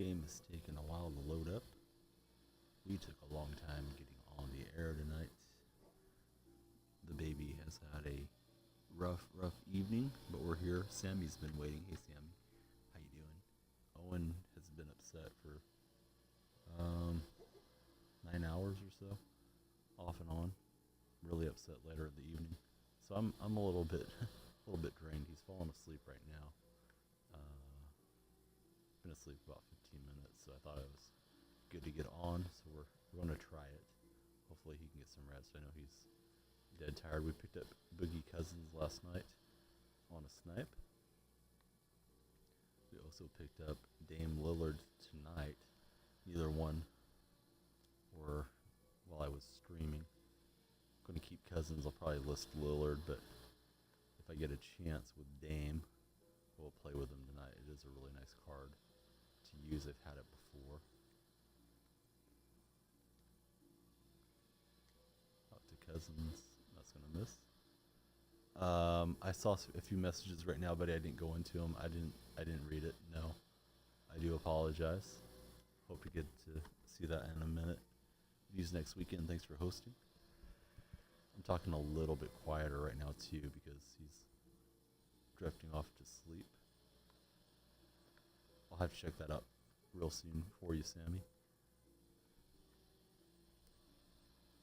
Game is taking a while to load up. We took a long time getting on the air tonight. The baby has had a rough evening, but we're here. Sammy's been waiting. Hey, Sammy. How you doing? Owen has been upset for 9 hours or so, off and on. Really upset later in the evening. So I'm a little bit drained. He's falling asleep right now. Been asleep about 15 minutes, so I thought it was good to get on. So we're going to try it. Hopefully he can get some rest. I know he's dead tired. We picked up Boogie Cousins last night on a snipe. We also picked up Dame Lillard tonight. Neither one were while I was streaming. I'm going to keep Cousins. I'll probably list Lillard, but if I get a chance with Dame, we'll play with him tonight. It is a really nice card to use. I've had it before. Out to Cousins. That's going to miss. I saw a few messages right now, but I didn't go into them. I didn't read it. No, I do apologize. Hope to get to see that in a minute. Views next weekend. Thanks for hosting. I'm talking a little bit quieter right now too because he's drifting off to sleep. I'll have to check that up real soon for you, Sammy.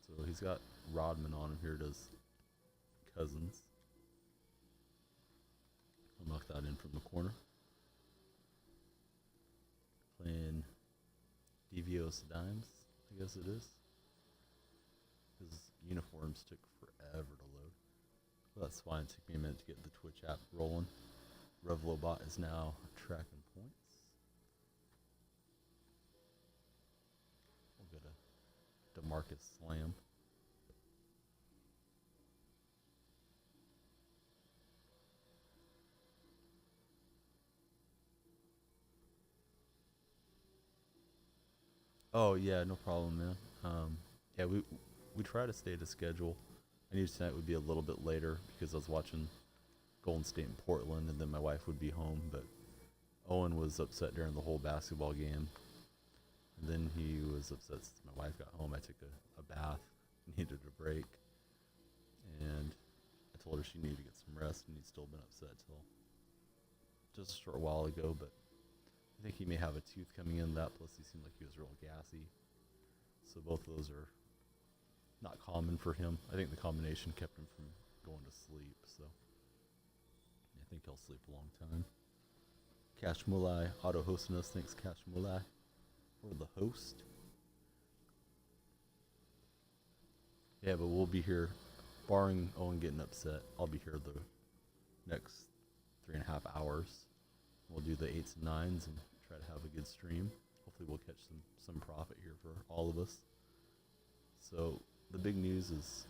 So he's got Rodman on him. Here does Cousins. I'll knock that in from the corner. Playing Devios Dimes, I guess it is. His uniforms took forever to load. Well, that's fine. It took me a minute to get the Twitch app rolling. Revlobot is now tracking points. We'll get a DeMarcus slam. Oh yeah, no problem, man. Yeah, we try to stay to schedule. I knew tonight would be a little bit later because I was watching Golden State and Portland, and then my wife would be home. But Owen was upset during the whole basketball game, and then he was upset since my wife got home. I took a bath, needed a break, and I told her she needed to get some rest, and he's still been upset till just a short while ago. But I think he may have a tooth coming in. That plus he seemed like he was real gassy. So both of those are not common for him. I think the combination kept him from going to sleep. So I think he'll sleep a long time. Cash Mulai auto hosting us. Thanks, Cash Mulai, for the host. Yeah, but we'll be here, barring Owen getting upset. I'll be here the next 3.5 hours. We'll do the 8s and 9s and try to have a good stream. Hopefully we'll catch some profit here for all of us. So the big news is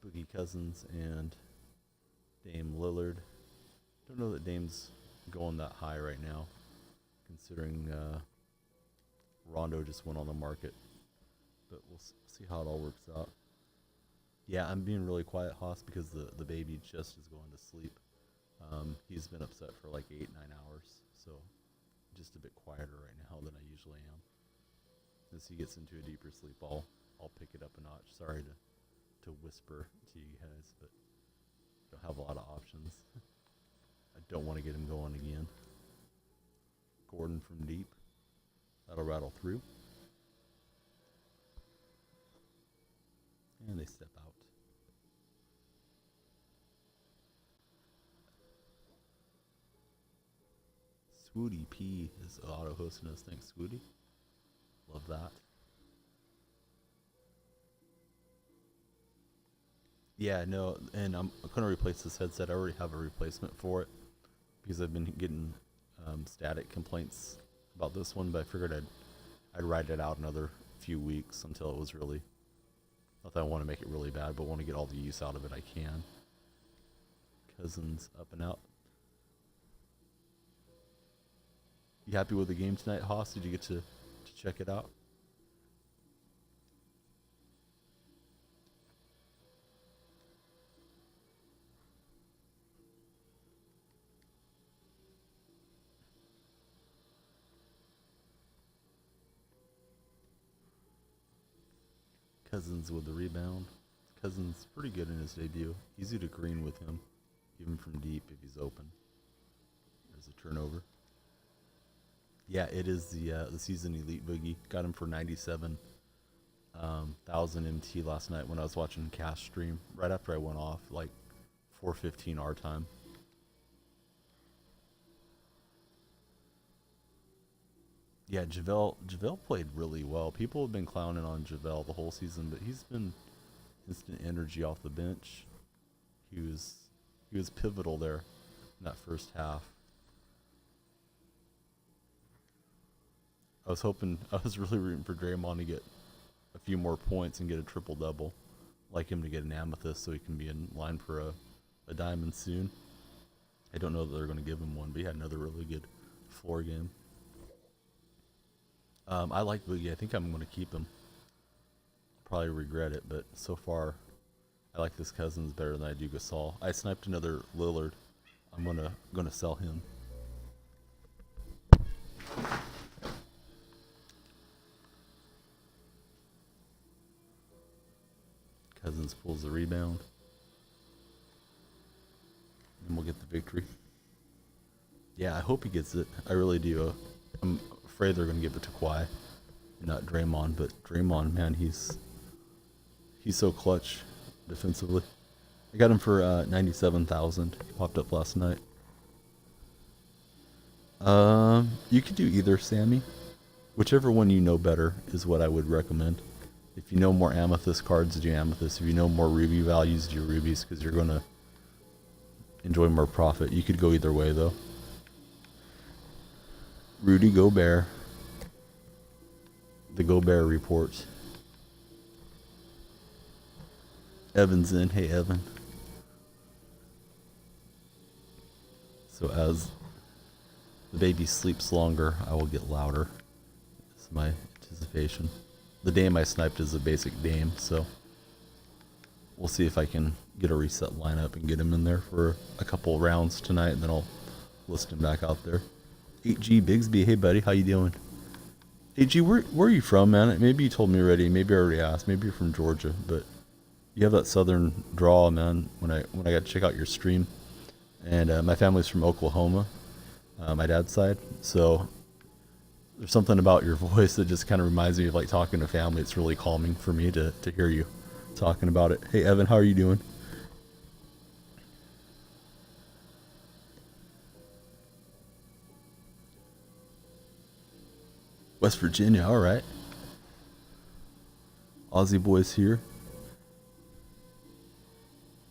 Boogie Cousins and Dame Lillard. Don't know that Dame's going that high right now, considering Rondo just went on the market. But we'll see how it all works out. Yeah, I'm being really quiet, Haas, because the baby just is going to sleep. He's been upset for like 8-9 hours, so just a bit quieter right now than I usually am. As he gets into a deeper sleep, I'll pick it up a notch. Sorry to whisper to you guys, but I don't have a lot of options. I don't want to get him going again. Gordon from deep. That'll rattle through. And they step out. Swooty P is auto hosting us. Thanks, Swooty. Love that. Yeah, no, and I'm going to replace this headset. I already have a replacement for it because I've been getting static complaints about this one, but I figured I'd ride it out another few weeks until it was really, not that I want to make it really bad, but want to get all the use out of it I can. Cousins up and out. You happy with the game tonight, Haas? Did you get to check it out? Cousins with the rebound. Cousins pretty good in his debut. Easy to green with him, even from deep if he's open. There's a turnover. Yeah, it is the season elite boogie. Got him for 97,000 MT last night when I was watching Cash stream. Right after I went off, like 4:15 our time. Yeah, JaVale played really well. People have been clowning on JaVale the whole season, but he's been instant energy off the bench. He was pivotal there in that first half. I was really rooting for Draymond to get a few more points and get a triple double. Like him to get an amethyst so he can be in line for a diamond soon. I don't know that they're going to give him one, but he had another really good floor game. I like Boogie. I think I'm going to keep him. Probably regret it, but so far I like this Cousins better than I do Gasol. I sniped another Lillard. I'm gonna sell him. Cousins pulls the rebound. And we'll get the victory. Yeah, I hope he gets it. I really do. I'm afraid they're going to give it to Kawhi, not Draymond. But Draymond, man, he's so clutch defensively. I got him for 97,000. He popped up last night. You could do either, Sammy. Whichever one you know better is what I would recommend. If you know more amethyst cards, do amethyst. If you know more ruby values, do rubies, because you're going to enjoy more profit. You could go either way, though. Rudy Gobert. The Gobert report. Evan's in. Hey, Evan. So as the baby sleeps longer, I will get louder. That's my anticipation. The Dame I sniped is a basic Dame, so we'll see if I can get a reset lineup and get him in there for a couple rounds tonight, and then I'll list him back out there. 8G Bigsby, hey buddy, how you doing? 8G, where are you from, man? Maybe you told me already, maybe I already asked, maybe you're from Georgia, but you have that southern drawl, man, when I got to check out your stream. And my family's from Oklahoma, my dad's side, so there's something about your voice that just kind of reminds me of like talking to family. It's really calming for me to hear you talking about it. Hey Evan, how are you doing? West Virginia, all right. Aussie boys here.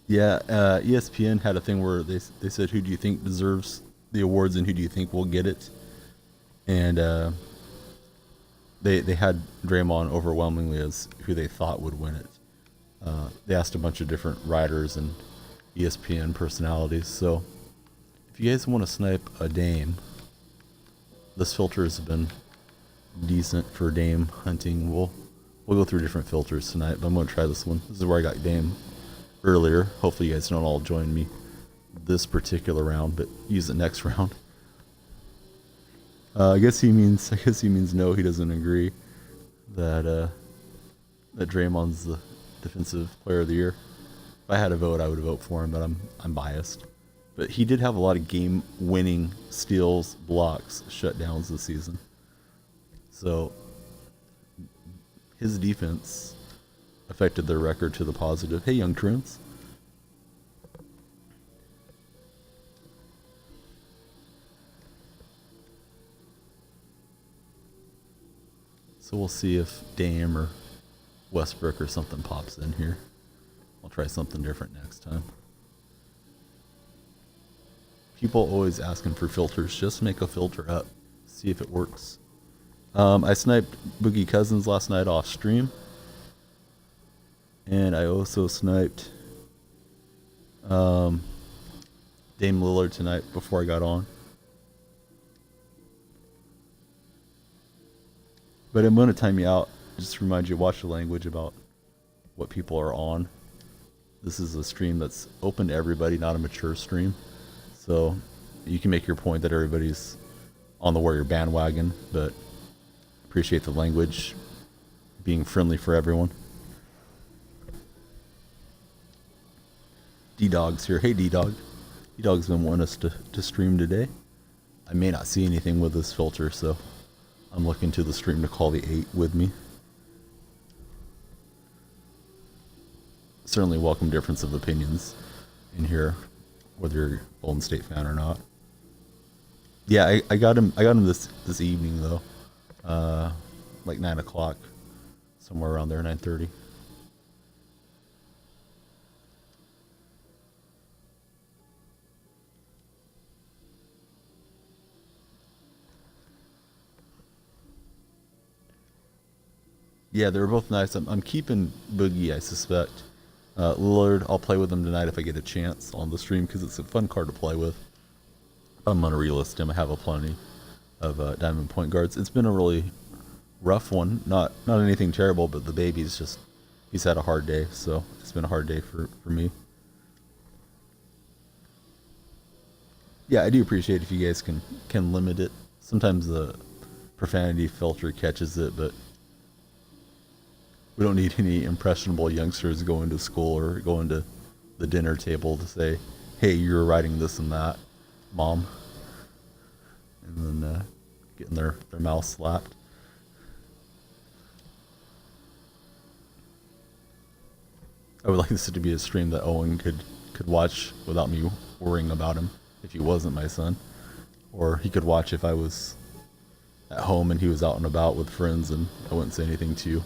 Yeah, ESPN had a thing where they said, who do you think deserves the awards and who do you think will get it? And they had Draymond overwhelmingly as who they thought would win it. They asked a bunch of different writers and ESPN personalities. So if you guys want to snipe a Dame, this filter has been decent for Dame hunting. We'll go through different filters tonight, but I'm going to try this one. This is where I got Dame earlier. Hopefully you guys don't all join me this particular round, but use it next round. I guess he means no. He doesn't agree that Draymond's the defensive player of the year. If I had a vote, I would vote for him, but I'm biased. But he did have a lot of game-winning steals, blocks, shutdowns this season. So his defense affected their record to the positive. Hey, young Trents. So we'll see if Dame or Westbrook or something pops in here. I'll try something different next time. People always asking for filters. Just make a filter up. See if it works. I sniped Boogie Cousins last night off stream. And I also sniped Dame Lillard tonight before I got on. But I'm going to time you out. Just to remind you, watch the language about what people are on. This is a stream that's open to everybody, not a mature stream. So you can make your point that everybody's on the Warrior bandwagon, but appreciate the language being friendly for everyone. D-Dog's here. Hey, D-Dog. D-Dog's been wanting us to stream today. I may not see anything with this filter, so I'm looking to the stream to call the 8 with me. Certainly welcome difference of opinions in here, whether you're a Golden State fan or not. Yeah, I got him this evening though. Like 9 o'clock. Somewhere around there, 9:30. Yeah, they were both nice. I'm keeping Boogie, I suspect. Lillard, I'll play with him tonight if I get a chance on the stream because it's a fun card to play with. I'm gonna relist him. I have a plenty of diamond point guards. It's been a really rough one. Not anything terrible, but the baby's just, he's had a hard day, so it's been a hard day for me. Yeah, I do appreciate if you guys can limit it. Sometimes the profanity filter catches it, but we don't need any impressionable youngsters going to school or going to the dinner table to say, hey, you're writing this and that, mom. And then getting their mouth slapped. I would like this to be a stream that Owen could watch without me worrying about him if he wasn't my son. Or he could watch if I was at home and he was out and about with friends and I wouldn't say anything too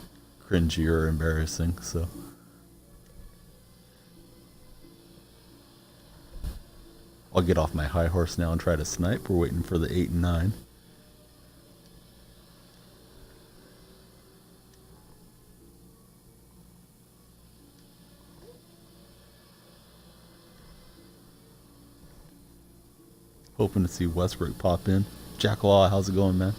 cringy or embarrassing, so. I'll get off my high horse now and try to snipe. We're waiting for the 8 and 9. Hoping to see Westbrook pop in. Jack Law, how's it going, man?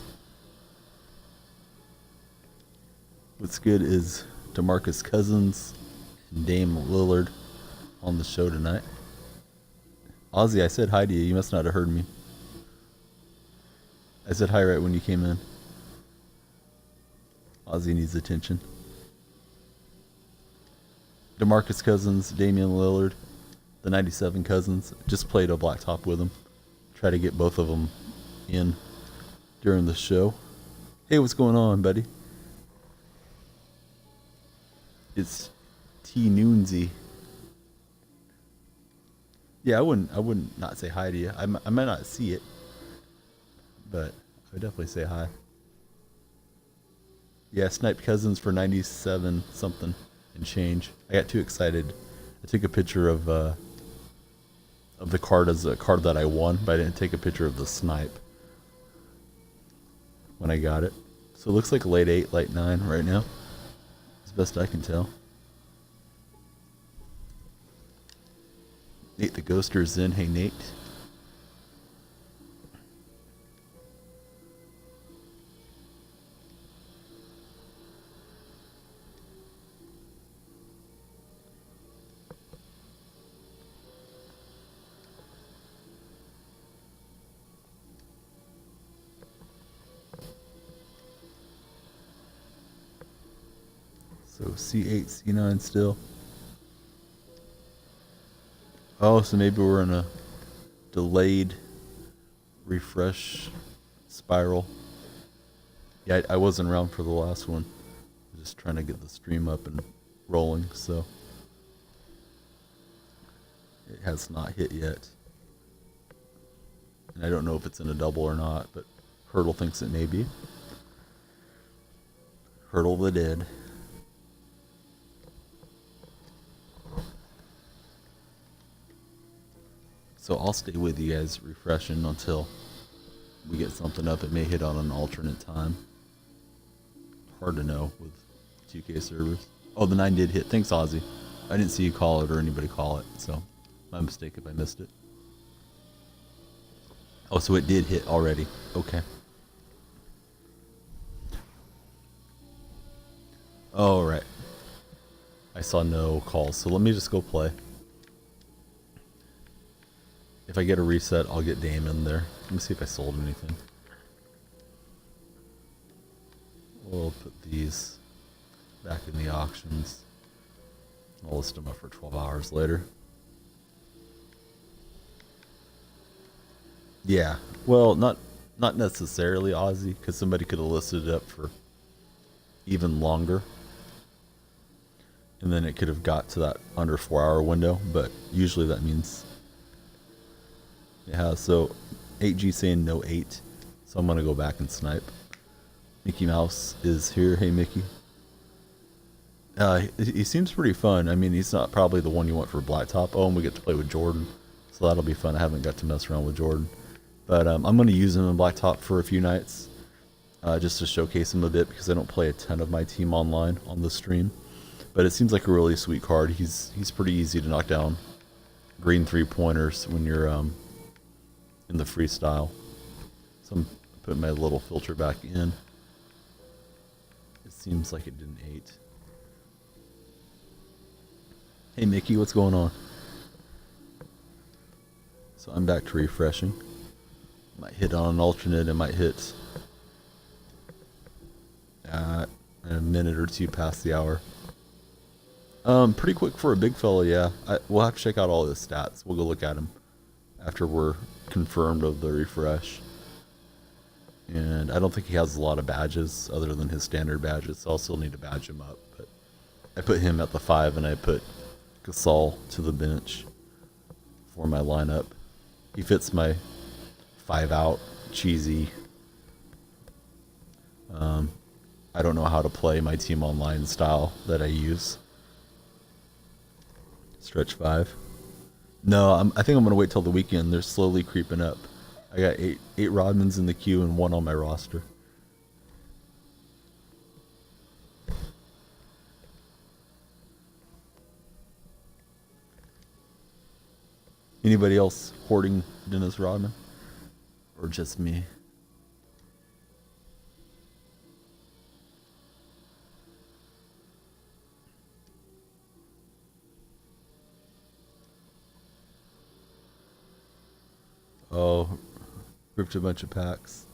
What's good is DeMarcus Cousins and Dame Lillard on the show tonight. Ozzy, I said hi to you. You must not have heard me. I said hi right when you came in. Ozzy needs attention. DeMarcus Cousins, Damian Lillard, the 97 Cousins. Just played a blacktop with him. Try to get both of them in during the show. Hey, what's going on, buddy? It's T Noonsy. Yeah, I wouldn't not say hi to you. I might not see it, but I would definitely say hi. Yeah, sniped Cousins for 97 something and change. I got too excited. I took a picture of the card as a card that I won, but I didn't take a picture of the snipe when I got it. So it looks like late 8, late 9 right now, as best I can tell. Nate the Ghoster's in. Hey, Nate. So C8, C9 still. Oh, so maybe we're in a delayed refresh spiral. Yeah, I wasn't around for the last one. Just trying to get the stream up and rolling, so it has not hit yet. And I don't know if it's in a double or not, but Hurdle thinks it may be. Hurdle the dead. So I'll stay with you guys refreshing until we get something up. It may hit on an alternate time. Hard to know with 2K servers. Oh, the 9 did hit. Thanks, Ozzy. I didn't see you call it or anybody call it, so my mistake if I missed it. Oh, so it did hit already. Okay. All right. I saw no calls, so let me just go play. If I get a reset, I'll get Dame in there. Let me see if I sold anything. We'll put these back in the auctions. I'll list them up for 12 hours later. Yeah. Well, not necessarily Aussie, because somebody could have listed it up for even longer, and then it could have got to that under 4 hour window. But usually that means it has. So 8G saying no 8, so I'm gonna go back and snipe. Mickey Mouse is here. Hey Mickey. He seems pretty fun. I mean, he's not probably the one you want for blacktop. Oh, and we get to play with Jordan, so that'll be fun. I haven't got to mess around with Jordan, but I'm going to use him in blacktop for a few nights, just to showcase him a bit, because I don't play a ton of my team online on the stream. But it seems like a really sweet card. He's pretty easy to knock down green 3-pointers when you're in the freestyle. So I'm putting my little filter back in. It seems like it didn't 8. Hey Mickey, what's going on? So I'm back to refreshing. Might hit on an alternate, it might hit a minute or two past the hour. Pretty quick for a big fella, yeah. We'll have to check out all his stats. We'll go look at him after we're confirmed of the refresh. And I don't think he has a lot of badges other than his standard badges, so I'll still need to badge him up. But I put him at the 5 and I put Gasol to the bench for my lineup. He fits my 5-out cheesy. I don't know how to play my team online style that I use. Stretch 5. No, I think I'm gonna wait till the weekend. They're slowly creeping up. I got eight Rodmans in the queue and 1 on my roster. Anybody else hoarding Dennis Rodman? Or just me? Oh, ripped a bunch of packs.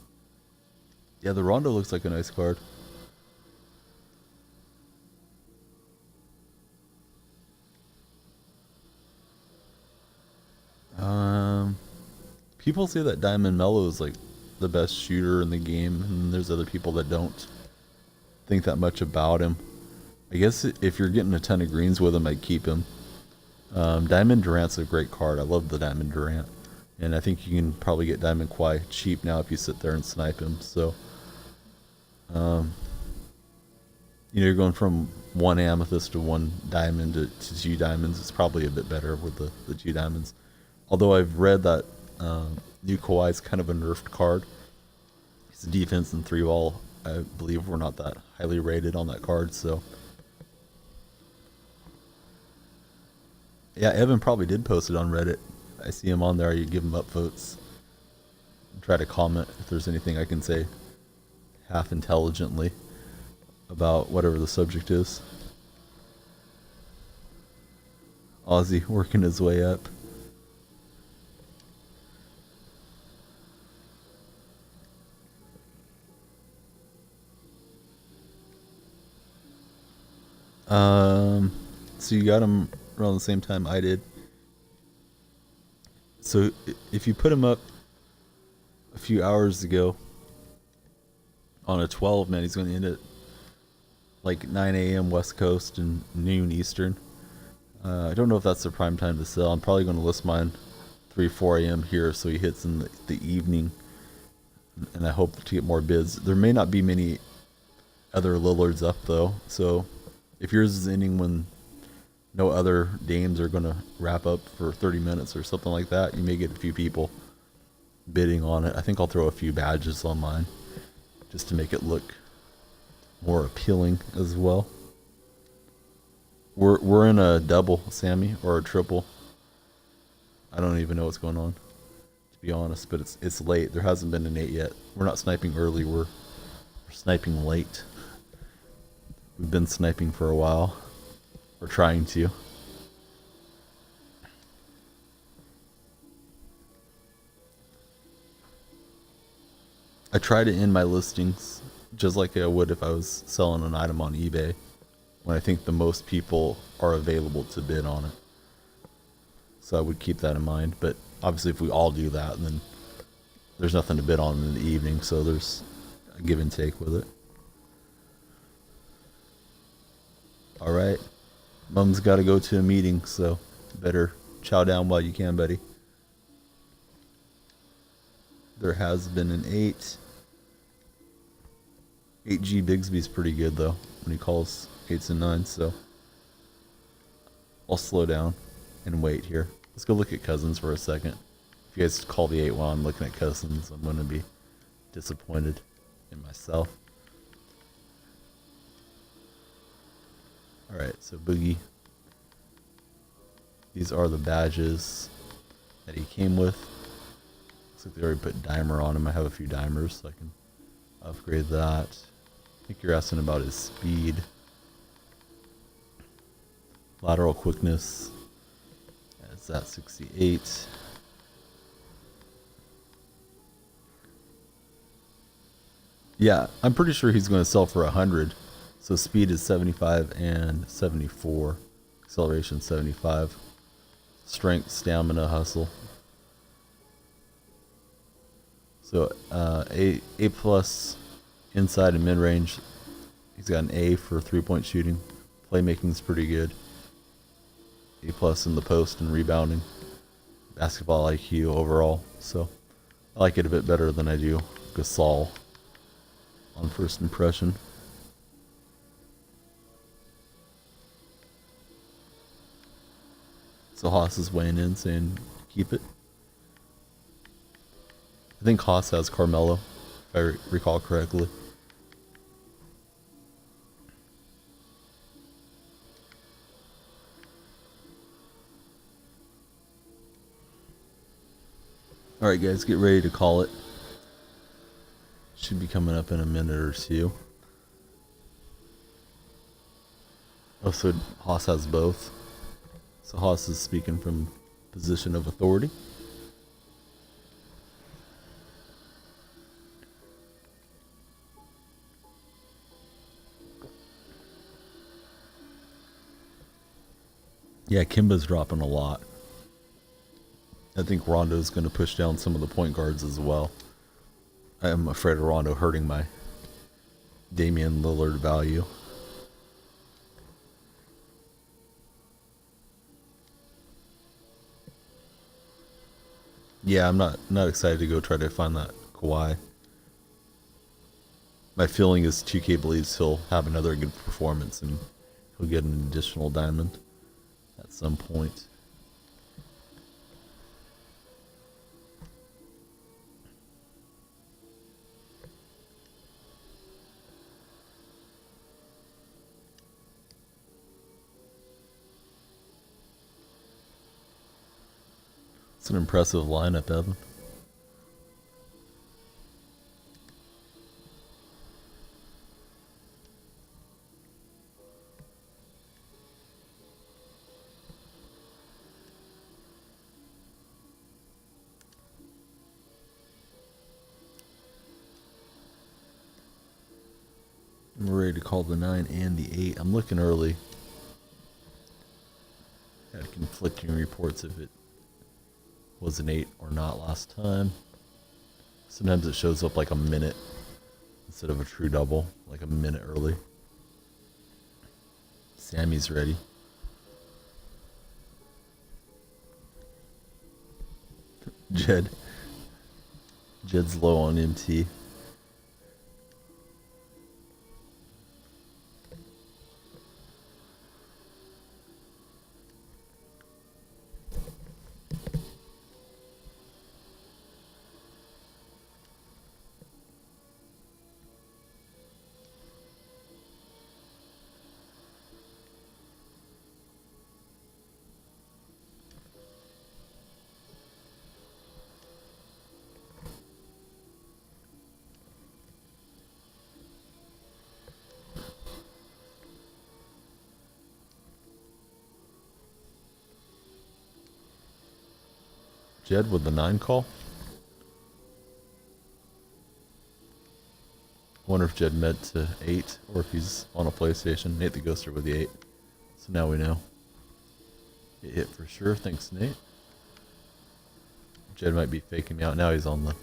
Yeah, the Rondo looks like a nice card. People say that Diamond Mello is like the best shooter in the game, and there's other people that don't think that much about him. I guess if you're getting a ton of greens with him, I'd keep him. Diamond Durant's a great card. I love the Diamond Durant. And I think you can probably get Diamond Kwai cheap now if you sit there and snipe him. So, you're going from 1 amethyst to 1 diamond to 2 diamonds. It's probably a bit better with the 2 diamonds. Although I've read that new Kawhi is kind of a nerfed card. His defense and 3-ball, I believe, were not that highly rated on that card. So, yeah, Evan probably did post it on Reddit. I see him on there. You give him upvotes. Try to comment if there's anything I can say half intelligently about whatever the subject is. Ozzy working his way up. So you got him around the same time I did. So if you put him up a few hours ago on a 12, man, he's going to end at like 9 a.m. West Coast and noon Eastern. I don't know if that's the prime time to sell. I'm probably going to list mine 4 a.m. here, so he hits in the evening, and I hope to get more bids. There may not be many other Lillards up though, so if yours is ending when no other Dames are going to wrap up for 30 minutes or something like that, you may get a few people bidding on it. I think I'll throw a few badges on mine just to make it look more appealing as well. We're in a double, Sammy, or a triple. I don't even know what's going on, to be honest, but it's late. There hasn't been an 8 yet. We're not sniping early, we're sniping late. We've been sniping for a while. We're trying to. I try to end my listings just like I would if I was selling an item on eBay, when I think the most people are available to bid on it. So I would keep that in mind. But obviously if we all do that, then there's nothing to bid on in the evening, so there's a give and take with it. All right, Mom's got to go to a meeting, so better chow down while you can, buddy. There has been an 8. 8G Bigsby's pretty good though when he calls 8s and 9s, so I'll slow down and wait here. Let's go look at Cousins for a second. If you guys call the 8 while I'm looking at Cousins, I'm going to be disappointed in myself. Alright, so Boogie. These are the badges that he came with. Looks like they already put dimer on him. I have a few dimers, so I can upgrade that. I think you're asking about his speed. Lateral quickness. That's at 68. Yeah, I'm pretty sure he's going to sell for 100. So speed is 75 and 74. Acceleration 75. Strength, stamina, hustle. So A plus inside and mid range. He's got an A for 3-point shooting. Playmaking is pretty good. A plus in the post and rebounding. Basketball IQ overall. So I like it a bit better than I do Gasol on first impression. So Haas is weighing in saying keep it. I think Haas has Carmelo, if I recall correctly. Alright guys, get ready to call it. Should be coming up in a minute or two. Oh, so Haas has both. So Haas is speaking from position of authority. Yeah, Kimba's dropping a lot. I think Rondo's going to push down some of the point guards as well. I'm afraid of Rondo hurting my Damian Lillard value. Yeah, I'm not excited to go try to find that Kawhi. My feeling is 2K believes he'll have another good performance and he'll get an additional diamond at some point. It's an impressive lineup, Evan. I'm ready to call the 9 and the 8. I'm looking early. Had conflicting reports if it was an 8 or not last time. Sometimes it shows up like a minute instead of a true double, like a minute early. Sammy's ready. Jed's low on MT. Jed with the 9 call. I wonder if Jed meant to 8 or if he's on a PlayStation. Nate the Ghoster with the 8. So now we know. It hit for sure. Thanks, Nate. Jed might be faking me out. Now he's on the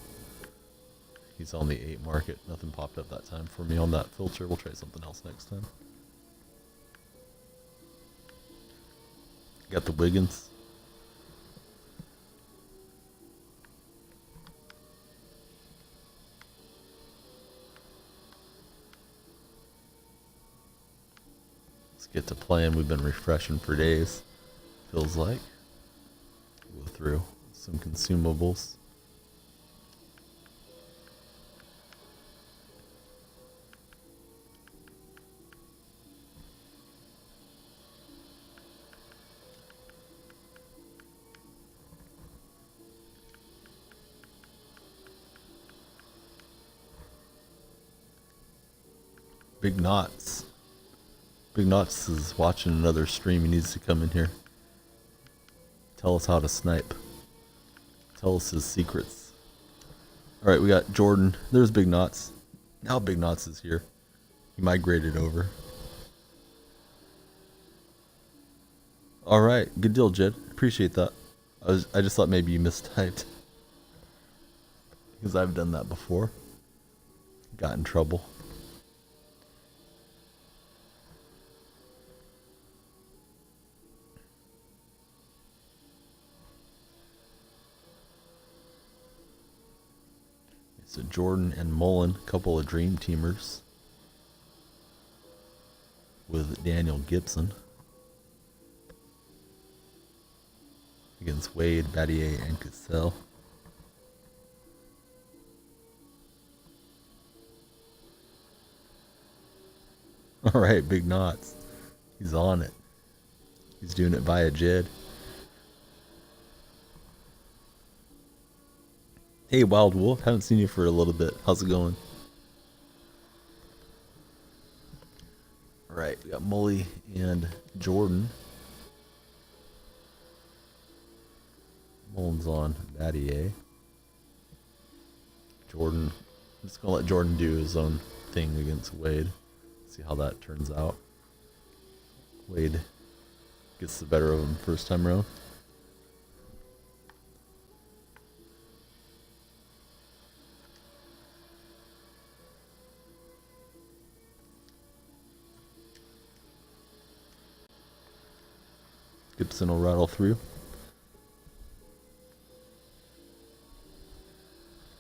He's on the 8 market. Nothing popped up that time for me on that filter. We'll try something else next time. Got the Wiggins. Let's get to playing. We've been refreshing for days. Feels like. Go through some consumables. Big Knots. Big Knots is watching another stream. He needs to come in here. Tell us how to snipe. Tell us his secrets. Alright, we got Jordan. There's Big Knots. Now Big Knots is here. He migrated over. Alright, good deal, Jed. Appreciate that. I just thought maybe you mistyped. Because I've done that before. Got in trouble. So Jordan and Mullen, a couple of dream teamers with Daniel Gibson against Wade, Battier, and Cassell. All right, Big Knots. He's on it. He's doing it via Jed. Hey, Wild Wolf. Haven't seen you for a little bit. How's it going? All right, we got Mully and Jordan. Mullen's on Battier. Jordan. I'm just going to let Jordan do his own thing against Wade. See how that turns out. Wade gets the better of him first time around. Gibson will rattle through.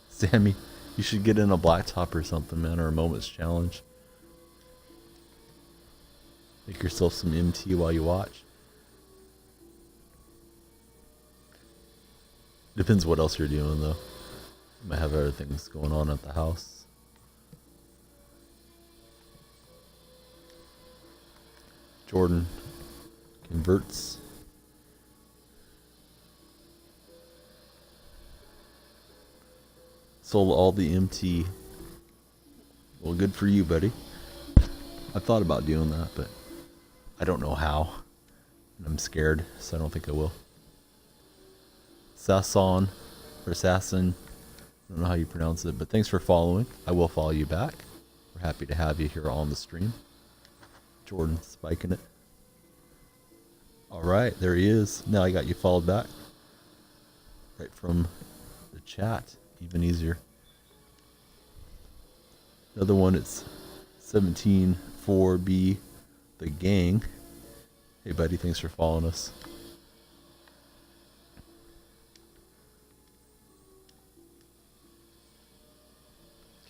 Sammy, you should get in a blacktop or something, man, or a moments challenge. Make yourself some MT while you watch. Depends what else you're doing, though. You might have other things going on at the house. Jordan converts. Sold all the MT. Well, good for you, buddy. I thought about doing that, but I don't know how. And I'm scared, so I don't think I will. Sasson, or Sasson. I don't know how you pronounce it, but thanks for following. I will follow you back. We're happy to have you here on the stream. Jordan spiking it. All right, there he is. Now I got you followed back. Right from the chat. Even easier. Another one, it's 17-4B, the gang. Hey, buddy, thanks for following us.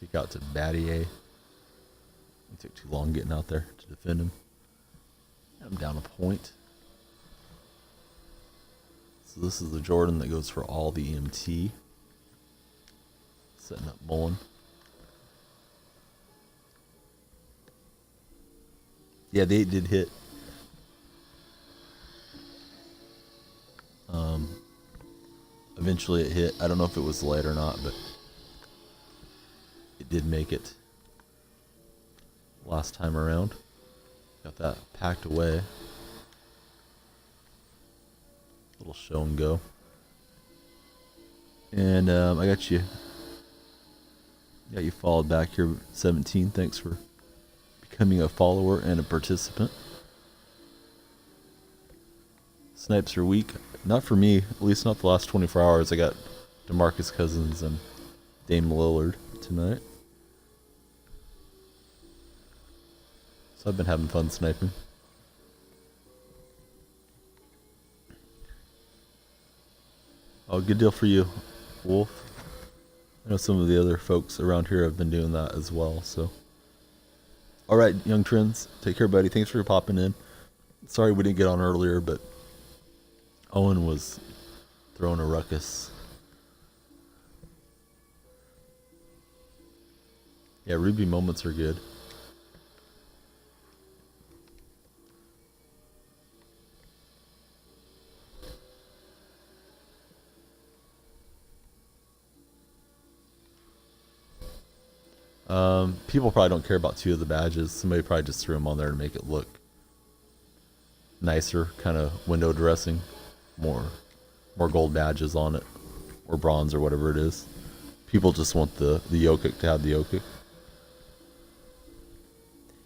Kick out to Battier. It took too long getting out there to defend him. I'm down a point. So this is the Jordan that goes for all the MT. Setting up Mullen. Yeah, the 8 did hit. Eventually it hit. I don't know if it was light or not, but it did make it last time around. Got that packed away. Little show and go. And I got you followed back here, 17. Thanks for becoming a follower and a participant. Snipes are weak. Not for me, at least not the last 24 hours. I got DeMarcus Cousins and Dame Lillard. tonight. So I've been having fun sniping. Oh, good deal for you, Wolf. I know some of the other folks around here have been doing that as well, so. Alright, Young Trends, take care, buddy. Thanks for popping in. Sorry we didn't get on earlier, but Owen was throwing a ruckus. Yeah, Ruby moments are good. People probably don't care about 2 of the badges. Somebody probably just threw them on there to make it look nicer, kind of window dressing. More gold badges on it, or bronze, or whatever it is. People just want the Jokic to have the Jokic.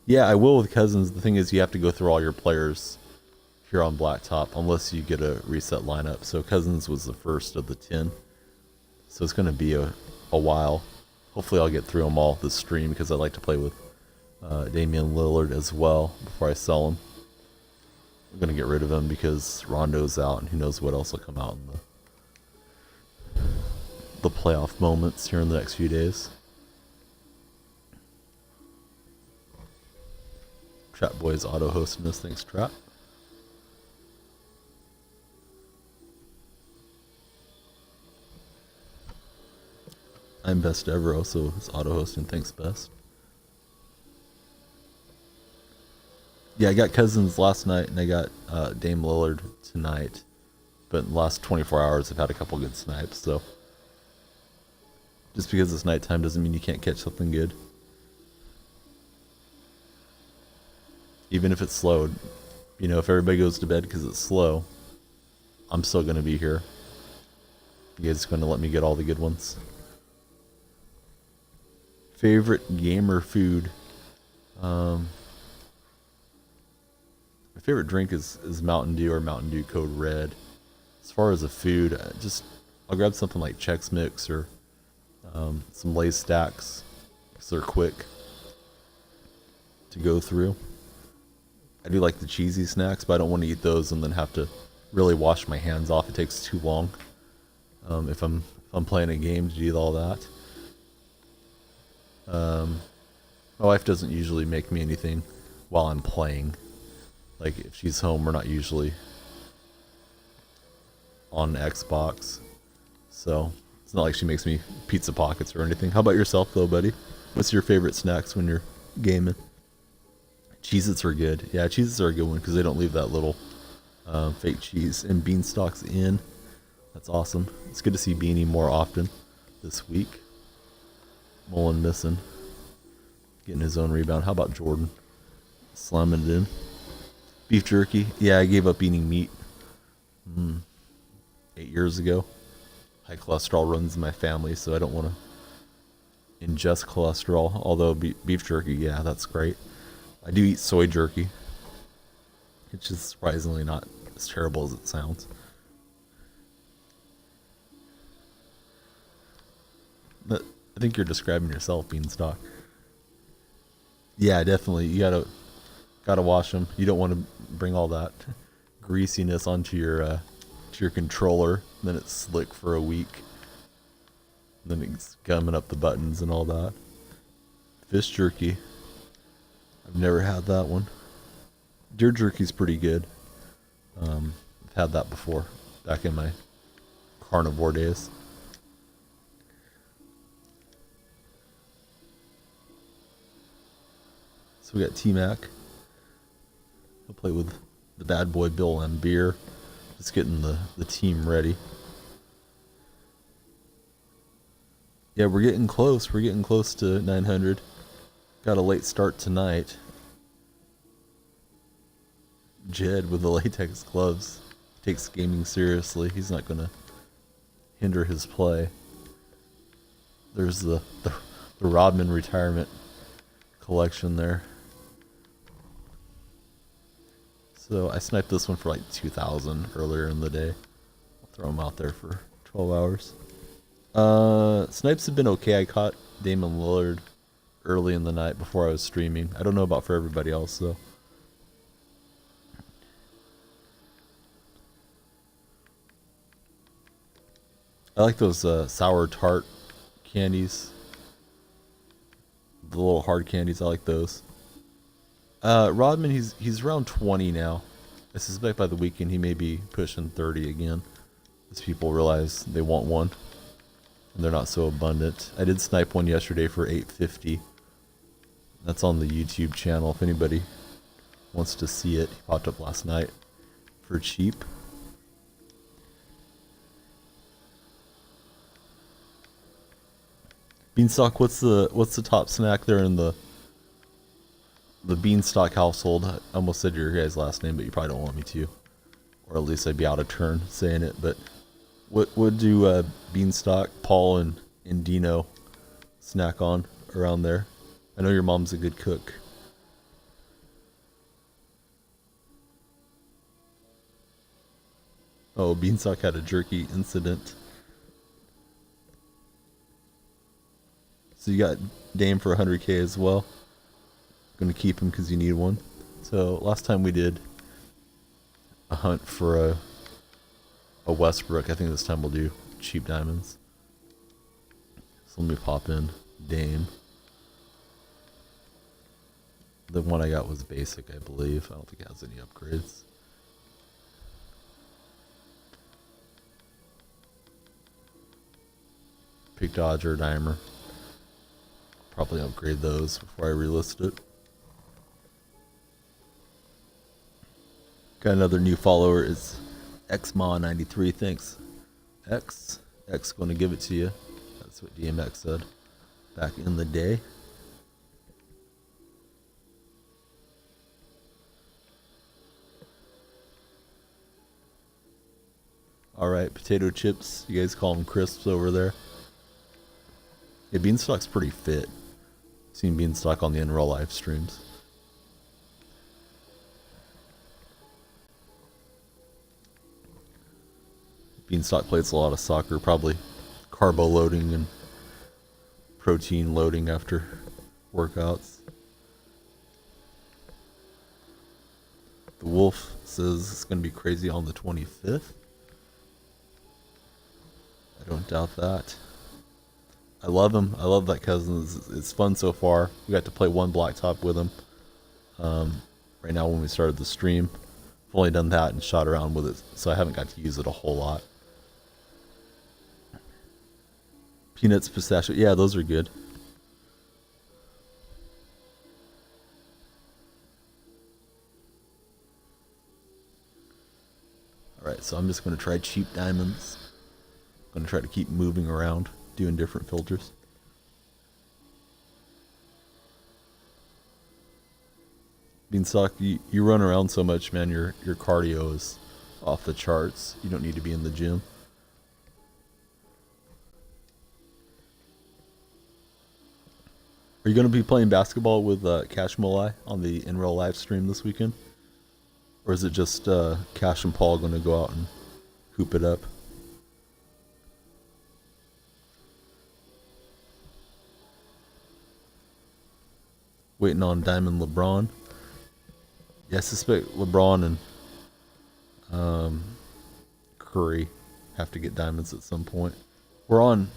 Yeah, I will with Cousins. The thing is, you have to go through all your players here on blacktop, unless you get a reset lineup. So Cousins was the first of the 10. So it's going to be a while. Hopefully I'll get through them all this stream, because I like to play with Damian Lillard as well before I sell him. I'm going to get rid of him because Rondo's out, and who knows what else will come out in the playoff moments here in the next few days. Trap Boy's auto-hosting this. Thanks, Trap. I'm Best Ever also is auto-hosting. Thanks, Best. Yeah, I got Cousins last night, and I got Dame Lillard tonight. But in the last 24 hours, I've had a couple good snipes, so. Just because it's nighttime doesn't mean you can't catch something good. Even if it's slowed. You know, if everybody goes to bed because it's slow, I'm still going to be here. You guys are going to let me get all the good ones. Favorite gamer food? My favorite drink is Mountain Dew or Mountain Dew Code Red. As far as a food, I'll grab something like Chex Mix or some Lay's Stacks, because they're quick to go through. I do like the cheesy snacks, but I don't want to eat those and then have to really wash my hands off. It takes too long if I'm playing a game to do all that. My wife doesn't usually make me anything while I'm playing. Like, if she's home, we're not usually on Xbox. So, it's not like she makes me pizza pockets or anything. How about yourself, though, buddy? What's your favorite snacks when you're gaming? Cheez-Its are good. Yeah, Cheez-Its are a good one because they don't leave that little fake cheese. And Beanstalk's in. That's awesome. It's good to see Beanie more often this week. Mullen missing. Getting his own rebound. How about Jordan? Slamming it in. Beef jerky. Yeah, I gave up eating meat 8 years ago. High cholesterol runs in my family, so I don't want to ingest cholesterol. Although beef jerky, yeah, that's great. I do eat soy jerky, which is surprisingly not as terrible as it sounds. But I think you're describing yourself, Beanstalk. Yeah, definitely. You gotta wash them. You don't want to bring all that greasiness onto your controller. Then it's slick for a week. Then it's gumming up the buttons and all that. Fish jerky. I've never had that one. Deer jerky's pretty good. I've had that before, back in my carnivore days. So we got T-Mac. He'll play with the bad boy Bill and Beer. Just getting the team ready. Yeah, we're getting close. We're getting close to 900. Got a late start tonight. Jed with the latex gloves takes gaming seriously. He's not going to hinder his play. There's the Rodman retirement collection there. So I sniped this one for like 2,000 earlier in the day. I'll throw them out there for 12 hours. Snipes have been okay. I caught Damon Lillard early in the night before I was streaming. I don't know about for everybody else though. I like those sour tart candies. The little hard candies, I like those. Rodman, he's around 20 now. I suspect by the weekend he may be pushing 30 again, as people realize they want one, and they're not so abundant. I did snipe one yesterday for 850. That's on the YouTube channel if anybody wants to see it. He popped up last night for cheap. Beanstalk, what's the top snack there in the Beanstalk household? I almost said your guys' last name, but you probably don't want me to, or at least I'd be out of turn saying it. But what do Beanstalk, Paul, and Dino snack on around there? I know your mom's a good cook. Oh, Beanstalk had a jerky incident. So you got Dame for 100K as well. Gonna keep him because you need one. So last time we did a hunt for a Westbrook. I think this time we'll do cheap diamonds. So let me pop in Dame. The one I got was basic, I believe. I don't think it has any upgrades. Pick Dodger, Dimer. Probably upgrade those before I relist it. Got another new follower. It's XMA93. Thanks, X. X going to give it to you. That's what DMX said back in the day. Alright, potato chips. You guys call them crisps over there. Yeah, Beanstalk's pretty fit. Seen Beanstalk on the NRL live streams. Beanstalk plays a lot of soccer, probably carbo loading and protein loading after workouts. The Wolf says it's going to be crazy on the 25th. I don't doubt that. I love him. I love that cousin. It's fun so far. We got to play one blacktop with him. Right now when we started the stream. I've only done that and shot around with it, so I haven't got to use it a whole lot. Peanuts, pistachio. Yeah, those are good. Alright, so I'm just going to try cheap diamonds. I'm going to try to keep moving around, doing different filters. Beanstalk, you run around so much, man, your cardio is off the charts. You don't need to be in the gym. Are you going to be playing basketball with Cash Molai on the NRL live stream this weekend? Or is it just Cash and Paul going to go out and hoop it up? Waiting on Diamond LeBron. Yeah, I suspect LeBron and Curry have to get diamonds at some point. We're on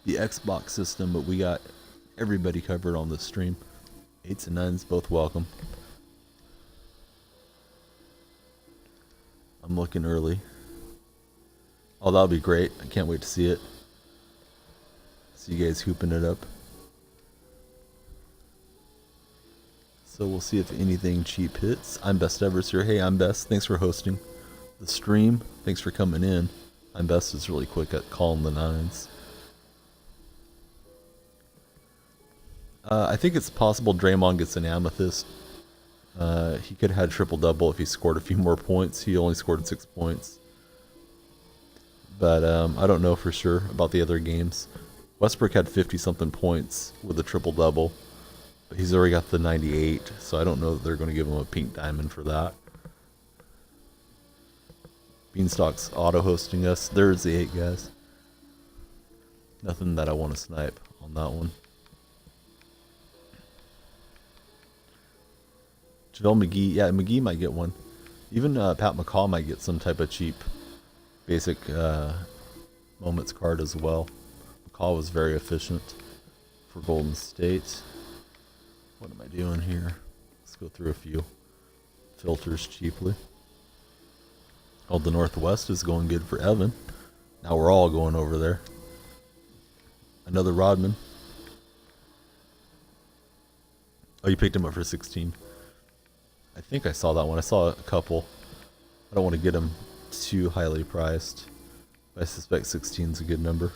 the Xbox system, but we got everybody covered on this stream. 8s and 9s, both welcome. I'm looking early. Oh, that'll be great. I can't wait to see it. See you guys hooping it up. So we'll see if anything cheap hits. I'm Best Ever's here. Hey, I'm Best. Thanks for hosting the stream. Thanks for coming in. I'm Best is really quick at calling the 9s. I think it's possible Draymond gets an amethyst. He could have had triple-double if he scored a few more points. He only scored 6 points. But I don't know for sure about the other games. Westbrook had 50-something points with a triple-double. But he's already got the 98, so I don't know that they're going to give him a pink diamond for that. Beanstalk's auto-hosting us. There's the 8, guys. Nothing that I want to snipe on that one. JaVale McGee, yeah, McGee might get one. Even Pat McCall might get some type of cheap basic moments card as well. McCall was very efficient for Golden State. What am I doing here? Let's go through a few filters cheaply. Oh, the Northwest is going good for Evan. Now we're all going over there. Another Rodman. Oh, you picked him up for 16. I think I saw that one. I saw a couple. I don't want to get him too highly priced, but I suspect 16 is a good number.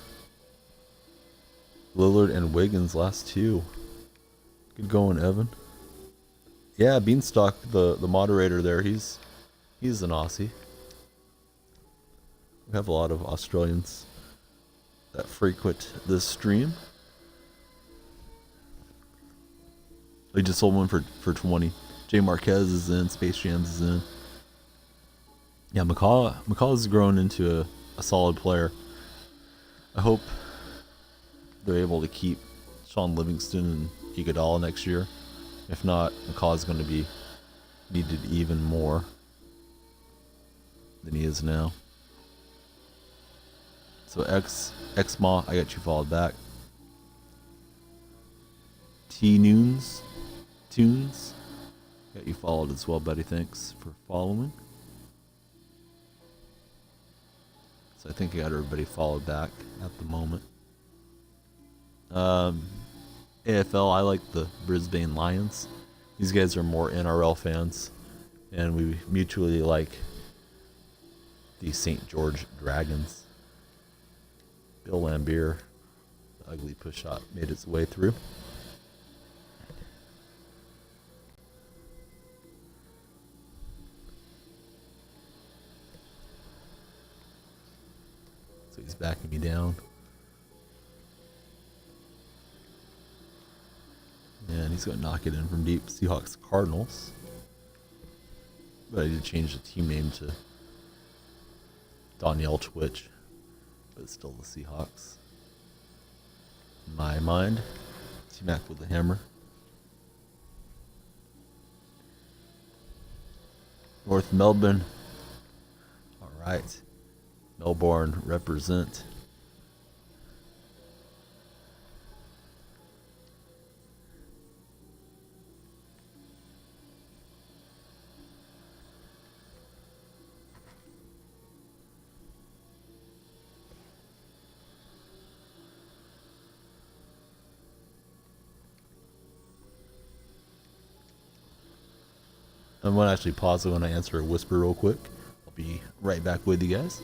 Lillard and Wiggins, last two. Good going, Evan. Yeah, Beanstalk, the moderator there, he's an Aussie. We have a lot of Australians that frequent this stream. They just sold one for 20. Jay Marquez is in, Space Jams is in. Yeah, McCall has grown into a solid player. I hope they're able to keep Sean Livingston and Iguodala next year. If not, McCall is going to be needed even more than he is now. So Xma, I got you followed back. Tunes, got you followed as well, buddy. Thanks for following. So I think I got everybody followed back at the moment. AFL, I like the Brisbane Lions. These guys are more NRL fans, and we mutually like the St. George Dragons. Bill Lambier, the ugly push shot, made its way through. So he's backing me down. And he's going to knock it in from deep. Seahawks Cardinals. But I did change the team name to Donyell Twitch. But it's still the Seahawks. In my mind. T-Mac with the hammer. North Melbourne. Alright. Melbourne represent. I'm going to actually pause it when I answer a whisper real quick. I'll be right back with you guys.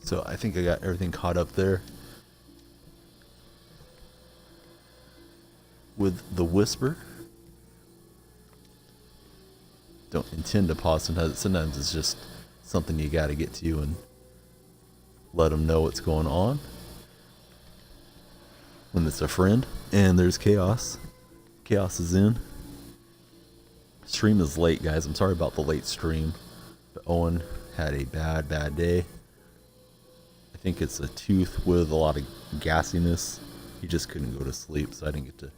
So I think I got everything caught up there. With the whisper. Don't intend to pause sometimes. Sometimes it's just something you got to get to and let them know what's going on. When it's a friend. And there's Chaos. Chaos is in. Stream is late, guys. I'm sorry about the late stream. But Owen had a bad day. I think it's a tooth with a lot of gassiness he just couldn't go to sleep, so I didn't get to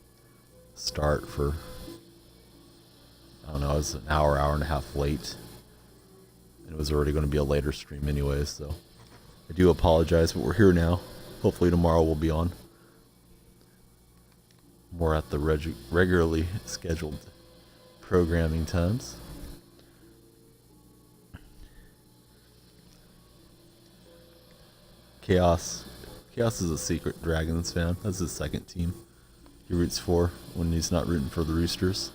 start for, I don't know, I was an hour and a half late. And it was already going to be a later stream anyway, so I do apologize, but we're here now. Hopefully tomorrow we'll be on more at the regularly scheduled programming times. Chaos is a secret Dragons fan. That's his second team he roots for when he's not rooting for the Roosters.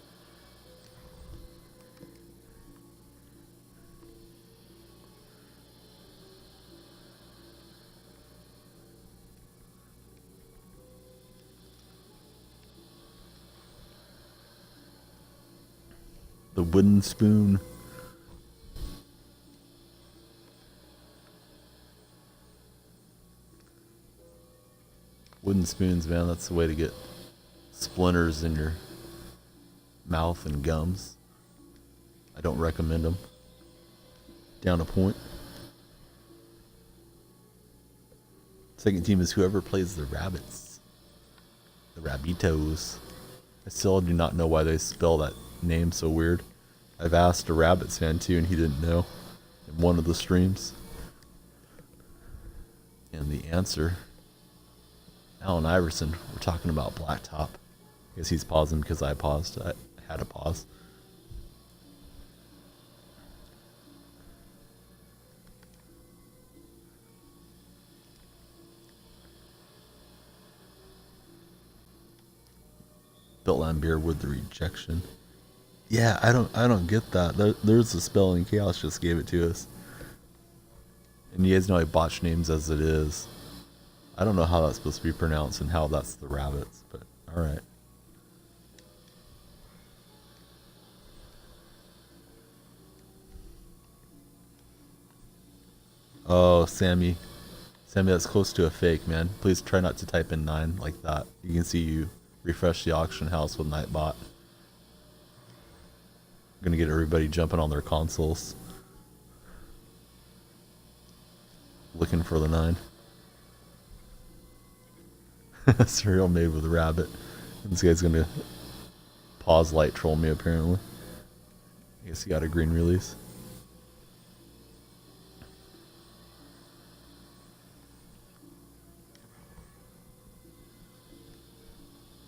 The wooden spoon. Wooden spoons, man, that's the way to get splinters in your mouth and gums. I don't recommend them. Down a point. Second team is whoever plays the rabbits. The Rabbitos. I still do not know why they spell that name so weird. I've asked a Rabbits fan too, and he didn't know in one of the streams. And the answer, Allen Iverson. We're talking about blacktop. I guess he's pausing because I paused. I had to pause. Beltline beer with the rejection. Yeah, I don't get that. There's a spelling. Chaos just gave it to us. And you guys know I botch names as it is. I don't know how that's supposed to be pronounced and how that's the rabbits, but alright. Oh, Sammy. Sammy, that's close to a fake, man. Please try not to type in 9 like that. You can see you refresh the auction house with Nightbot. Gonna get everybody jumping on their consoles. Looking for the 9. Cereal made with a rabbit. This guy's gonna pause light troll me apparently. I guess he got a green release.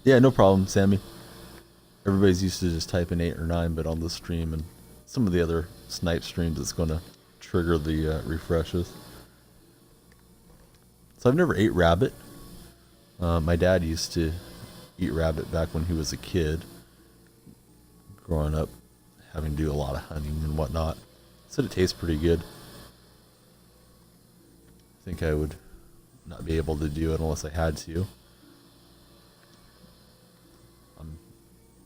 Yeah, no problem, Sammy. Everybody's used to just typing 8 or 9, but on this stream and some of the other snipe streams, it's going to trigger the refreshes. So I've never ate rabbit. My dad used to eat rabbit back when he was a kid. Growing up, having to do a lot of hunting and whatnot. Said it tastes pretty good. I think I would not be able to do it unless I had to.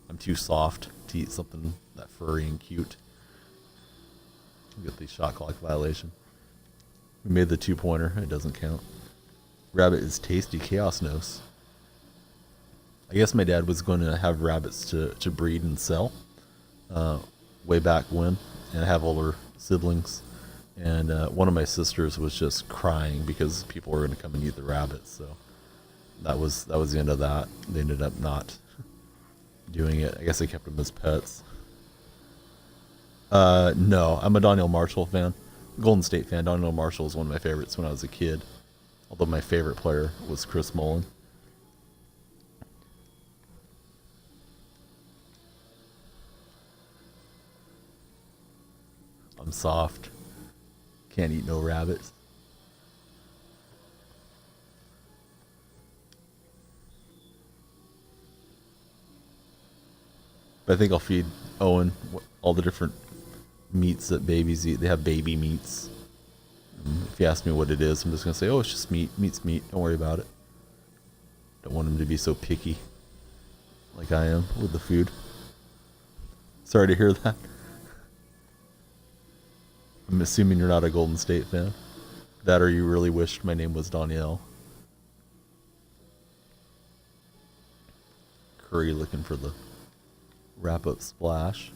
I'm too soft to eat something that furry and cute. Get the shot clock violation. We made the 2-pointer. It doesn't count. Rabbit is tasty. Chaos knows. I guess my dad was going to have rabbits to breed and sell way back when, and I have older siblings. And one of my sisters was just crying because people were going to come and eat the rabbits. So that was the end of that. They ended up not doing it. I guess they kept them as pets. No, I'm a Donyell Marshall fan. Golden State fan. Donyell Marshall was one of my favorites when I was a kid. Although my favorite player was Chris Mullin. I'm soft. Can't eat no rabbits. But I think I'll feed Owen all the different meats that babies eat. They have baby meats. If you ask me what it is, I'm just going to say, oh, it's just meat. Meat's meat. Don't worry about it. Don't want him to be so picky like I am with the food. Sorry to hear that. I'm assuming you're not a Golden State fan. That or you really wished my name was Donyell. Curry looking for the wrap-up splash.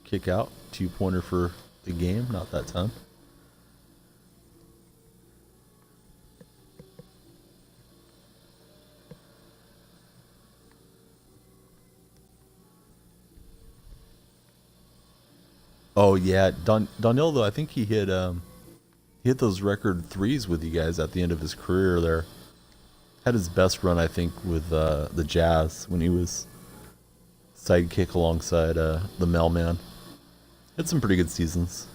Kick out. 2-pointer for the game. Not that time. Oh yeah, Donyell though I think he hit those record threes with you guys at the end of his career there. Had his best run I think with the Jazz when he was sidekick alongside the Mailman. Had some pretty good seasons.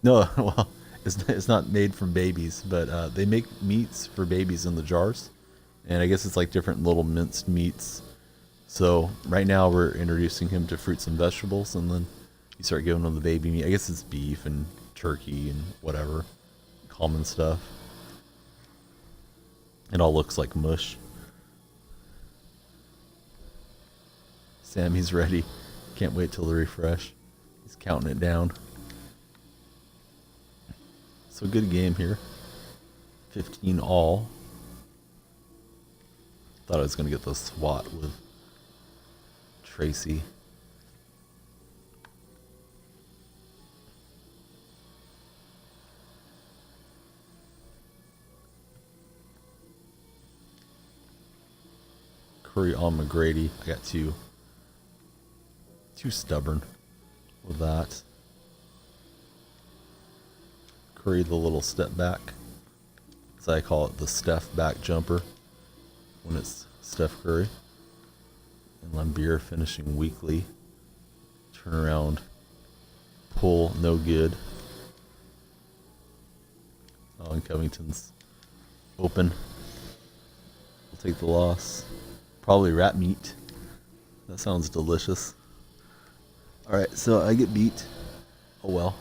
No, well, it's not made from babies, but they make meats for babies in the jars, and I guess it's like different little minced meats. So right now we're introducing him to fruits and vegetables, and then you start giving him the baby meat. I guess it's beef and turkey and whatever, common stuff. It all looks like mush. Sammy's ready. Can't wait till the refresh. He's counting it down. So good game here. 15 all. Thought I was going to get the SWAT with Tracy. Curry on McGrady. I got too stubborn with that. Curry the little step back. As I call it, the Steph back jumper when it's Steph Curry. And Lambier finishing weakly. Turnaround pull, no good. Oh, and Covington's open. We'll take the loss. Probably rat meat. That sounds delicious. Alright, so I get beat. Oh well.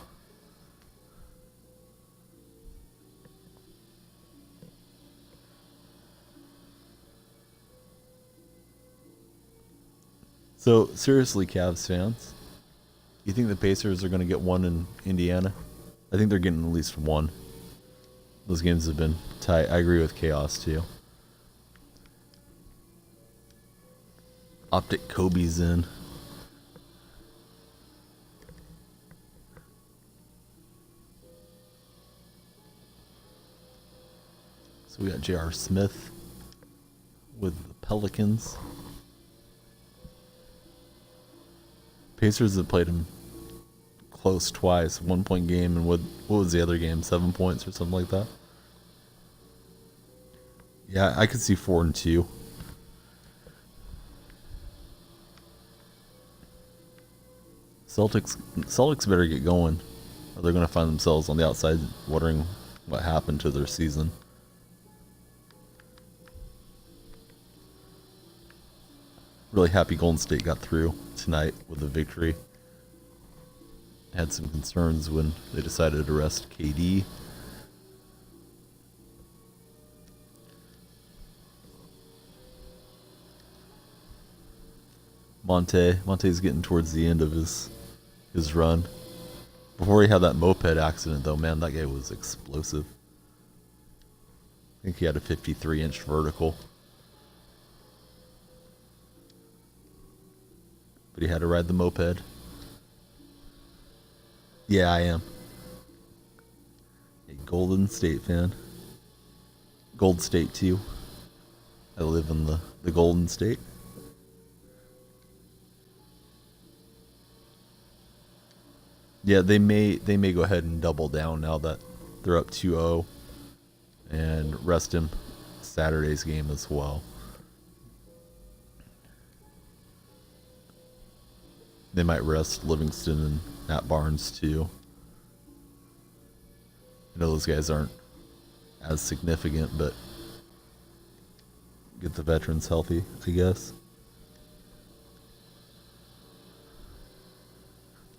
So, seriously, Cavs fans, you think the Pacers are going to get one in Indiana? I think they're getting at least one. Those games have been tight. I agree with Chaos, too. Optic Kobe's in. So we got J.R. Smith with the Pelicans. Pacers have played him close twice. 1 point game, and what was the other game? 7 points or something like that? Yeah, I could see 4 and 2. Celtics better get going, or they're going to find themselves on the outside wondering what happened to their season. Really happy Golden State got through tonight with a victory. Had some concerns when they decided to rest KD. Monte's getting towards the end of his run. Before he had that moped accident, though, man, that guy was explosive. I think he had a 53-inch vertical. But he had to ride the moped. Yeah, I am. A Golden State fan. Gold State, too. I live in the Golden State. Yeah, they may go ahead and double down now that they're up 2-0 and rest him Saturday's game as well. They might rest Livingston and Matt Barnes too. I know those guys aren't as significant, but get the veterans healthy, I guess.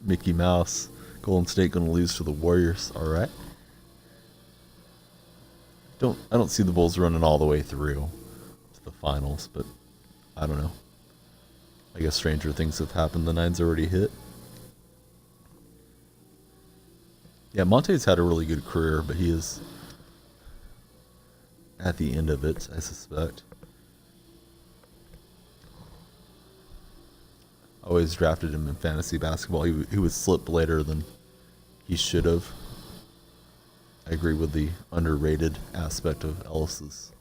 Mickey Mouse. Golden State gonna lose to the Warriors. All right. I don't see the Bulls running all the way through to the finals, but I don't know. I guess stranger things have happened. The nine's already hit. Yeah, Monte's had a really good career, but he is at the end of it, I suspect. Always drafted him in fantasy basketball. He would slip later than he should have. I agree with the underrated aspect of Ellis's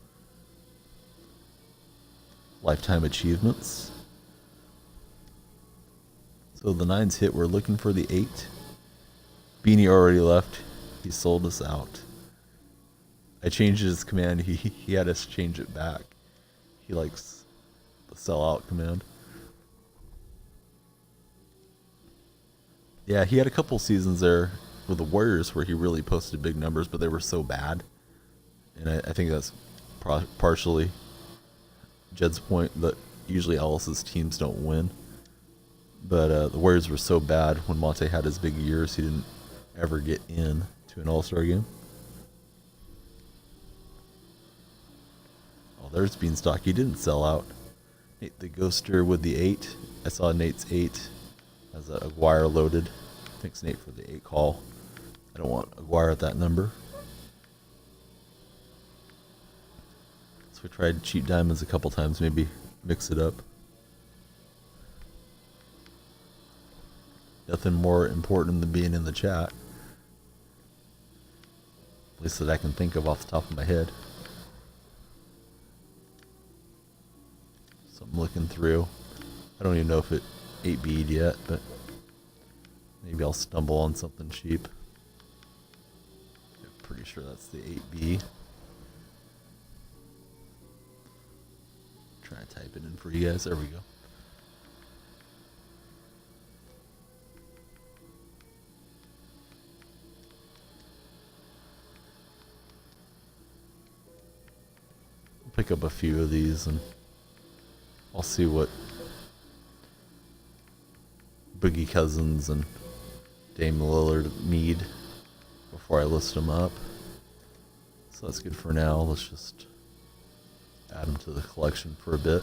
lifetime achievements. So the 9's hit. We're looking for the 8. Beanie already left. He sold us out. I changed his command. He had us change it back. He likes the sell out command. Yeah, he had a couple seasons there with the Warriors where he really posted big numbers, but they were so bad. And I think that's partially Jed's point that usually Ellis's teams don't win. But the Warriors were so bad when Monte had his big years, he didn't ever get in to an All-Star game. Oh, there's Beanstalk. He didn't sell out. Nate the Ghoster with the 8. I saw Nate's 8 as a Aguirre loaded. Thanks, Nate, for the 8 call. I don't want Aguirre at that number. So we tried cheap diamonds a couple times, maybe mix it up. Nothing more important than being in the chat. At least that I can think of off the top of my head. So I'm looking through. I don't even know if it 8B'd yet, but maybe I'll stumble on something cheap. I'm pretty sure that's the 8B. Try to type it in for you guys. There we go. I'll pick up a few of these and I'll see what Boogie Cousins and Dame Lillard need before I list them up. So that's good for now. Let's just add them to the collection for a bit.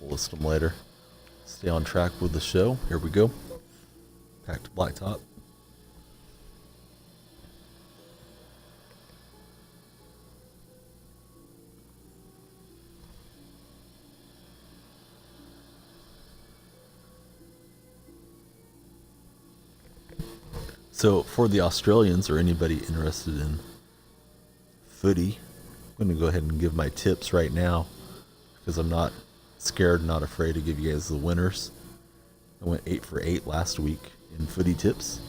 We'll list them later. Stay on track with the show. Here we go. Back to blacktop. So for the Australians or anybody interested in footy, I'm going to go ahead and give my tips right now because I'm not scared, not afraid to give you guys the winners. I went 8 for 8 last week in footy tips.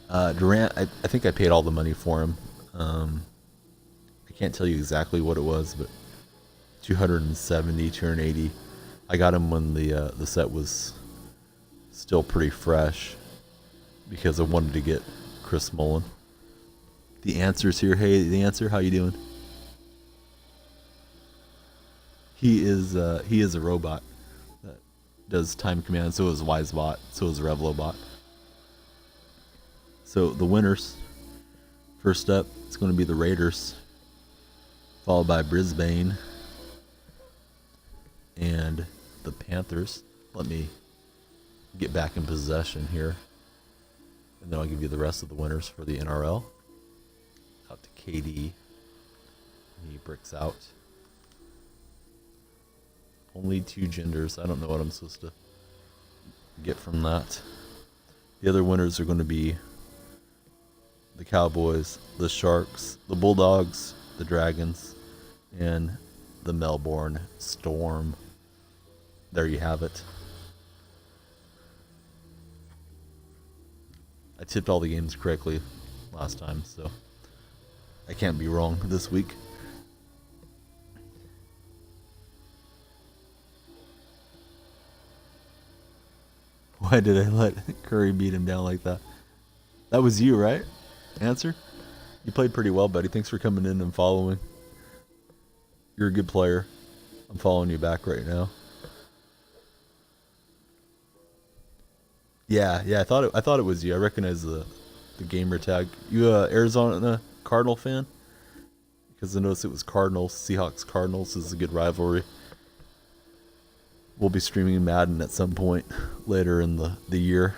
Durant, I think I paid all the money for him. I can't tell you exactly what it was, but 270, 280. I got him when the set was still pretty fresh, because I wanted to get Chris Mullen. The Answer's here. Hey, The Answer, how you doing? He is a robot that does time commands. So is WiseBot. So is RevloBot. So the winners, first up, it's going to be the Raiders, followed by Brisbane and the Panthers. Let me get back in possession here. And then I'll give you the rest of the winners for the NRL. Out to KD. He bricks out. Only 2 genders. I don't know what I'm supposed to get from that. The other winners are going to be the Cowboys, the Sharks, the Bulldogs, the Dragons, and the Melbourne Storm. There you have it. I tipped all the games correctly last time, so I can't be wrong this week. Why did I let Curry beat him down like that? That was you, right? Answer? You played pretty well, buddy. Thanks for coming in and following. You're a good player. I'm following you back right now. Yeah, I thought it was you. I recognize the gamer tag. You Arizona Cardinal fan? Because I noticed it was Cardinals. Seahawks Cardinals is a good rivalry. We'll be streaming Madden at some point later in the year.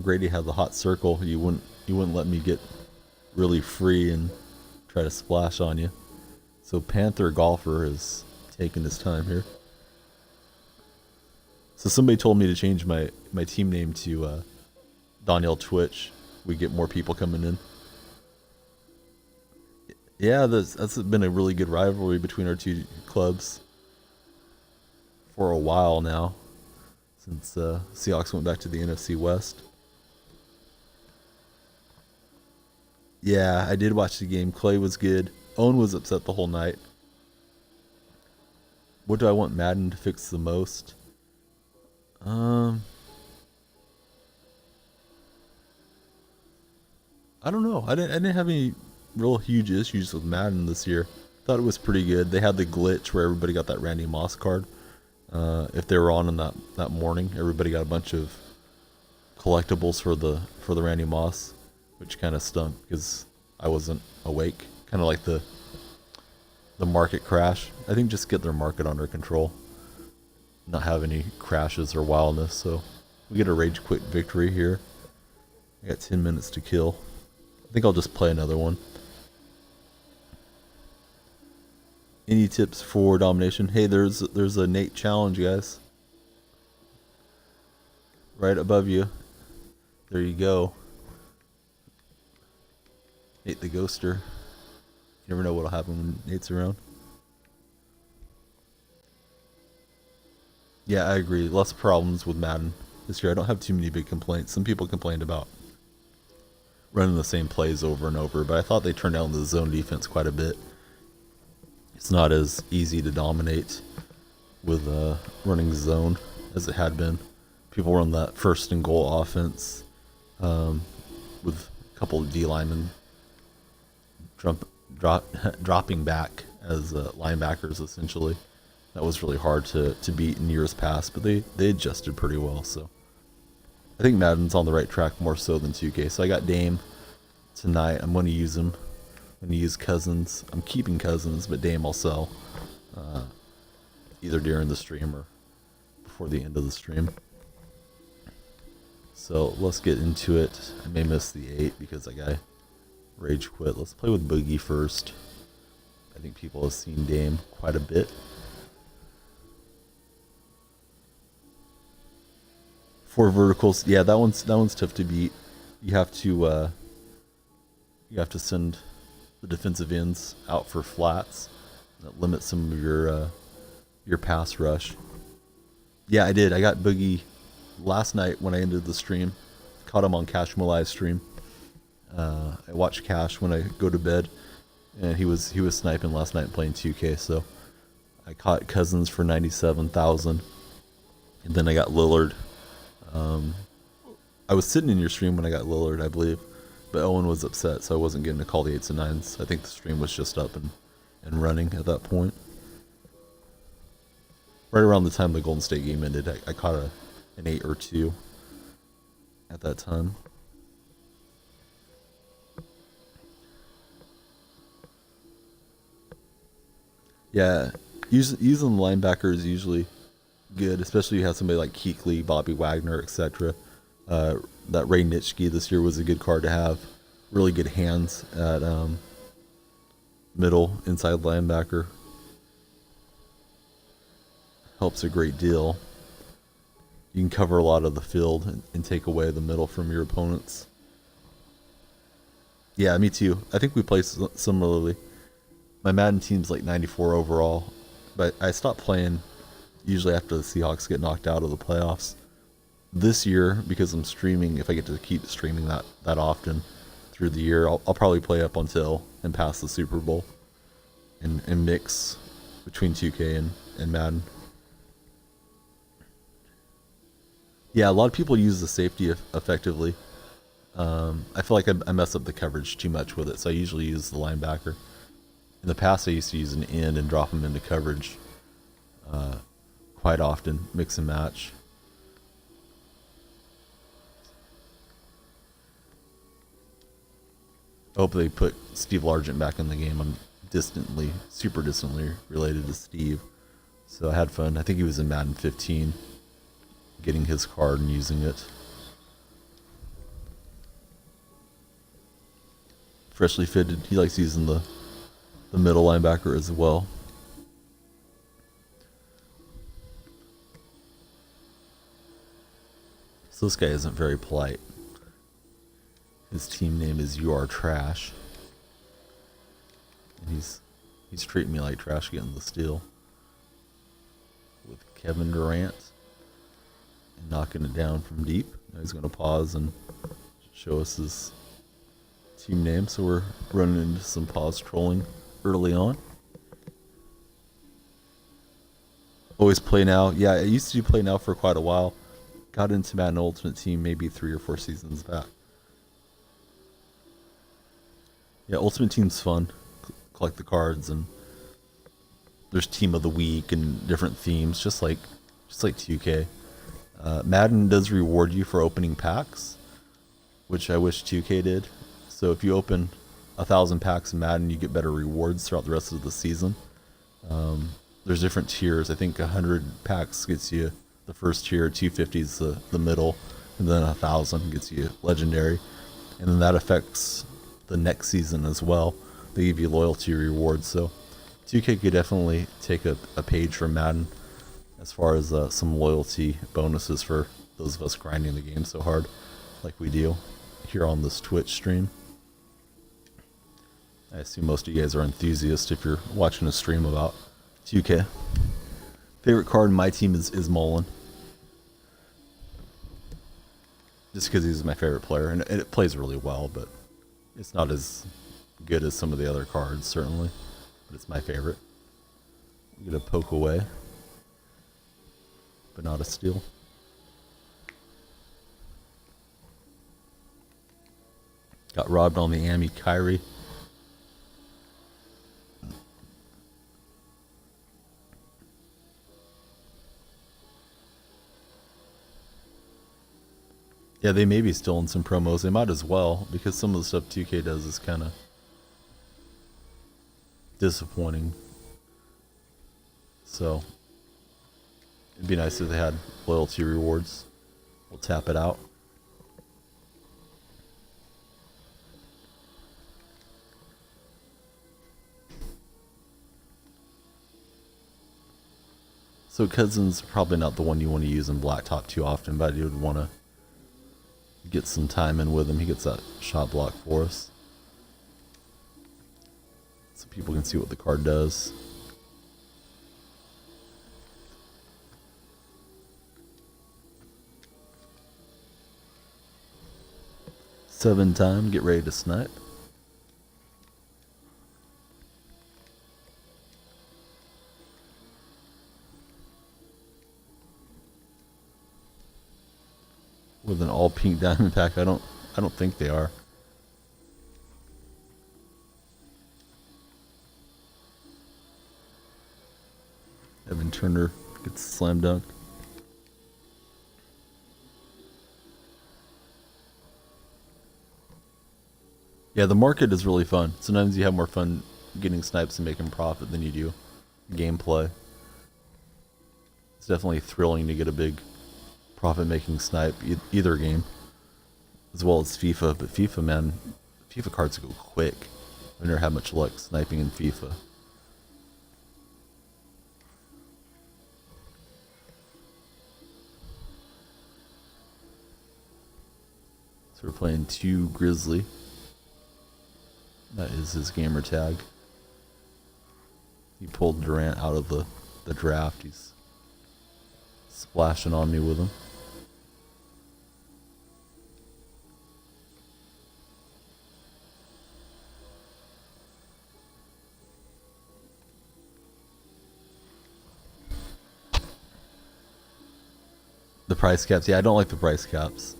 Grady had the hot circle. You wouldn't let me get really free and try to splash on you. So Panther Golfer is taking his time here. So somebody told me to change my team name to Donyell Twitch. We get more people coming in. Yeah, that's been a really good rivalry between our two clubs for a while now, since Seahawks went back to the NFC West. Yeah, I did watch the game. Clay was good. Owen was upset the whole night. What do I want Madden to fix the most? Um, I don't know. I didn't have any real huge issues with Madden this year. Thought it was pretty good. They had the glitch where everybody got that Randy Moss card. If they were on in that morning, everybody got a bunch of collectibles for the Randy Moss, which kind of stunk because I wasn't awake. Kind of like the market crash. I think just get their market under control, not have any crashes or wildness. So we get a rage quit victory here. I got 10 minutes to kill. I think I'll just play another one. Any tips for domination? Hey, there's a Nate challenge, guys. Right above you. There you go. Nate the Ghoster. You never know what'll happen when Nate's around. Yeah, I agree. Lots of problems with Madden this year. I don't have too many big complaints. Some people complained about running the same plays over and over, but I thought they turned down the zone defense quite a bit. It's not as easy to dominate with running zone as it had been. People run that first and goal offense with a couple of D linemen dropping back as linebackers, essentially. That was really hard to beat in years past, but they adjusted pretty well. So I think Madden's on the right track more so than 2K. So I got Dame tonight. I'm going to use him. I'm going to use Cousins. I'm keeping Cousins, but Dame I'll sell either during the stream or before the end of the stream. So let's get into it. I may miss the 8 because I got rage quit. Let's play with Boogie first. I think people have seen Dame quite a bit. Four verticals. Yeah, that one's tough to beat. You have to send the defensive ends out for flats. That limits some of your pass rush. Yeah, I did. I got Boogie last night when I ended the stream. Caught him on Cash Malai's stream. I watch Cash when I go to bed, and he was sniping last night playing 2K. So I caught Cousins for 97,000, and then I got Lillard. I was sitting in your stream when I got Lillard, I believe, but Owen was upset, so I wasn't getting to call the 8s and 9s. I think the stream was just up and running at that point. Right around the time the Golden State game ended, I caught an 8 or 2 at that time. Yeah, using the linebacker is usually good, especially if you have somebody like Kuechly, Bobby Wagner, etc. That Ray Nitschke this year was a good card to have. Really good hands at middle, inside linebacker. Helps a great deal. You can cover a lot of the field and take away the middle from your opponents. Yeah, me too. I think we play similarly. My Madden team's like 94 overall, but I stopped playing usually after the Seahawks get knocked out of the playoffs. This year, because I'm streaming, if I get to keep streaming that often through the year, I'll probably play up until and past the Super Bowl and mix between 2K and Madden. Yeah, a lot of people use the safety effectively. I feel like I mess up the coverage too much with it, so I usually use the linebacker. In the past, I used to use an end and drop them into coverage quite often, mix and match. I hope they put Steve Largent back in the game. I'm super distantly related to Steve, so I had fun. I think he was in Madden 15, getting his card and using it. Freshly fitted. He likes using the middle linebacker as well. So this guy isn't very polite. His team name is You Are Trash. And he's treating me like trash getting the steal with Kevin Durant and knocking it down from deep. Now he's going to pause and show us his team name, so we're running into some pause trolling early on. Always play now. Yeah, I used to play now for quite a while. Got into Madden Ultimate Team maybe 3 or 4 seasons back. Yeah, Ultimate Team's fun. Collect the cards, and there's Team of the Week and different themes, just like 2K. Madden does reward you for opening packs, which I wish 2K did. So if you open 1,000 packs in Madden, you get better rewards throughout the rest of the season. There's different tiers. I think 100 packs gets you the first tier, 250 is the middle, and then 1,000 gets you legendary. And then that affects the next season as well. They give you loyalty rewards. So 2K could definitely take a page from Madden as far as some loyalty bonuses for those of us grinding the game so hard like we do here on this Twitch stream. I assume most of you guys are enthusiasts if you're watching a stream about 2K. Favorite card in my team is Mullen. Just because he's my favorite player, and it plays really well, but it's not as good as some of the other cards, certainly. But it's my favorite. Get a poke away, but not a steal. Got robbed on the Ami Kyrie. Yeah, they may be still in some promos. They might as well, because some of the stuff 2K does is kind of disappointing. So it'd be nice if they had loyalty rewards. We'll tap it out. So Cousin's probably not the one you want to use in blacktop too often, but you would want to get some time in with him. He gets that shot block for us, so people can see what the card does. Seven time, get ready to snipe. With an all pink diamond pack, I don't think they are. Evan Turner gets a slam dunk. Yeah, the market is really fun. Sometimes you have more fun getting snipes and making profit than you do gameplay. It's definitely thrilling to get a big profit-making snipe, either game, as well as FIFA. But FIFA, man, FIFA cards go quick. I've never had much luck sniping in FIFA. So we're playing 2 Grizzly. That is his gamer tag. He pulled Durant out of the draft. He's splashing on me with him. The price caps. Yeah, I don't like the price caps.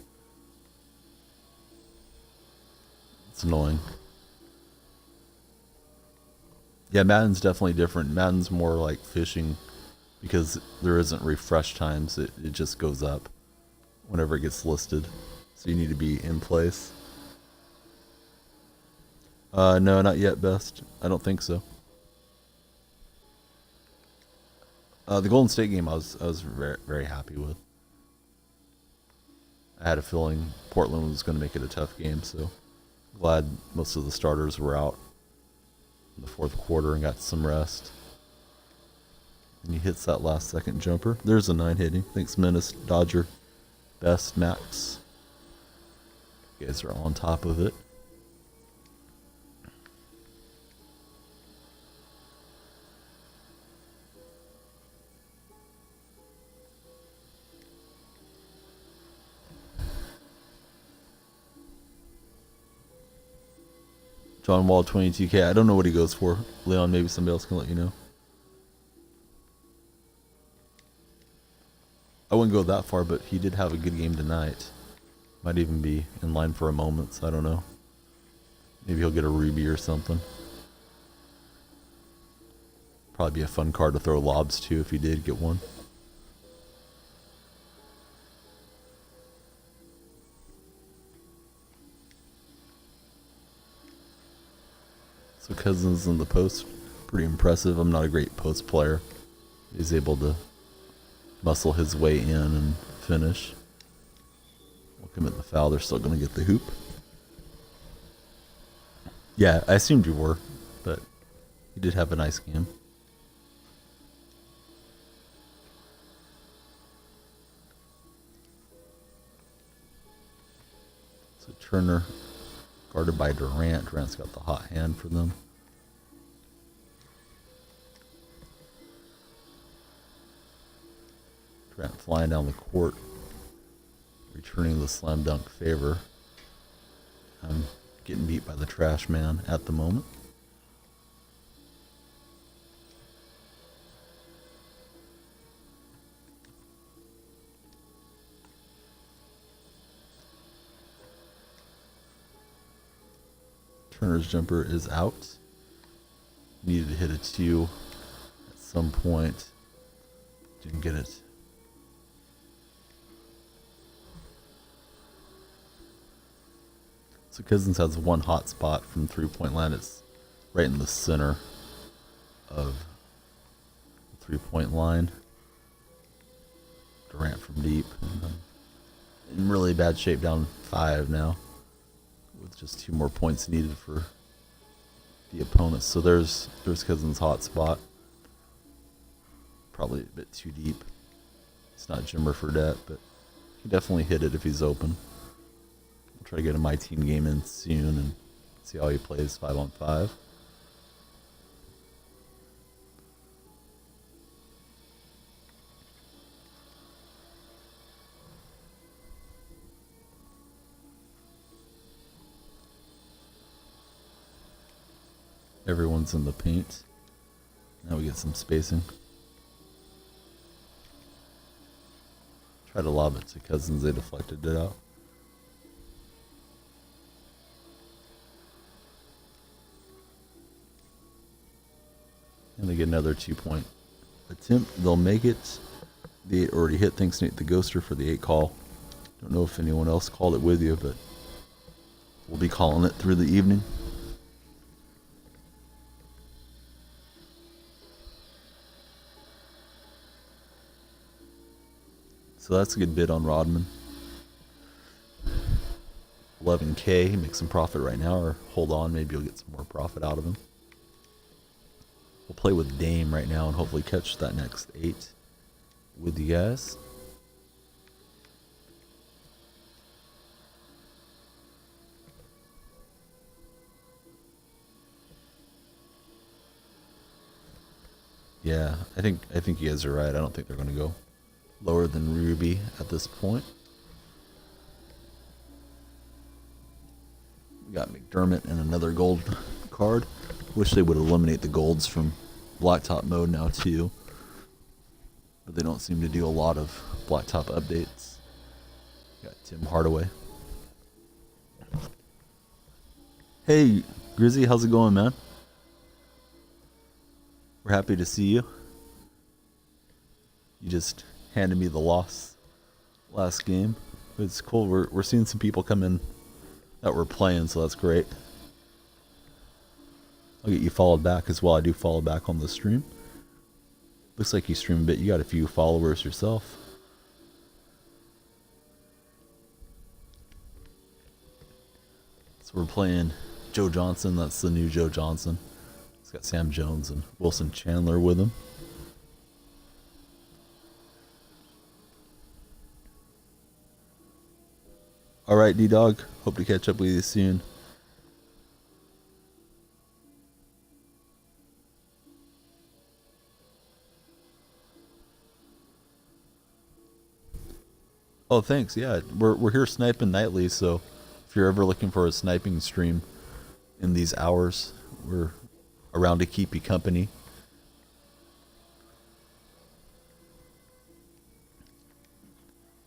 It's annoying. Yeah, Madden's definitely different. Madden's more like fishing because there isn't refresh times. It just goes up whenever it gets listed. So you need to be in place. No, not yet, Best. I don't think so. The Golden State game I was very, very happy with. I had a feeling Portland was going to make it a tough game, so glad most of the starters were out in the fourth quarter and got some rest. And he hits that last second jumper. There's a 9 hitting. Thanks, Menace, Dodger, Best, Max. You guys are on top of it. John Wall 22K. I don't know what he goes for. Leon, maybe somebody else can let you know. I wouldn't go that far, but he did have a good game tonight. Might even be in line for a moment, so I don't know. Maybe he'll get a Ruby or something. Probably be a fun card to throw lobs to if he did get one. So Cousins in the post, pretty impressive. I'm not a great post player. He's able to muscle his way in and finish. We'll commit the foul. They're still going to get the hoop. Yeah, I assumed you were, but he did have a nice game. So Turner guarded by Durant. Durant's got the hot hand for them. Durant flying down the court, returning the slam dunk favor. I'm getting beat by the trash man at the moment. Turner's jumper is out. Needed to hit a 2 at some point. Didn't get it. So Cousins has one hot spot from 3-point line. It's right in the center of the 3-point line. Durant from deep. In really bad shape, down 5 now, with just 2 more points needed for the opponents. So there's Cousins' hot spot. Probably a bit too deep. It's not Jimmer Fredette, but he definitely hit it if he's open. I'll try to get a my team game in soon and see how he plays 5-on-5. Everyone's in the paint. Now we get some spacing. Try to lob it to Cousins. They deflected it out. And they get another 2-point attempt. They'll make it. The 8 already hit. Thanks, Nate the Ghoster, for the 8 call. Don't know if anyone else called it with you, but we'll be calling it through the evening. So that's a good bid on Rodman. 11K, make some profit right now, or hold on, maybe you'll get some more profit out of him. We'll play with Dame right now and hopefully catch that next 8 with you guys. Yeah, I think you guys are right. I don't think they're going to go lower than Ruby at this point. We got McDermott and another gold card. Wish they would eliminate the golds from blacktop mode now too. But they don't seem to do a lot of blacktop updates. Got Tim Hardaway. Hey, Grizzy, how's it going, man? We're happy to see you. You just handed me the loss last game. It's cool. We're seeing some people come in that we're playing, so that's great. I'll get you followed back as well. I do follow back on the stream. Looks like you stream a bit. You got a few followers yourself. So we're playing Joe Johnson. That's the new Joe Johnson. He's got Sam Jones and Wilson Chandler with him. Alright, D-Dog. Hope to catch up with you soon. Oh, thanks. Yeah, we're here sniping nightly, so if you're ever looking for a sniping stream in these hours. We're around to keep you company.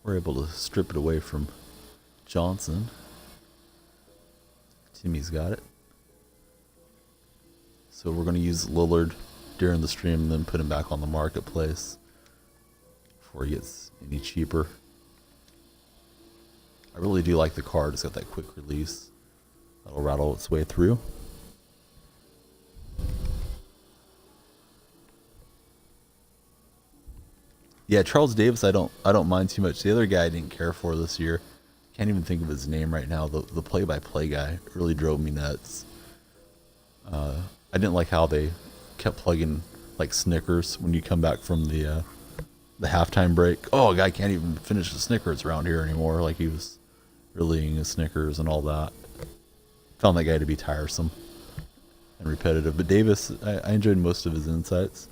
We're able to strip it away from Johnson. Timmy's got it. So we're going to use Lillard during the stream and then put him back on the marketplace before he gets any cheaper. I really do like the card. It's got that quick release. That'll rattle its way through. Yeah, Charles Davis, I don't mind too much. The other guy I didn't care for this year. Can't even think of his name right now. The play-by-play guy really drove me nuts. I didn't like how they kept plugging like Snickers when you come back from the halftime break. Oh, a guy can't even finish the Snickers around here anymore. Like he was really eating his Snickers and all that. Found that guy to be tiresome and repetitive. But Davis, I enjoyed most of his insights.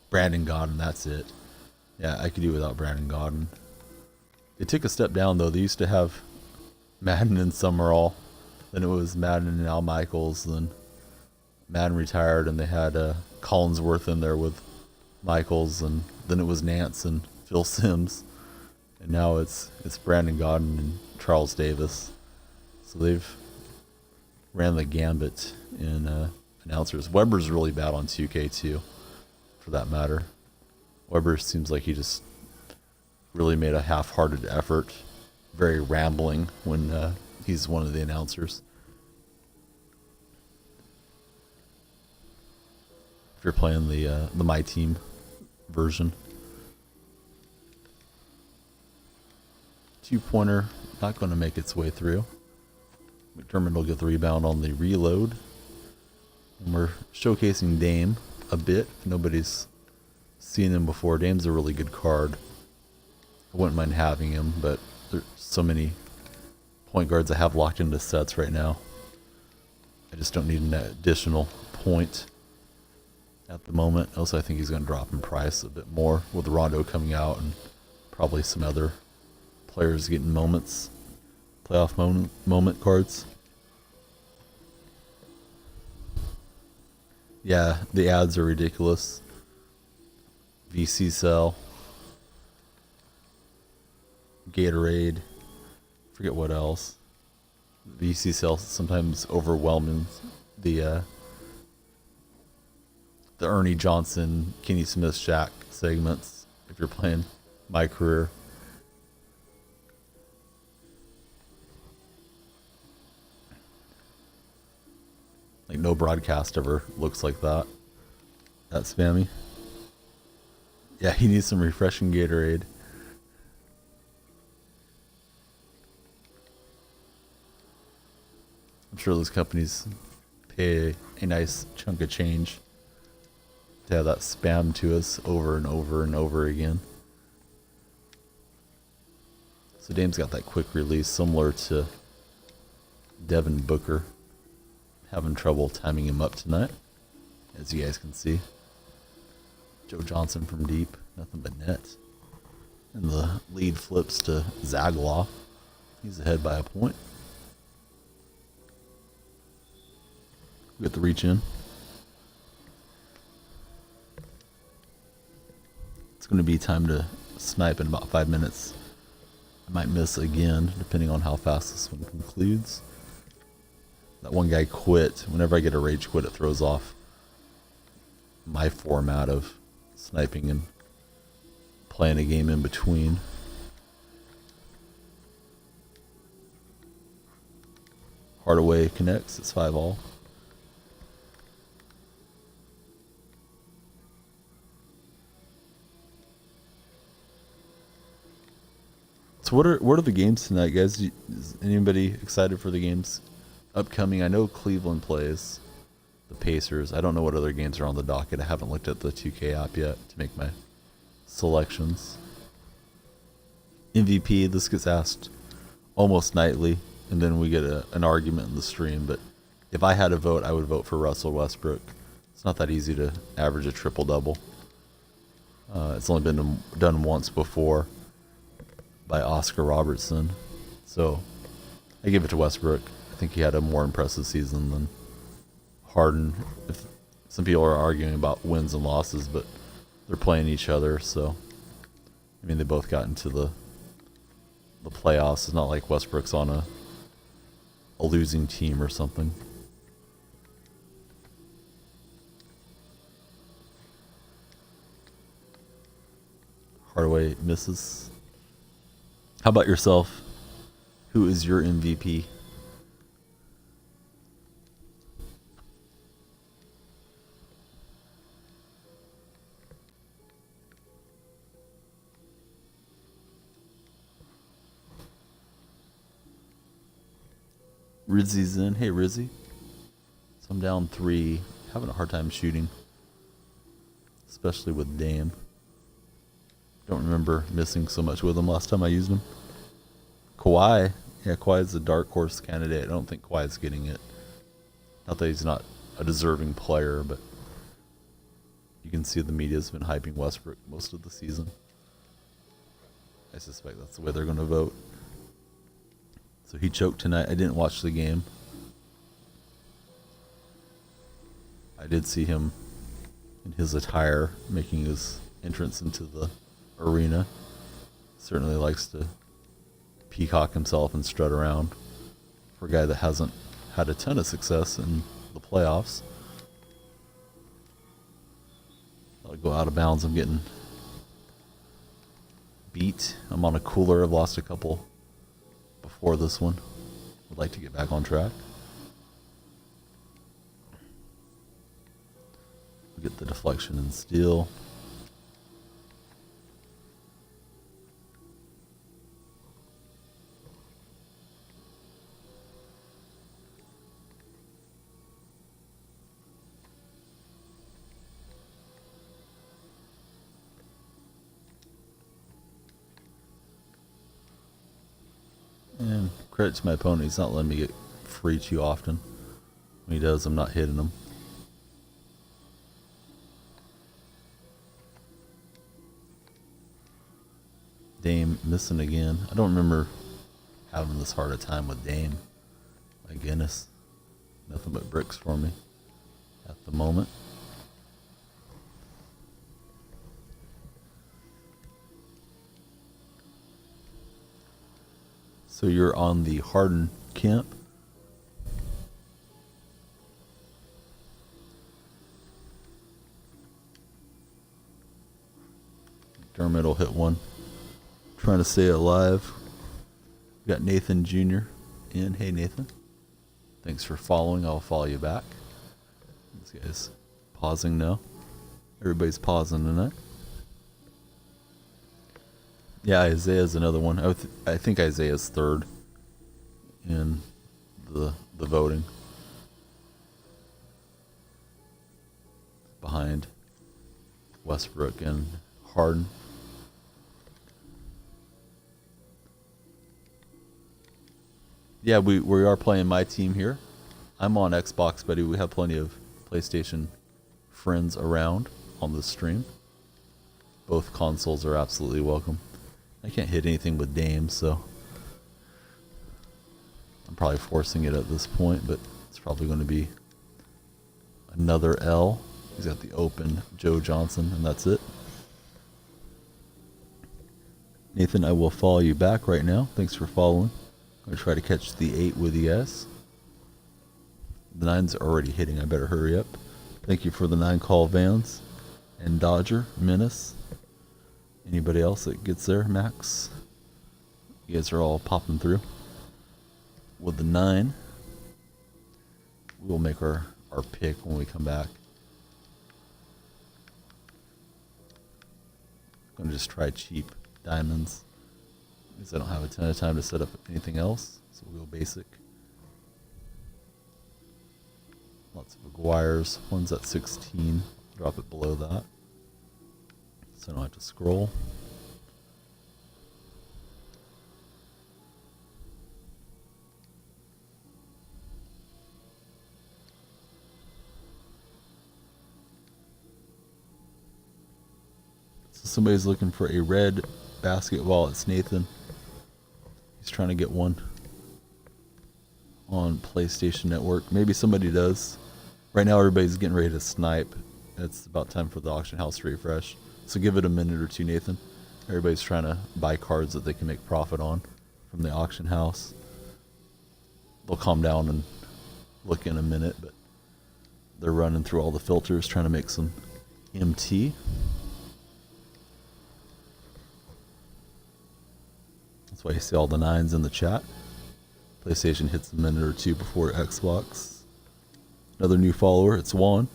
Brandon Godden, that's it. Yeah, I could do without Brandon Godden. They took a step down though. They used to have Madden and Summerall. Then it was Madden and Al Michaels. Then Madden retired and they had Collinsworth in there with Michaels. And then it was Nance and Phil Simms. And now it's Brandon Godden and Charles Davis. So they've ran the gambit in announcers. Weber's really bad on 2K too, for that matter. Weber seems like he just really made a half-hearted effort, very rambling when he's one of the announcers. If you're playing the My Team version. 2-pointer, not going to make its way through. McDermott will get the rebound on the reload. And we're showcasing Dame a bit. If nobody's seen him before, Dame's a really good card. I wouldn't mind having him, but there's so many point guards I have locked into sets right now. I just don't need an additional point at the moment. Also, I think he's going to drop in price a bit more with Rondo coming out and probably some other players getting moments, playoff moment cards. Yeah, the ads are ridiculous. VC Cell, Gatorade, forget what else. VC Cell sometimes overwhelming. The Ernie Johnson, Kenny Smith, Shaq segments. If you're playing My Career. Like no broadcast ever looks like that. That's spammy. Yeah, he needs some refreshing Gatorade. I'm sure those companies pay a nice chunk of change to have that spam to us over and over and over again. So Dame's got that quick release similar to Devin Booker. Having trouble timing him up tonight, as you guys can see. Joe Johnson from deep, nothing but net. And the lead flips to Zagloff. He's ahead by a point. We get the reach in. It's going to be time to snipe in about 5 minutes. I might miss again, depending on how fast this one concludes. That one guy quit. Whenever I get a rage quit, it throws off my format of sniping and playing a game in between. Hardaway connects. It's 5-all. So what are the games tonight, guys? Is anybody excited for the games upcoming? I know Cleveland plays the Pacers. I don't know what other games are on the docket. I haven't looked at the 2K app yet to make my selections. MVP, this gets asked almost nightly, and then we get an argument in the stream. But if I had a vote, I would vote for Russell Westbrook. It's not that easy to average a triple-double. It's only been done once before by Oscar Robertson. So I give it to Westbrook. I think he had a more impressive season than Harden. If some people are arguing about wins and losses, but they're playing each other, so I mean they both got into the playoffs. It's not like Westbrook's on a losing team or something. Hardaway misses. How about yourself? Who is your MVP? Rizzy's in. Hey, Rizzy. So I'm down 3. Having a hard time shooting. Especially with Dame. Don't remember missing so much with him last time I used him. Kawhi. Yeah, Kawhi's a dark horse candidate. I don't think Kawhi's getting it. Not that he's not a deserving player, but you can see the media's been hyping Westbrook most of the season. I suspect that's the way they're going to vote. So he choked tonight. I didn't watch the game. I did see him in his attire making his entrance into the arena. Certainly likes to peacock himself and strut around for a guy that hasn't had a ton of success in the playoffs. I'll go out of bounds. I'm getting beat. I'm on a cooler. I've lost a couple before this one. Would like to get back on track. Get the deflection and steal. And credit to my opponent, he's not letting me get free too often. When he does, I'm not hitting him. Dame missing again. I don't remember having this hard a time with Dame. My goodness. Nothing but bricks for me at the moment. So you're on the Harden camp. Dermot will hit one. Trying to stay alive. We got Nathan Jr. in. Hey, Nathan. Thanks for following. I'll follow you back. This guy's pausing now. Everybody's pausing tonight. Yeah, Isaiah's another one. I think Isaiah's third in the voting. Behind Westbrook and Harden. Yeah, we are playing my team here. I'm on Xbox, but we have plenty of PlayStation friends around on the stream. Both consoles are absolutely welcome. I can't hit anything with Dame, so I'm probably forcing it at this point, but it's probably going to be another L. He's got the open Joe Johnson, and that's it. Nathan, I will follow you back right now. Thanks for following. I'm going to try to catch the 8 with you guys. The 9's already hitting. I better hurry up. Thank you for the 9 call, Vans. And Dodger, Menace. Anybody else that gets there? Max. You guys are all popping through. With the 9, we'll make our pick when we come back. I'm going to just try cheap diamonds. Because I don't have a ton of time to set up anything else. So we'll go basic. Lots of Aguirres. One's at 16. Drop it below that. So I don't have to scroll. So somebody's looking for a red basketball. It's Nathan. He's trying to get one. on PlayStation Network. Maybe somebody does. Right now everybody's getting ready to snipe. It's about time for the auction house to refresh. So give it a minute or two, Nathan. Everybody's trying to buy cards that they can make profit on from the auction house. They'll calm down and look in a minute, but they're running through all the filters trying to make some MT. That's why you see all the 9s in the chat. PlayStation hits a minute or two before Xbox. Another new follower, it's Juan.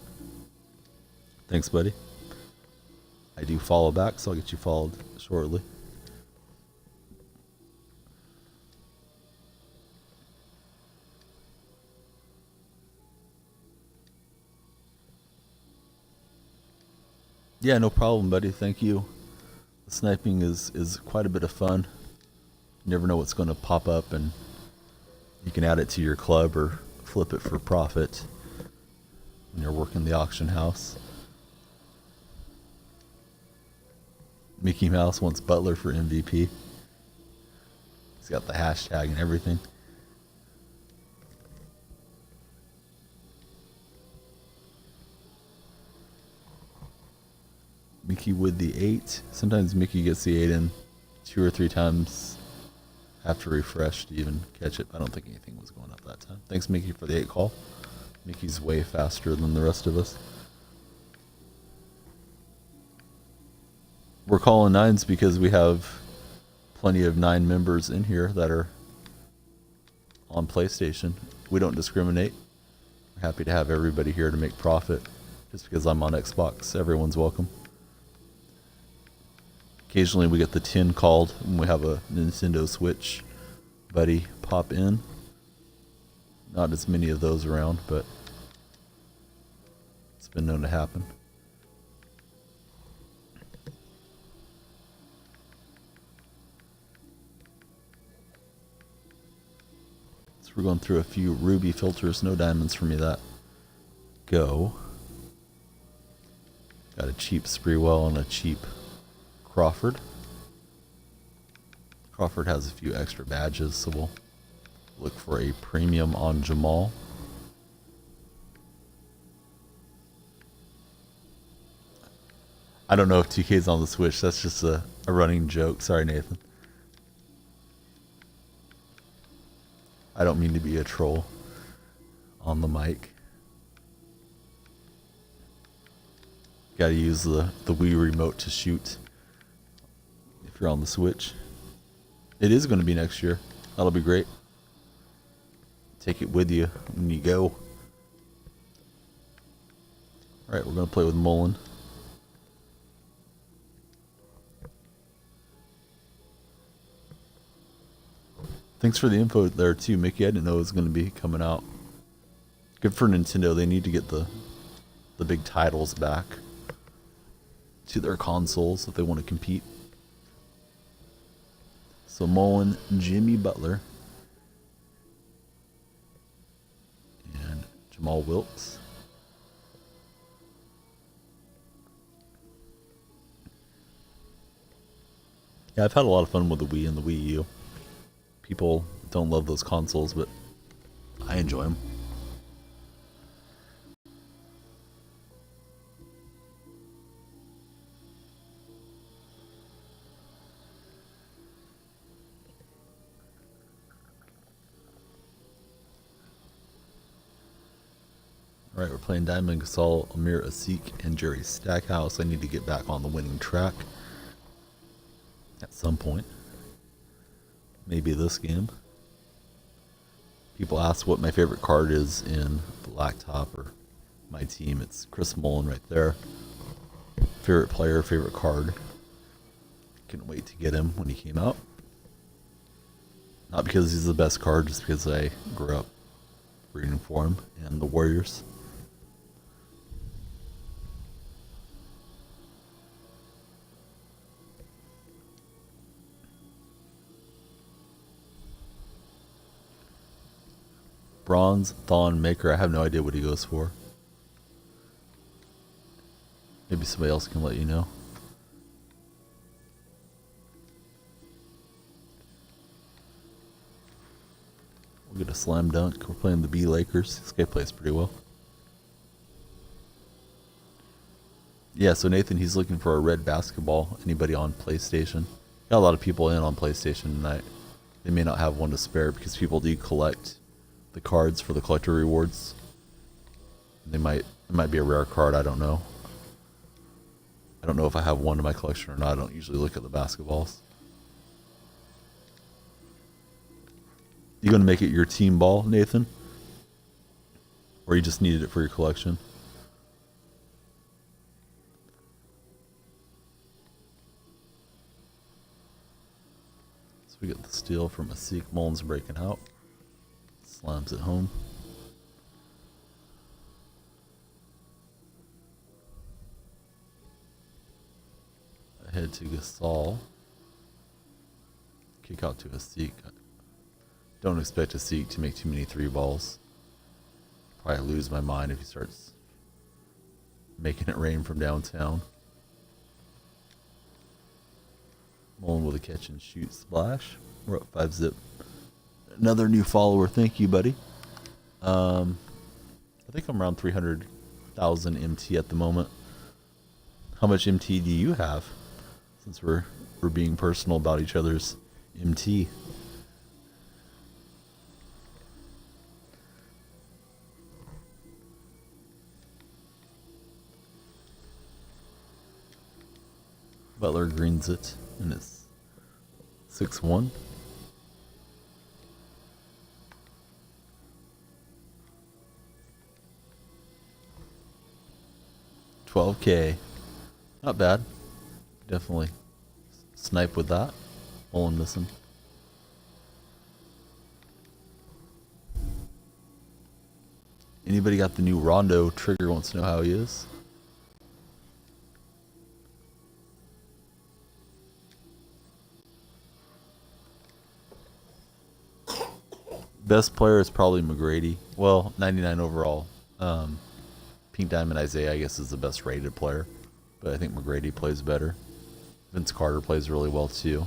Thanks, buddy. I do follow back, so I'll get you followed shortly. Yeah, no problem, buddy. Thank you. The sniping is quite a bit of fun. You never know what's going to pop up, and you can add it to your club or flip it for profit when you're working the auction house. Mickey Mouse wants Butler for MVP. He's got the hashtag and everything. Mickey with the 8. Sometimes Mickey gets the 8 in 2 or 3 times. Have to refresh to even catch it. I don't think anything was going up that time. Thanks, Mickey, for the 8 call. Mickey's way faster than the rest of us. We're calling 9s because we have plenty of 9 members in here that are on PlayStation. We don't discriminate. We're happy to have everybody here to make profit. Just because I'm on Xbox, everyone's welcome. Occasionally we get the 10 called when we have a Nintendo Switch buddy pop in. Not as many of those around, but it's been known to happen. So we're going through a few ruby filters. No diamonds for me that go. Got a cheap Spreewell and a cheap Crawford. Crawford has a few extra badges, so we'll look for a premium on Jamal. I don't know if 2K's on the Switch. That's just a running joke. Sorry, Nathan. I don't mean to be a troll on the mic. Gotta use the Wii remote to shoot if you're on the Switch. It is going to be next year. That'll be great. Take it with you when you go. Alright, we're going to play with Mullen. Thanks for the info there too, Mickey. I didn't know it was going to be coming out. Good for Nintendo. They need to get the big titles back to their consoles if they want to compete. So Mullen, Jimmy Butler, and Jamal Wilkes. Yeah, I've had a lot of fun with the Wii and the Wii U. People don't love those consoles, but I enjoy them. Alright, we're playing Diamond Gasol, Amir Asik, and Jerry Stackhouse. I need to get back on the winning track at some point. Maybe this game. People ask what my favorite card is in Blacktop or my team. It's Chris Mullen right there. Favorite player, favorite card. Couldn't wait to get him when he came out. Not because he's the best card, just because I grew up rooting for him and the Warriors. Bronze Thon Maker. I have no idea what he goes for. Maybe somebody else can let you know. We'll We get a slam dunk. We're playing the B Lakers. This guy plays pretty well. Yeah, so Nathan, he's looking for a red basketball. Anybody on PlayStation? Got a lot of people in on PlayStation tonight. They may not have one to spare because people do collect the cards for the collector rewards. It might be a rare card, I don't know. I don't know if I have one in my collection or not. I don't usually look at the basketballs. You gonna make it your team ball, Nathan? Or you just needed it for your collection? So we get the steal from Asik. Mullins breaking out. Slams it home. Ahead to Gasol. Kick out to Asik. Don't expect Asik to make too many 3 balls. Probably lose my mind if he starts making it rain from downtown. Mullen with a catch and shoot splash. We're up 5-zip. Another new follower. Thank you, buddy. I think I'm around 300,000 MT at the moment. How much MT do you have? Since we're being personal about each other's MT. Butler greens it, and it's 6-1. $12K. Not bad. Definitely snipe with that. Mullen missing. Anybody got the new Rondo? Trigger wants to know how he is. Best player is probably McGrady. Well, 99 overall. Pink Diamond Isaiah, I guess, is the best rated player. But I think McGrady plays better. Vince Carter plays really well, too.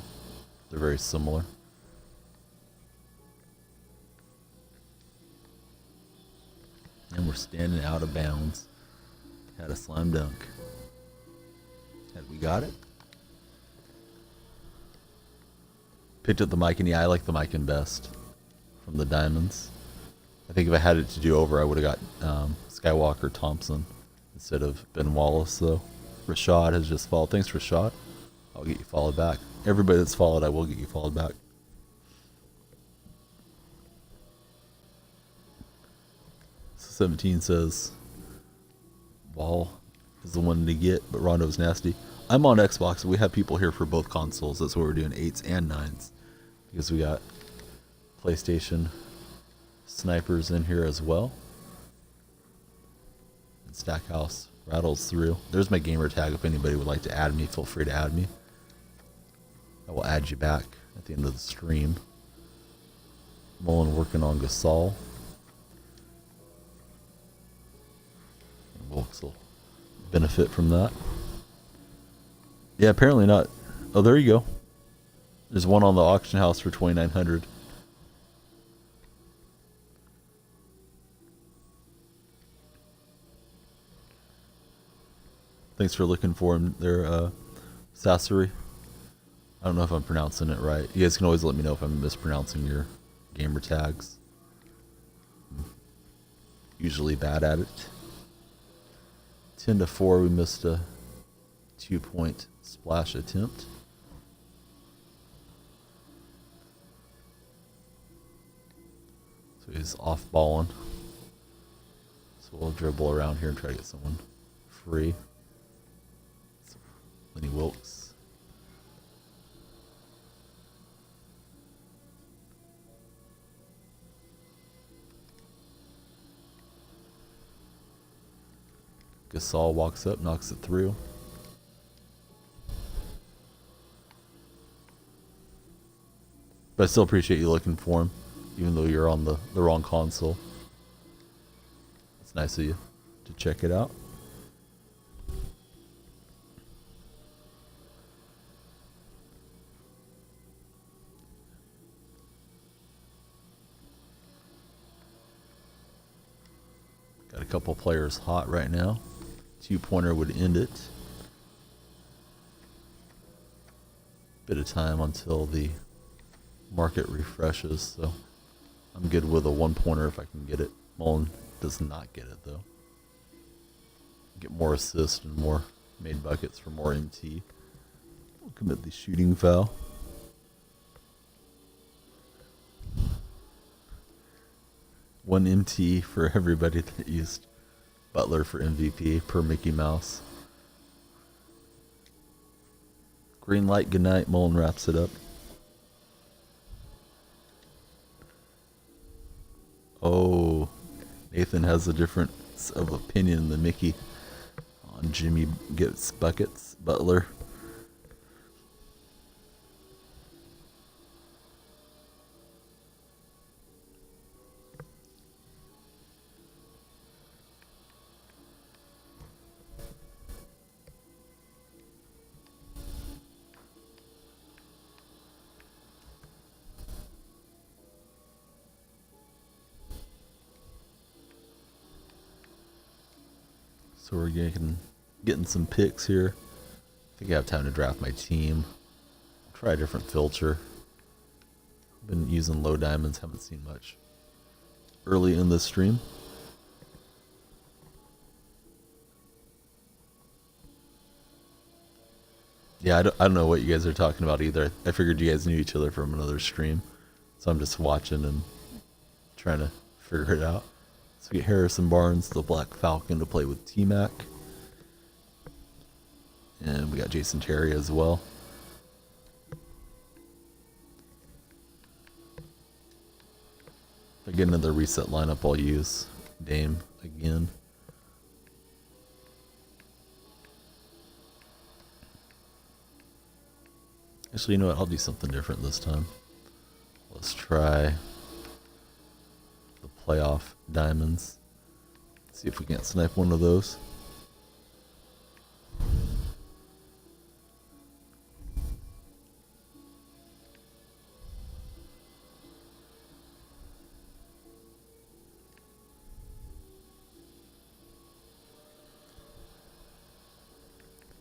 They're very similar. And we're standing out of bounds. Had a slam dunk. And we got it. Picked up the mic, and yeah, I like the mic in best. From the Diamonds. I think if I had it to do over, I would have got Skywalker Thompson instead of Ben Wallace, though. Rashad has just followed. Thanks, Rashad. I'll get you followed back. Everybody that's followed, I will get you followed back. So 17 says, Ball is the one to get, but Rondo's nasty. I'm on Xbox, and we have people here for both consoles. That's what we're doing, 8s and 9s. Because we got PlayStation snipers in here as well. And Stackhouse rattles through. There's my gamer tag. If anybody would like to add me, feel free to add me. I will add you back at the end of the stream. Mullen working on Gasol. Wilkes will benefit from that. Yeah, apparently not. Oh, there you go. There's one on the auction house for 2,900. Thanks for looking for him there, Sassery. I don't know if I'm pronouncing it right. You guys can always let me know if I'm mispronouncing your gamer tags. I'm usually bad at it. 10-4, we missed a 2-point splash attempt. So he's off balling. So we'll dribble around here and try to get someone free. Lenny Wilkes. Gasol walks up, knocks it through. But I still appreciate you looking for him, even though you're on the wrong console. It's nice of you to check it out. Got a couple players hot right now. 2-pointer would end it. Bit of time until the market refreshes, so I'm good with a 1-pointer if I can get it. Mullen does not get it though. Get more assists and more made buckets for more MT. We'll commit the shooting foul. One MT for everybody that used Butler for MVP per Mickey Mouse. Green light, good night. Mullen wraps it up. Oh, Nathan has a difference of opinion than Mickey on Jimmy gets buckets. Butler. So we're getting some picks here. I think I have time to draft my team. Try a different filter. Been using low diamonds, haven't seen much early in the stream. Yeah, I don't know what you guys are talking about either. I figured you guys knew each other from another stream. So I'm just watching and trying to figure it out. So we get Harrison Barnes, the Black Falcon, to play with T-Mac. And we got Jason Terry as well. If I get another reset lineup, I'll use Dame again. Actually, you know what? I'll do something different this time. Let's try the playoff diamonds. See if we can't snipe one of those.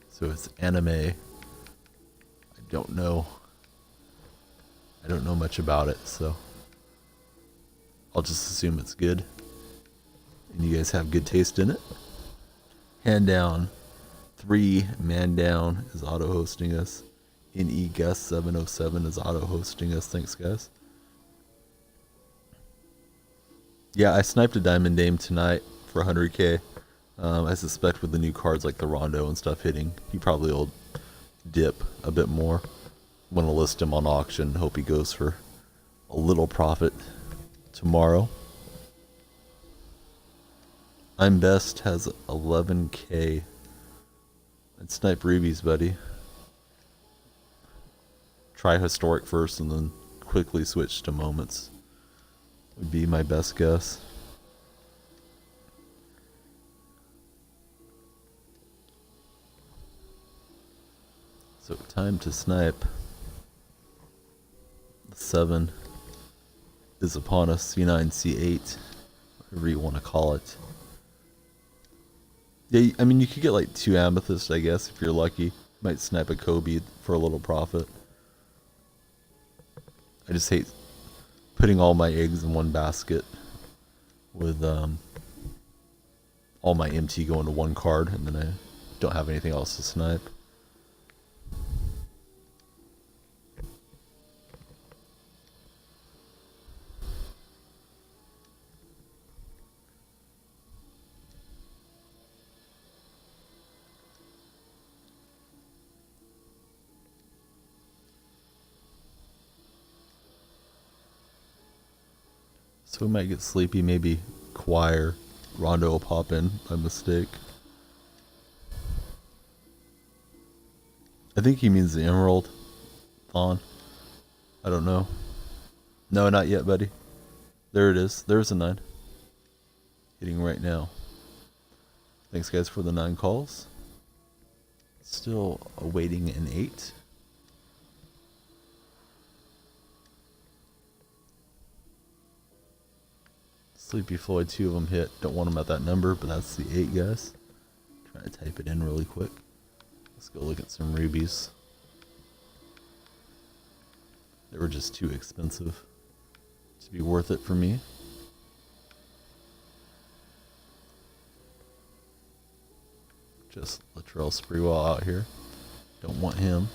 So it's anime. I don't know much about it, so I'll just assume it's good. And you guys have good taste in it. Hand down 3 man down is auto hosting us. NE Guest 707 is auto hosting us. Thanks, guys. Yeah, I sniped a Diamond Dame tonight for 100k. I suspect with the new cards like the Rondo and stuff hitting, he probably will dip a bit more. I'm going to list him on auction. Hope he goes for a little profit tomorrow. I'm Best has 11k. I'd snipe Rubies, buddy. Try Historic first and then quickly switch to Moments. Would be my best guess. So time to snipe. The 7 is upon us. C9, C8, whatever you want to call it. Yeah, I mean, you could get like 2 amethysts, I guess, if you're lucky. Might snipe a Kobe for a little profit. I just hate putting all my eggs in one basket with all my MT going to one card, and then I don't have anything else to snipe. So we might get sleepy, maybe Choir. Rondo will pop in by mistake. I think he means the Emerald. Thon. I don't know. No, not yet, buddy. There it is. There's a 9. Hitting right now. Thanks, guys, for the 9 calls. Still awaiting an 8. Sleepy Floyd, 2 of them hit. Don't want them at that number, but that's the 8, guys. Try to type it in really quick. Let's go look at some rubies. They were just too expensive to be worth it for me. Just Latrell Sprewell out here. Don't want him.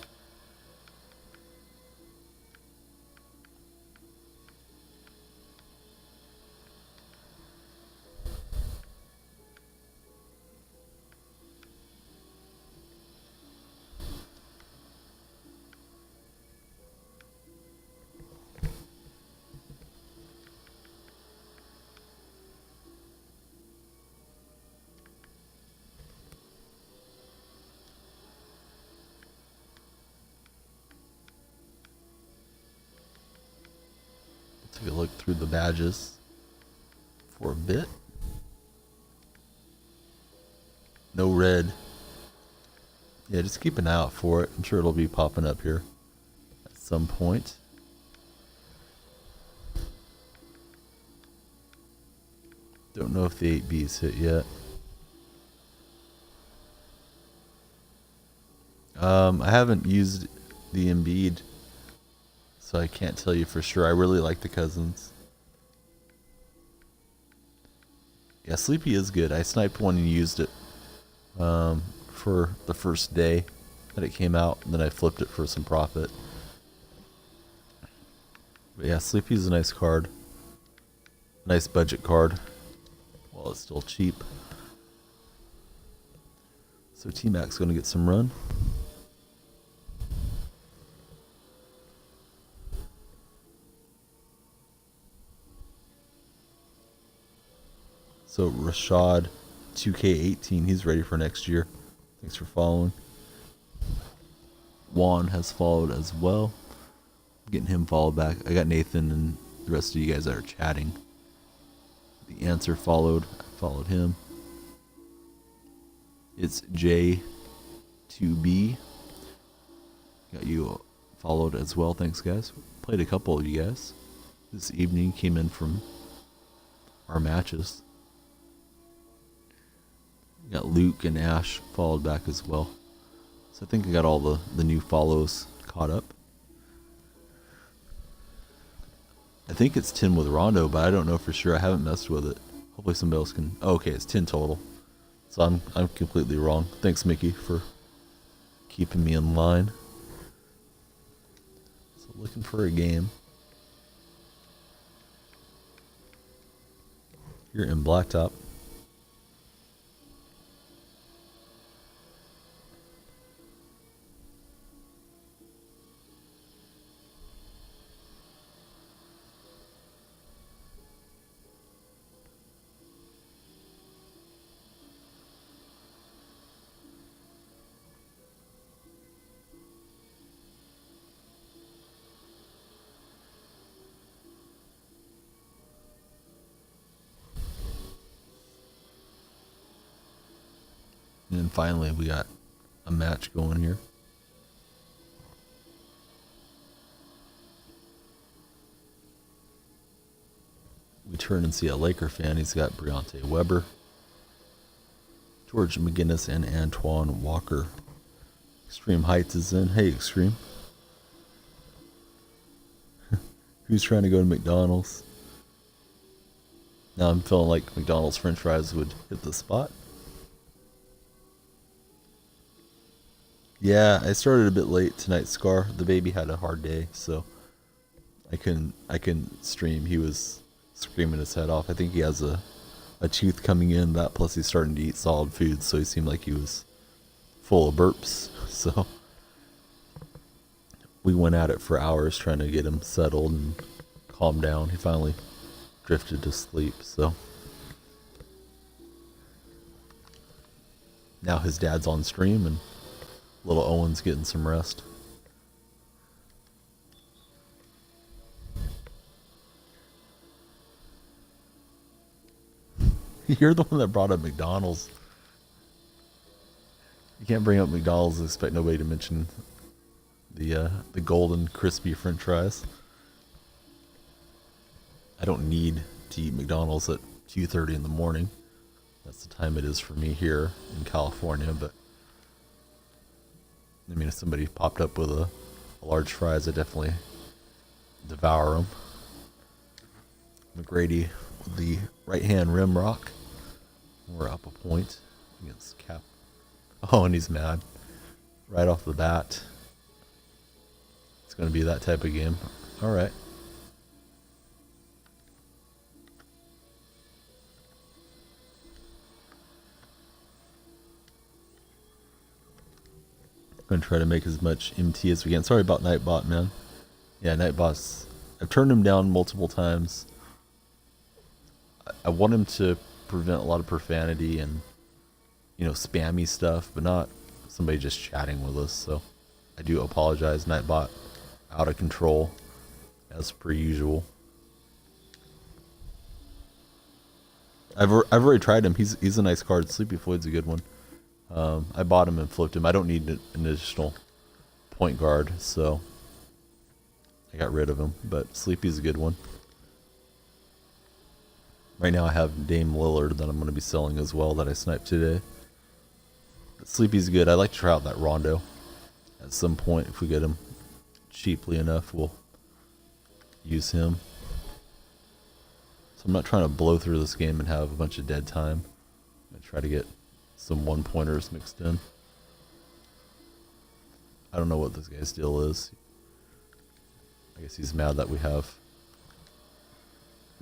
Take a look through the badges for a bit. No red. Yeah, just keep an eye out for it. I'm sure it'll be popping up here at some point. Don't know if the 8B's hit yet. I haven't used the Embiid, so I can't tell you for sure. I really like the Cousins. Yeah, Sleepy is good. I sniped one and used it for the first day that it came out, and then I flipped it for some profit. But yeah, Sleepy is a nice card. Nice budget card. While it's still cheap. So T-Mac's going to get some run. So Rashad 2K17, he's ready for next year. Thanks for following. Juan has followed as well. Getting him followed back. I got Nathan and the rest of you guys that are chatting. The answer followed. I followed him. It's J2B. Got you followed as well. Thanks, guys. Played a couple of you guys this evening. Came in from our matches. Got Luke and Ash followed back as well. So I think I got all the new follows caught up. I think it's 10 with Rondo, but I don't know for sure. I haven't messed with it. Hopefully somebody else can. Oh, okay, it's 10 total. So I'm completely wrong. Thanks, Mickey, for keeping me in line. So looking for a game. You're in blacktop. And then finally we got a match going here. We turn and see a Laker fan. He's got Briante Weber, George McGinnis, and Antoine Walker. Extreme Heights is in. Hey, Extreme. Who's trying to go to McDonald's? Now I'm feeling like McDonald's French fries would hit the spot. Yeah, I started a bit late tonight, Scar. The baby had a hard day, so I couldn't stream. He was screaming his head off. I think he has a tooth coming in, that plus he's starting to eat solid food, so he seemed like he was full of burps. So we went at it for hours trying to get him settled and calm down. He finally drifted to sleep, so now his dad's on stream and little Owen's getting some rest. You're the one that brought up McDonald's. You can't bring up McDonald's and expect nobody to mention the golden crispy French fries. I don't need to eat McDonald's at 2:30 in the morning. That's the time it is for me here in California. But I mean, if somebody popped up with a large fries, I definitely devour them. McGrady with the right hand rim rock. We're up a point against Cap. Oh, and he's mad right off the bat. It's going to be that type of game. All right. Going to try to make as much MT as we can. Sorry about Nightbot, man. Yeah, Nightbot's... I've turned him down multiple times. I want him to prevent a lot of profanity and, you know, spammy stuff, but not somebody just chatting with us. So I do apologize, Nightbot. Out of control, as per usual. I've already tried him. He's a nice card. Sleepy Floyd's a good one. I bought him and flipped him. I don't need an additional point guard, so I got rid of him. But Sleepy's a good one. Right now I have Dame Lillard that I'm going to be selling as well that I sniped today. But Sleepy's good. I'd like to try out that Rondo at some point. If we get him cheaply enough, we'll use him. So I'm not trying to blow through this game and have a bunch of dead time. I'm going to try to get some one-pointers mixed in. I don't know what this guy's deal is. I guess he's mad that we have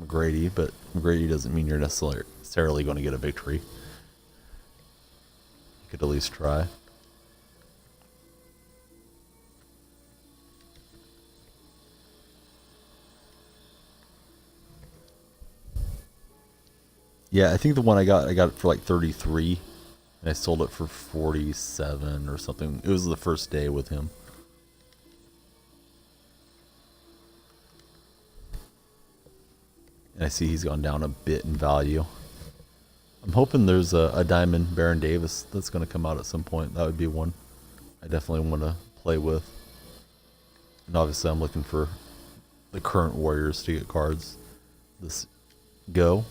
McGrady, but McGrady doesn't mean you're necessarily going to get a victory. You could at least try. Yeah, I think the one I got it for like 33, and I sold it for 47 or something. It was the first day with him. And I see he's gone down a bit in value. I'm hoping there's a Diamond Baron Davis that's going to come out at some point. That would be one I definitely want to play with. And obviously I'm looking for the current Warriors to get cards this go.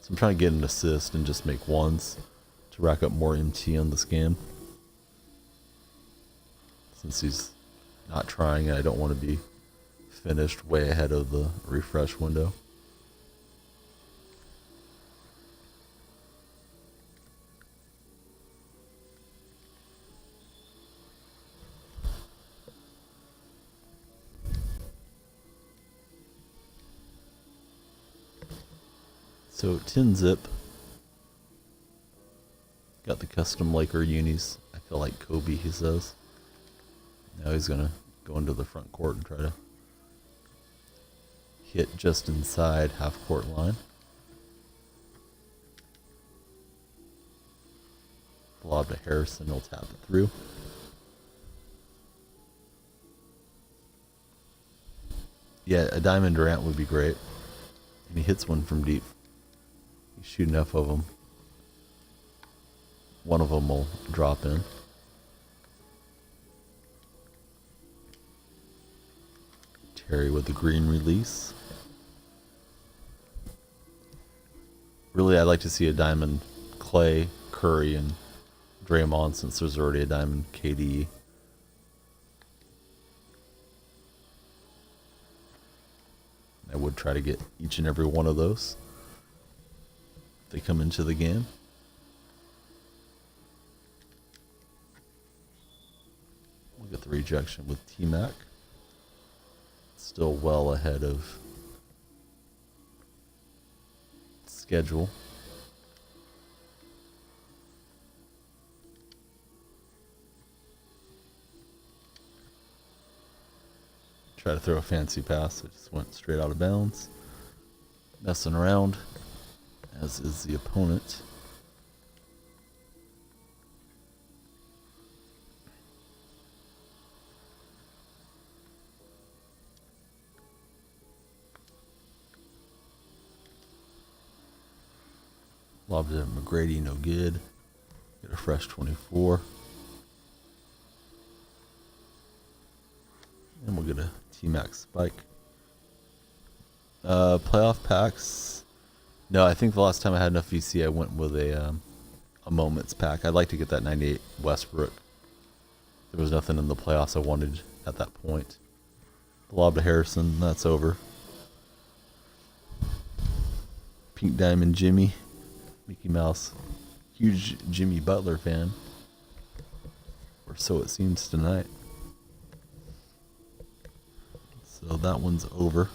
So I'm trying to get an assist and just make ones to rack up more MT on this game. Since he's not trying and I don't want to be finished way ahead of the refresh window. So 10 zip. Got the custom Laker unis. I feel like Kobe, he says. Now he's gonna go into the front court and try to hit just inside half court line. Lob to Harrison, he'll tap it through. Yeah, a Diamond Durant would be great. And he hits one from deep. You shoot enough of them, one of them will drop in. Terry with the green release. Really, I'd like to see a Diamond Clay, Curry, and Draymond since there's already a Diamond KD. I would try to get each and every one of those. They come into the game. We'll get the rejection with T-Mac. Still well ahead of schedule. Try to throw a fancy pass. It just went straight out of bounds. Messing around, as is the opponent. Lobbed it at McGrady, no good. Get a fresh 24. And we'll get a T-Max spike. Playoff packs. No, I think the last time I had enough VC, I went with a moments pack. I'd like to get that 98 Westbrook. There was nothing in the playoffs I wanted at that point. Lob to Harrison. That's over. Pink Diamond Jimmy. Mickey Mouse. Huge Jimmy Butler fan. Or so it seems tonight. So that one's over.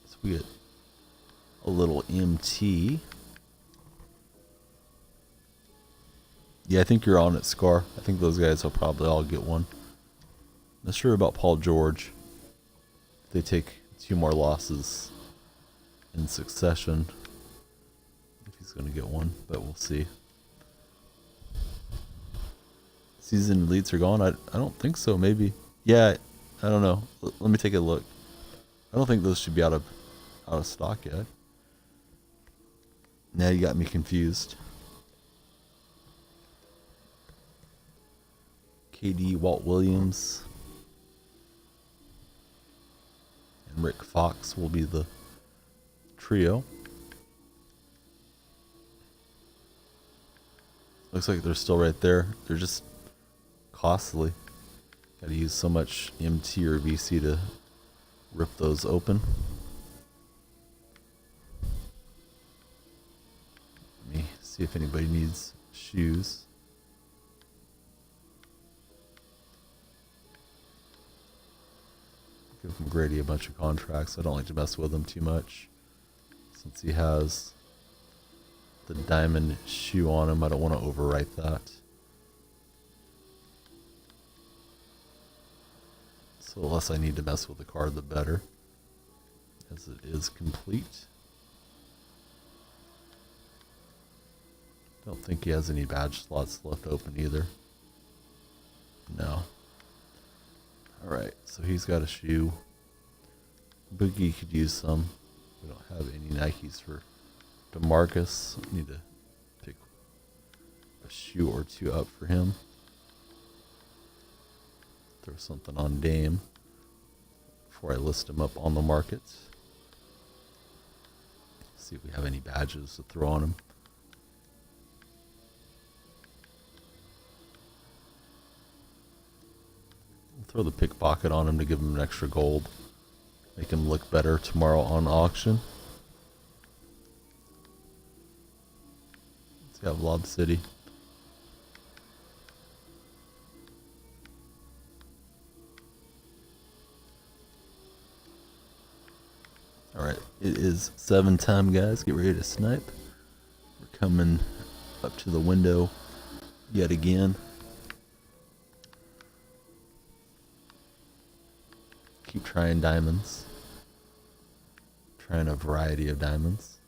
So we get a little MT. Yeah, I think you're on it, Scar. I think those guys will probably all get one. Not sure about Paul George. They take 2 more losses in succession. If he's going to get one, but we'll see. Season elites are gone? I don't think so. Maybe. Yeah, I don't know. Let me take a look. I don't think those should be out of stock yet. Now you got me confused. KD, Walt Williams, and Rick Fox will be the trio. Looks like they're still right there. They're just costly. Gotta use so much MT or VC to rip those open. Let me see if anybody needs shoes. Give from Grady a bunch of contracts. I don't like to mess with him too much. Since he has the diamond shoe on him, I don't want to overwrite that. So the less I need to mess with the card, the better. As it is complete. Don't think he has any badge slots left open either. No. Alright, so he's got a shoe. Boogie could use some. We don't have any Nikes for DeMarcus. Need to pick a shoe or 2 up for him. Throw something on Dame before I list him up on the market. See if we have any badges to throw on him. Throw the pickpocket on him to give him an extra gold. Make him look better tomorrow on auction. Let's have Lob City. Alright, it is 7 time, guys. Get ready to snipe. We're coming up to the window yet again. Keep trying diamonds. Trying a variety of diamonds.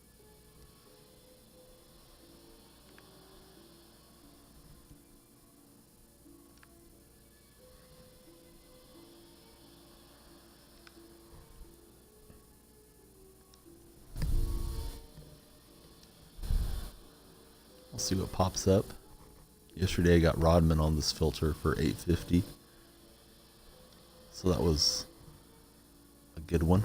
We'll see what pops up. Yesterday I got Rodman on this filter for $8.50. So that was a good one.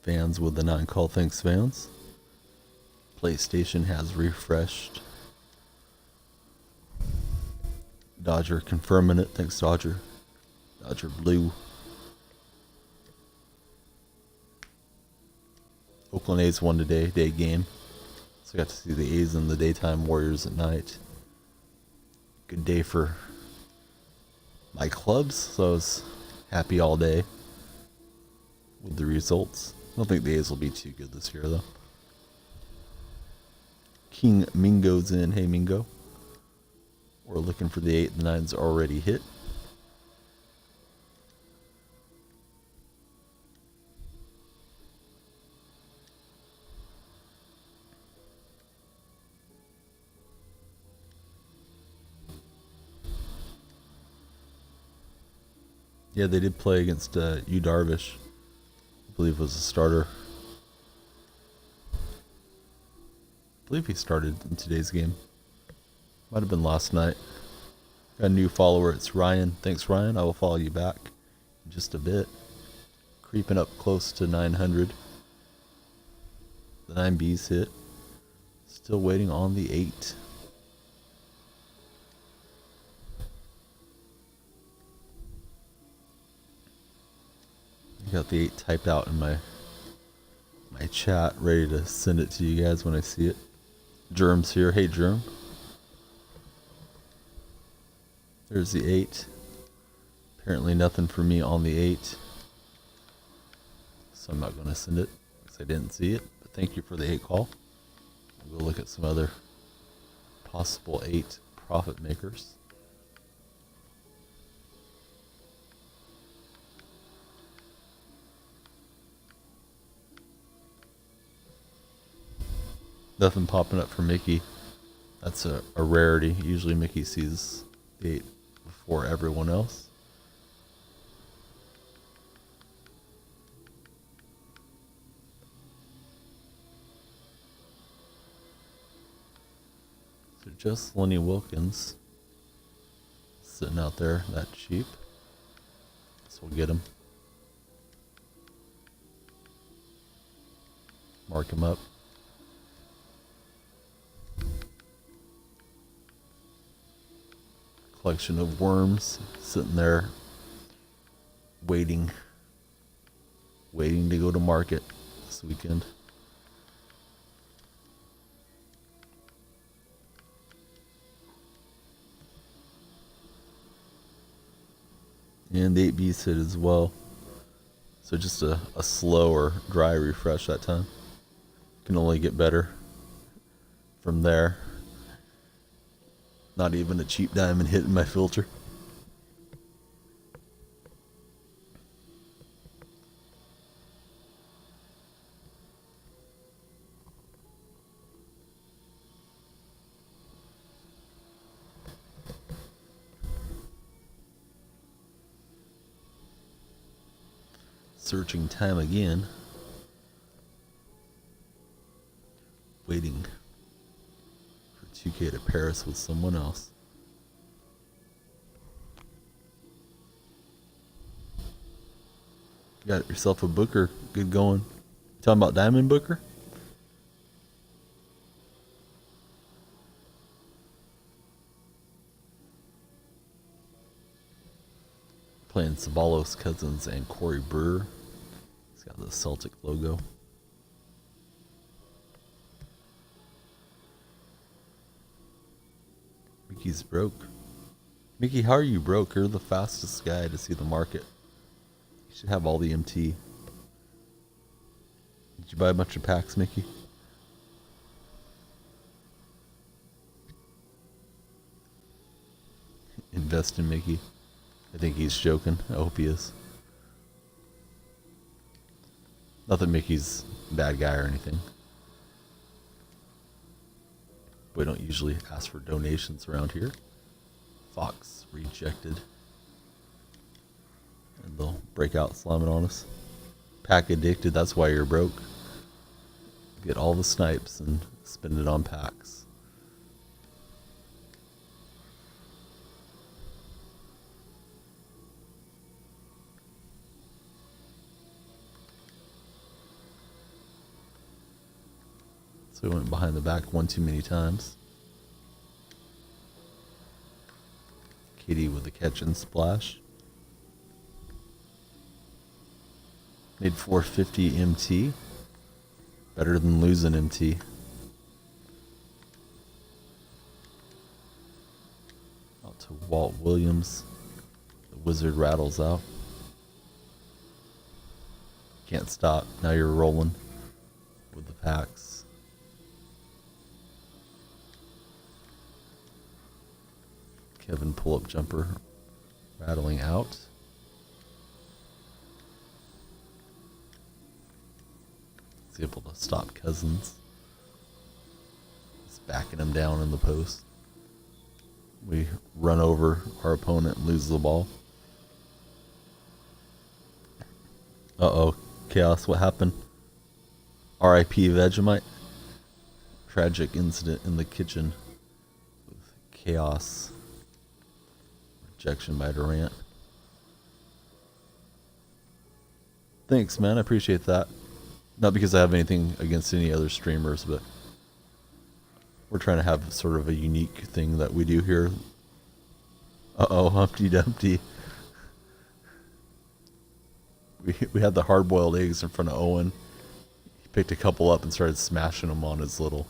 Fans with the 9 call, thanks fans. PlayStation has refreshed. Dodger confirming it, thanks Dodger. Dodger blue. Oakland A's won today, day game. So I got to see the A's in the daytime, Warriors at night. Good day for my clubs, so I was happy all day with the results. I don't think the A's will be too good this year, though. King Mingo's in. Hey, Mingo. We're looking for the 8 and 9's already hit. Yeah, they did play against U Darvish. I believe was a starter. I believe he started in today's game. Might have been last night. Got a new follower. It's Ryan. Thanks, Ryan. I will follow you back in just a bit. Creeping up close to 900. The 9B's hit. Still waiting on the 8. I got the 8 typed out in my chat, ready to send it to you guys when I see it. Germ's here. Hey, Germ. There's the 8. Apparently nothing for me on the 8. So I'm not going to send it because I didn't see it. But thank you for the 8 call. We'll look at some other possible 8 profit makers. Nothing popping up for Mickey. That's a rarity. Usually Mickey sees the 8 before everyone else. So just Lenny Wilkins sitting out there that cheap. So we'll get him. Mark him up. Collection of worms sitting there waiting to go to market this weekend. And the 8B's hit as well. So just a slow or dry refresh that time. Can only get better from there. Not even a cheap diamond hitting my filter. Searching time again. Waiting for 2K to Paris with someone else. You got yourself a Booker. Good going. Talking about Diamond Booker? Playing Sabalos Cousins and Corey Brewer. He's got the Celtic logo. Mickey's broke. Mickey, how are you broke? You're the fastest guy to see the market. You should have all the MT. Did you buy a bunch of packs, Mickey? Invest in Mickey. I think he's joking. I hope he is. Not that Mickey's a bad guy or anything. We don't usually ask for donations around here. Fox rejected. And they'll break out slamming on us. Pack addicted, that's why you're broke. Get all the snipes and spend it on packs. So we went behind the back one too many times. Katie with the catch and splash. Made 450 MT. Better than losing MT. Out to Walt Williams. The wizard rattles out. Can't stop. Now you're rolling with the packs. Kevin pull-up jumper rattling out. He's able to stop Cousins. He's backing him down in the post. We run over our opponent and lose the ball. Uh-oh. Chaos, what happened? R.I.P. Vegemite. Tragic incident in the kitchen with Chaos. Rejection by Durant. Thanks, man. I appreciate that. Not because I have anything against any other streamers, but we're trying to have sort of a unique thing that we do here. Uh-oh, Humpty Dumpty. We had the hard-boiled eggs in front of Owen. He picked a couple up and started smashing them on his little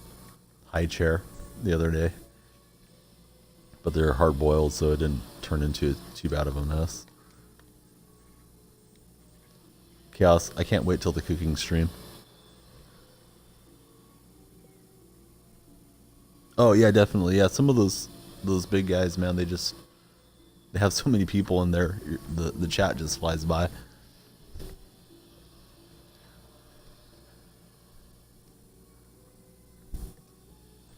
high chair the other day. But they're hard-boiled, so it didn't turn into too bad of a mess. Chaos, I can't wait till the cooking stream. Oh yeah, definitely. Yeah, some of those big guys, man, they have so many people in there. The chat just flies by.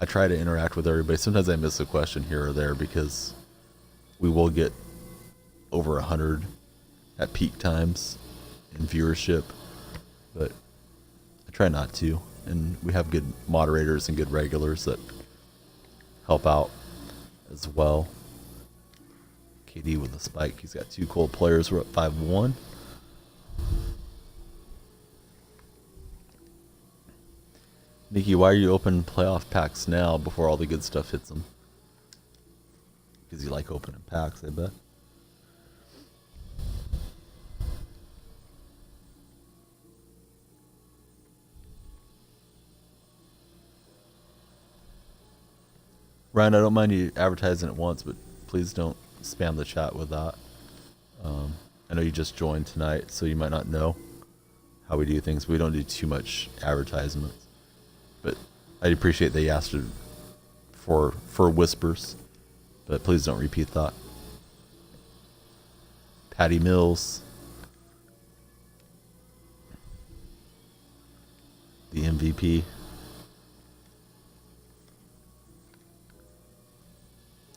I try to interact with everybody. Sometimes I miss a question here or there because we will get over 100 at peak times in viewership, but I try not to. And we have good moderators and good regulars that help out as well. KD with a spike. He's got 2 cold players. We're up 5-1. Nikki, why are you opening playoff packs now before all the good stuff hits them? Because you like opening packs, I bet. Ryan, I don't mind you advertising it once, but please don't spam the chat with that. I know you just joined tonight, so you might not know how we do things. We don't do too much advertisements, but I'd appreciate that you asked for whispers, but please don't repeat that. Patty Mills, the MVP.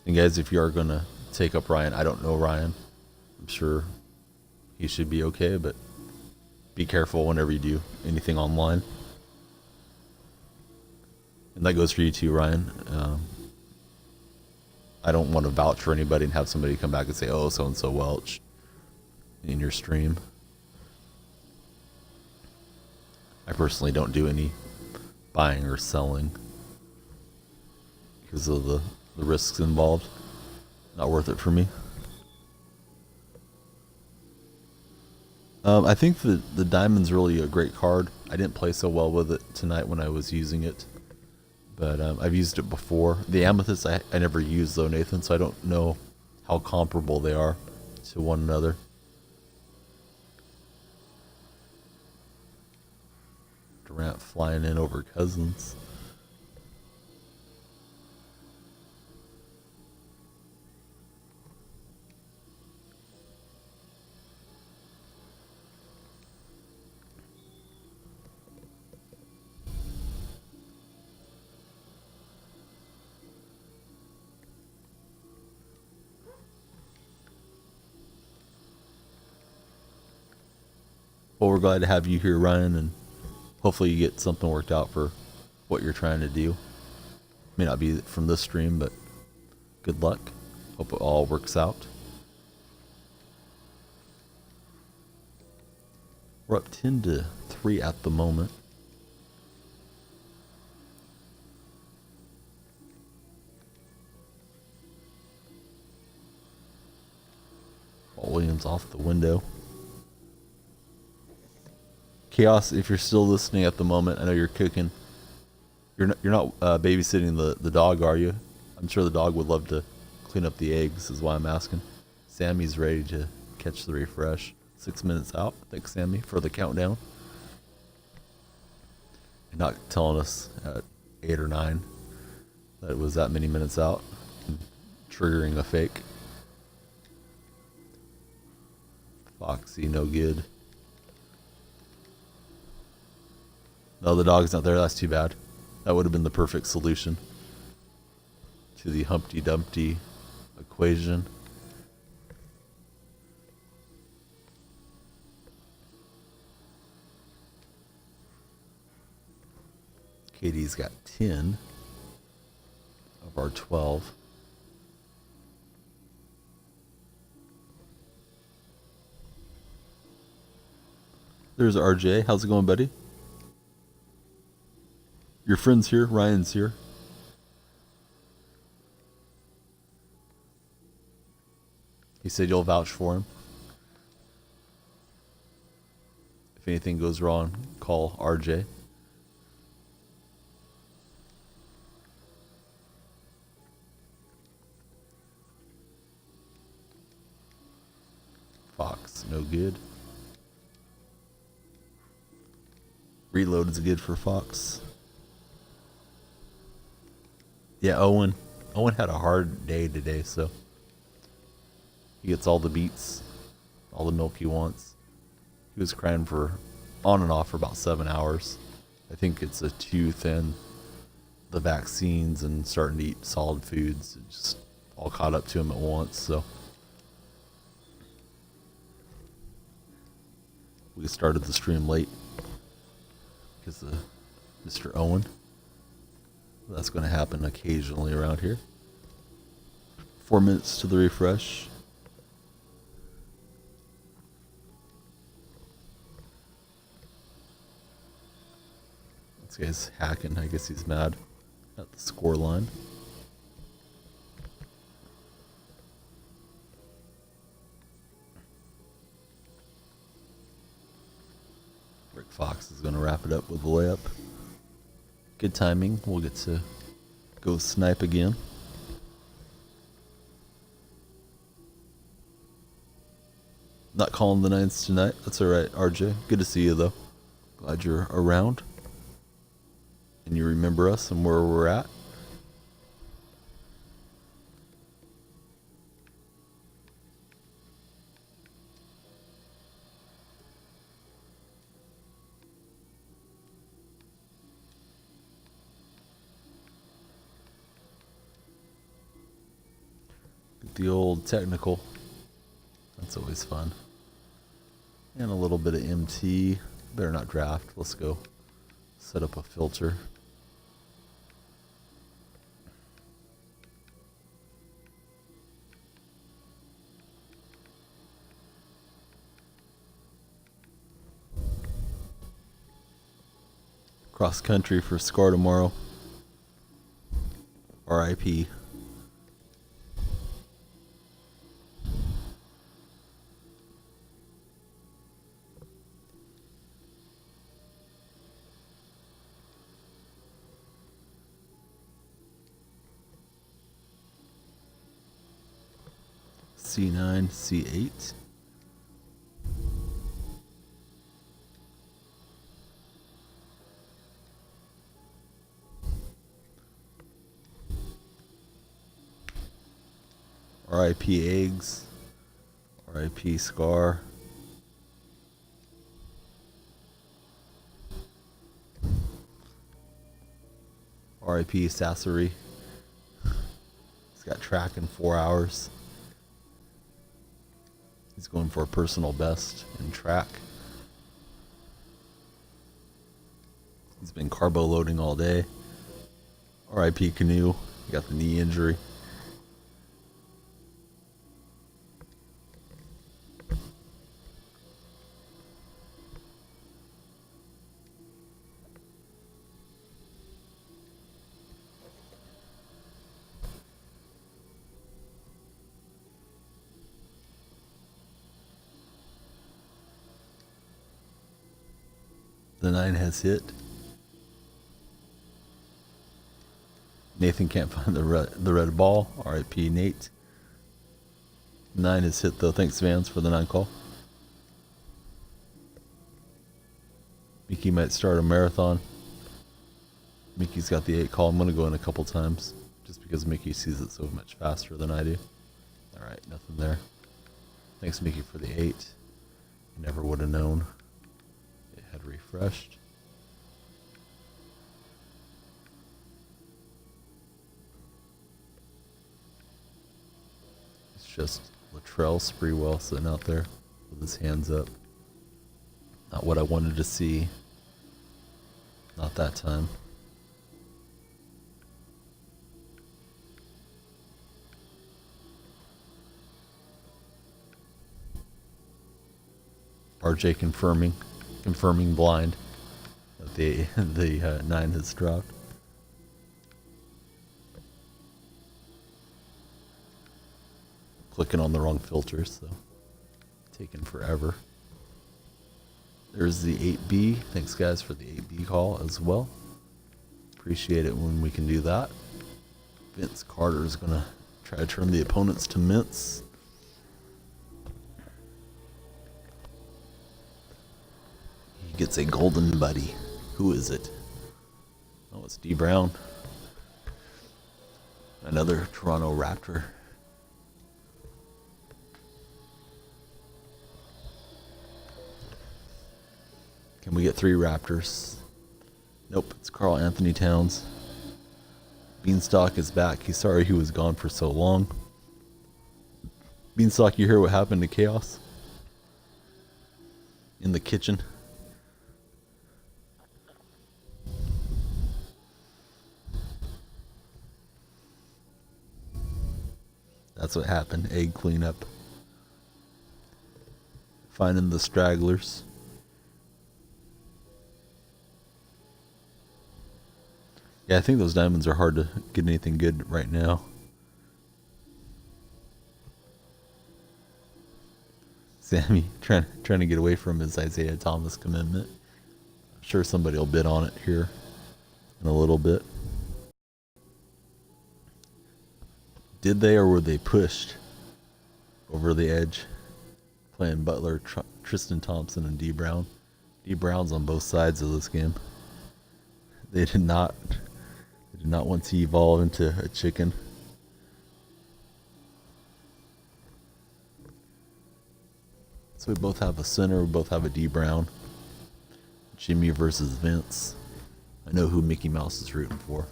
And guys, if you are going to take up Ryan, I don't know Ryan. I'm sure he should be okay, but be careful whenever you do anything online. And that goes for you too, Ryan. I don't want to vouch for anybody and have somebody come back and say, oh, so-and-so Welch in your stream. I personally don't do any buying or selling because of the risks involved. Not worth it for me. I think the diamond's really a great card. I didn't play so well with it tonight when I was using it, but I've used it before. The amethyst I never used though, Nathan, so I don't know how comparable they are to one another. Durant flying in over Cousins. Well, we're glad to have you here, Ryan, and hopefully you get something worked out for what you're trying to do. May not be from this stream, but good luck. Hope it all works out. We're up 10-3 at the moment. Williams off the window. Chaos, if you're still listening at the moment, I know you're cooking. You're not babysitting the dog, are you? I'm sure the dog would love to clean up the eggs, is why I'm asking. Sammy's ready to catch the refresh. 6 minutes out. Thanks, Sammy, for the countdown. And not telling us at 8 or 9 that it was that many minutes out. Triggering a fake. Foxy, no good. No, the dog's not there. That's too bad. That would have been the perfect solution to the Humpty Dumpty equation. Katie's got 10 of our 12. There's RJ. How's it going, buddy? Your friend's here. Ryan's here. He said you'll vouch for him. If anything goes wrong, call RJ. Fox, no good. Reload is good for Fox. Yeah, Owen. Owen had a hard day today, so he gets all the beats, all the milk he wants. He was crying for on and off for about 7 hours. I think it's a tooth and the vaccines and starting to eat solid foods. It just all caught up to him at once, so we started the stream late because of Mr. Owen. That's going to happen occasionally around here. 4 minutes to the refresh. This guy's hacking. I guess he's mad at the score line. Rick Fox is going to wrap it up with a layup. Good timing. We'll get to go snipe again. Not calling the nines tonight. That's alright, RJ. Good to see you, though. Glad you're around. And you remember us and where we're at. The old technical. That's always fun. And a little bit of MT. Better not draft. Let's go set up a filter. Cross country for Scar tomorrow. RIP. C9, C8. RIP eggs. RIP Scar. RIP Sassery. He's got track in 4 hours. He's going for a personal best in track. He's been carbo loading all day. RIP Canoe. He got the knee injury. The 9 has hit. Nathan can't find the red ball. RIP Nate. 9 has hit though. Thanks Vans for the 9 call. Mickey might start a marathon. Mickey's got the 8 call. I'm going to go in a couple times just because Mickey sees it so much faster than I do. Alright, nothing there. Thanks Mickey for the 8. Never would have known. It had refreshed. It's just Latrell Sprewell sitting out there with his hands up. Not what I wanted to see. Not that time. RJ confirming blind that the 9 has dropped. Clicking on the wrong filters, so taking forever. There's the 8B. Thanks guys for the 8B call as well. Appreciate it when we can do that. Vince Carter is gonna try to turn the opponents to mints. He gets a golden buddy. Who is it? Oh, it's D Brown. Another Toronto Raptor. Can we get 3 Raptors? Nope, it's Karl Anthony Towns. Beanstalk is back. He's sorry he was gone for so long. Beanstalk, you hear what happened to Chaos? In the kitchen. That's what happened. Egg cleanup. Finding the stragglers. Yeah, I think those diamonds are hard to get anything good right now. Sammy trying to get away from his Isaiah Thomas commitment. I'm sure somebody will bid on it here in a little bit. Did they, or were they pushed over the edge? Playing Butler, Tristan Thompson, and D Brown. D Brown's on both sides of this game. They did not want to evolve into a chicken. So we both have a center, we both have a D Brown. Jimmy versus Vince. I know who Mickey Mouse is rooting for.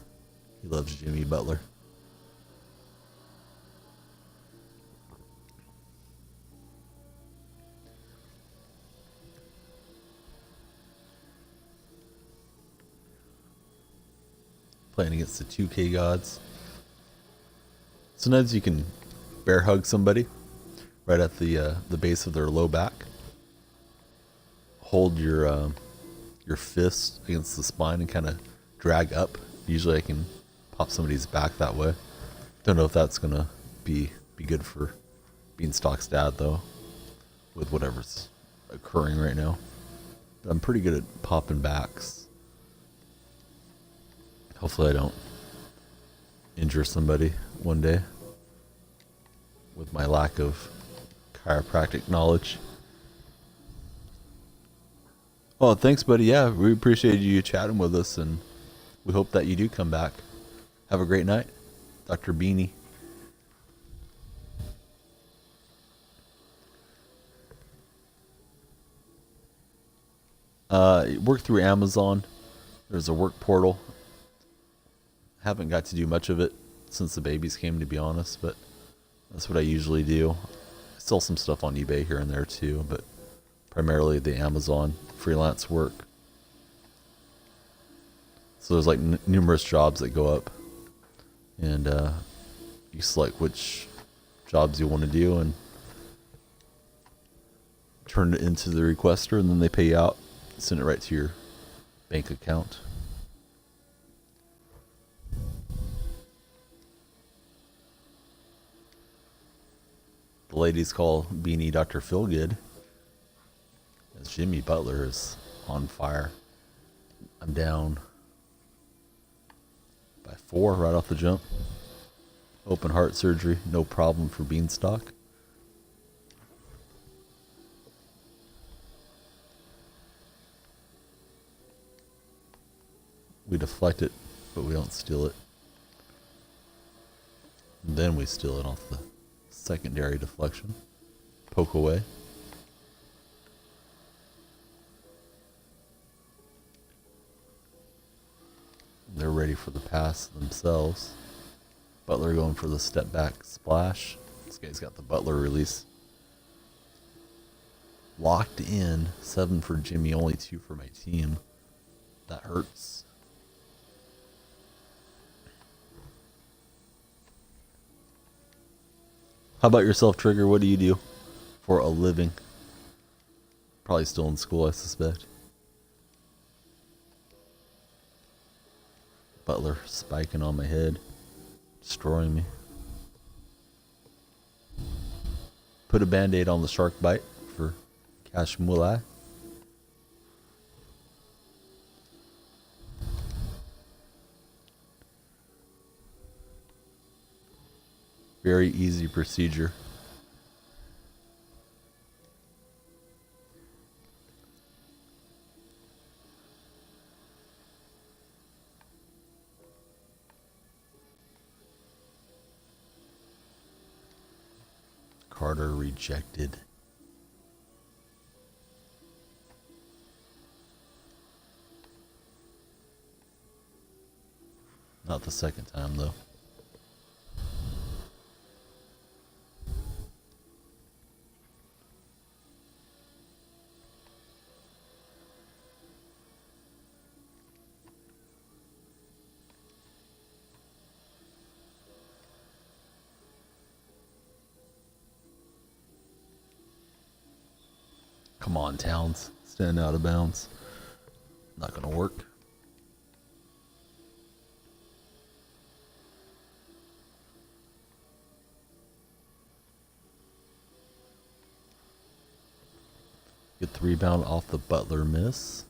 He loves Jimmy Butler. Playing against the 2K gods. Sometimes you can bear hug somebody right at the base of their low back. Hold your fist against the spine and kind of drag up. Usually I can pop somebody's back that way. Don't know if that's gonna be good for Beanstalk's dad though, with whatever's occurring right now. But I'm pretty good at popping backs. Hopefully I don't injure somebody one day with my lack of chiropractic knowledge. Oh, thanks, buddy. Yeah, we appreciate you chatting with us, and we hope that you do come back. Have a great night, Dr. Beanie. Work through Amazon. There's a work portal. Haven't got to do much of it since the babies came, to be honest, but that's what I usually do. I sell some stuff on eBay here and there too, but primarily the Amazon freelance work. So there's like numerous jobs that go up, and you select which jobs you want to do and turn it into the requester, and then they pay you out, send it right to your bank account. The ladies call Beanie Dr. Feelgood, as Jimmy Butler is on fire. I'm down by 4 right off the jump. Open heart surgery, no problem for Beanstalk. We deflect it, but we don't steal it. And then we steal it off the secondary deflection. Poke away. They're ready for the pass themselves. Butler going for the step back splash. This guy's got the Butler release locked in. 7 for Jimmy, only 2 for my team. That hurts. How about yourself, Trigger? What do you do for a living? Probably still in school, I suspect. Butler spiking on my head, destroying me. Put a band-aid on the shark bite for Cash Mulai. Very easy procedure. Carter rejected. Not the second time, though. Come on, Towns. Stand out of bounds. Not gonna work. Get the rebound off the Butler miss.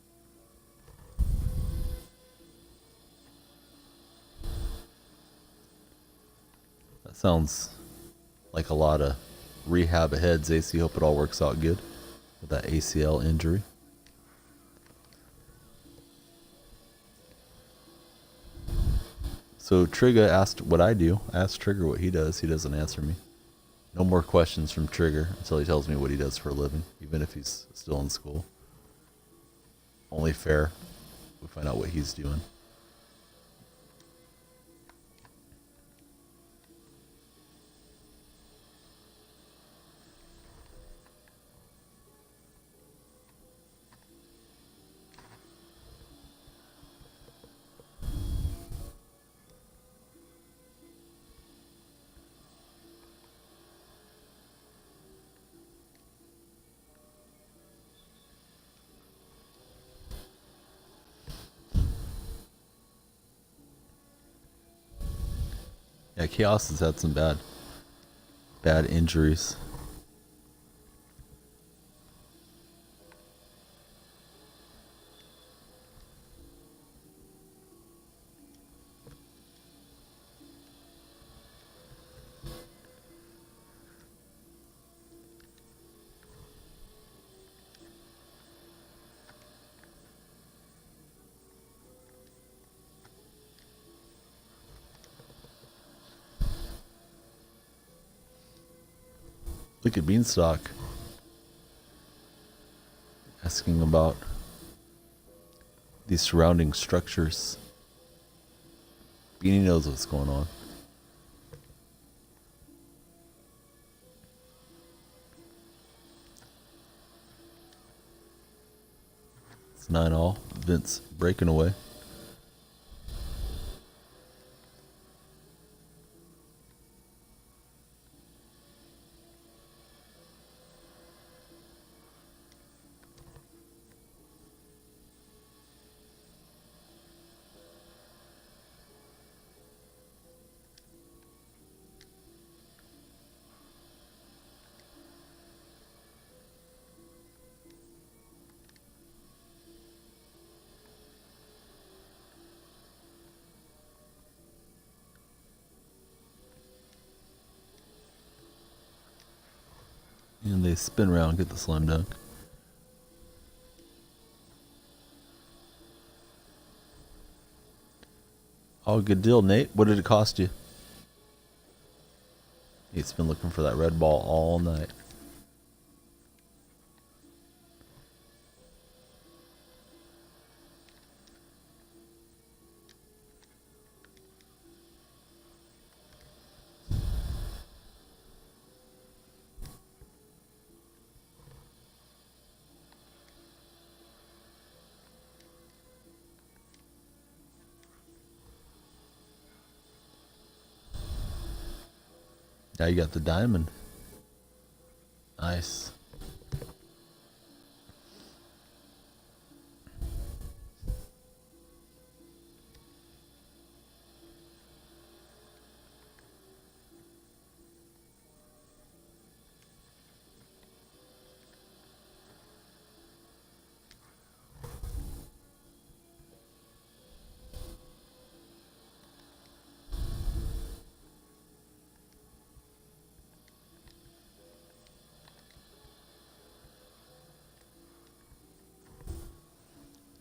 That sounds like a lot of rehab ahead, AC. Hope it all works out good with that ACL injury. So Trigger asked what I do. I asked Trigger what he does. He doesn't answer me. No more questions from Trigger until he tells me what he does for a living, even if he's still in school. Only fair. We find out what he's doing. Yeah, Chaos has had some bad injuries. Look at Beanstalk asking about these surrounding structures. Beanie knows what's going on. It's 9-all. Vince breaking away. And they spin around, get the slam dunk. Oh, good deal, Nate. What did it cost you? Nate's been looking for that red ball all night. Now you got the diamond. Nice.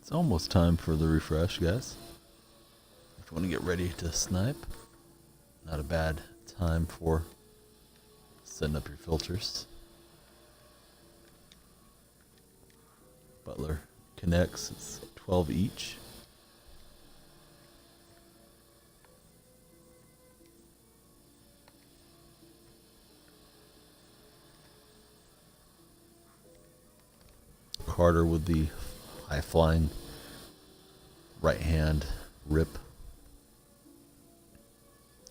It's almost time for the refresh, guys. If you want to get ready to snipe, not a bad time for setting up your filters. Butler connects, it's 12 each. Carter with the high flying right hand rip.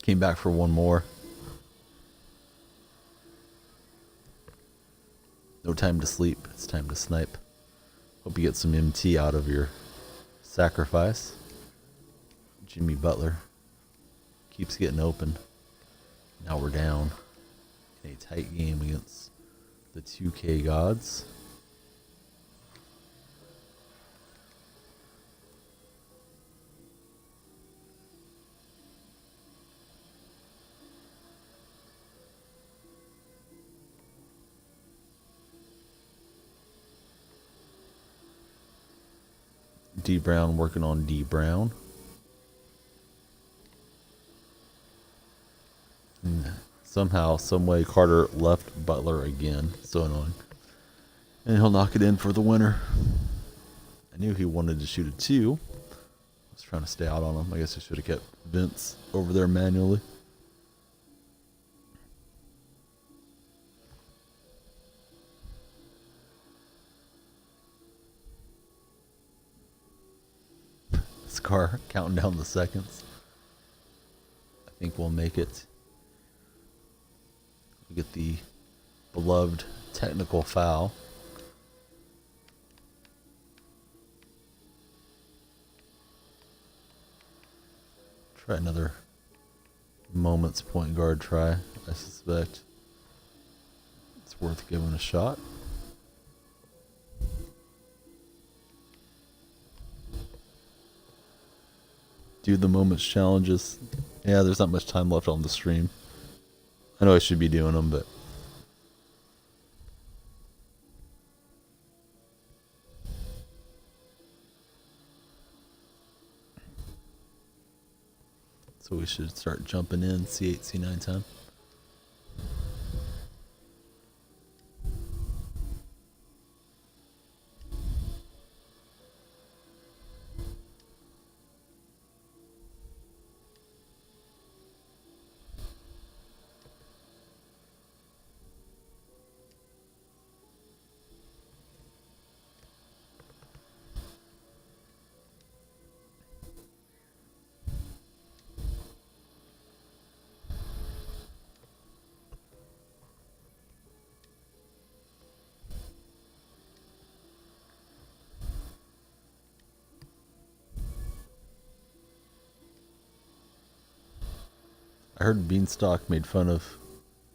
Came back for one more. No time to sleep, it's time to snipe. Hope you get some MT out of your sacrifice. Jimmy Butler keeps getting open. Now we're down in a tight game against the 2K gods. D Brown working on D Brown. And somehow, someway, Carter left Butler again. So annoying. And he'll knock it in for the winner. I knew he wanted to shoot a 2. I was trying to stay out on him. I guess I should have kept Vince over there manually. Scar counting down the seconds. I think we'll make it. We get the beloved technical foul. Try another moments point guard try, I suspect. It's worth giving a shot. Do the moments challenges. Yeah, there's not much time left on the stream. I know I should be doing them, but so we should start jumping in. C8, C9 time. I heard Beanstalk made fun of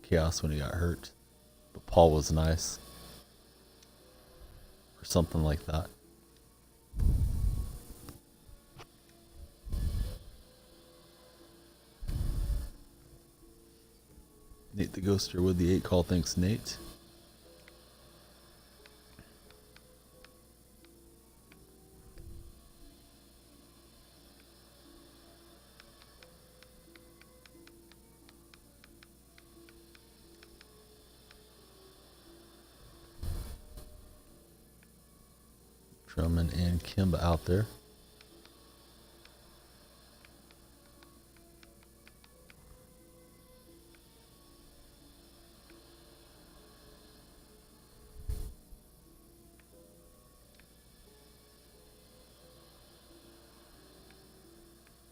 Chaos when he got hurt, but Paul was nice. Or something like that. Nate the Ghoster with the 8 call, thanks Nate. Drummond and Kimba out there.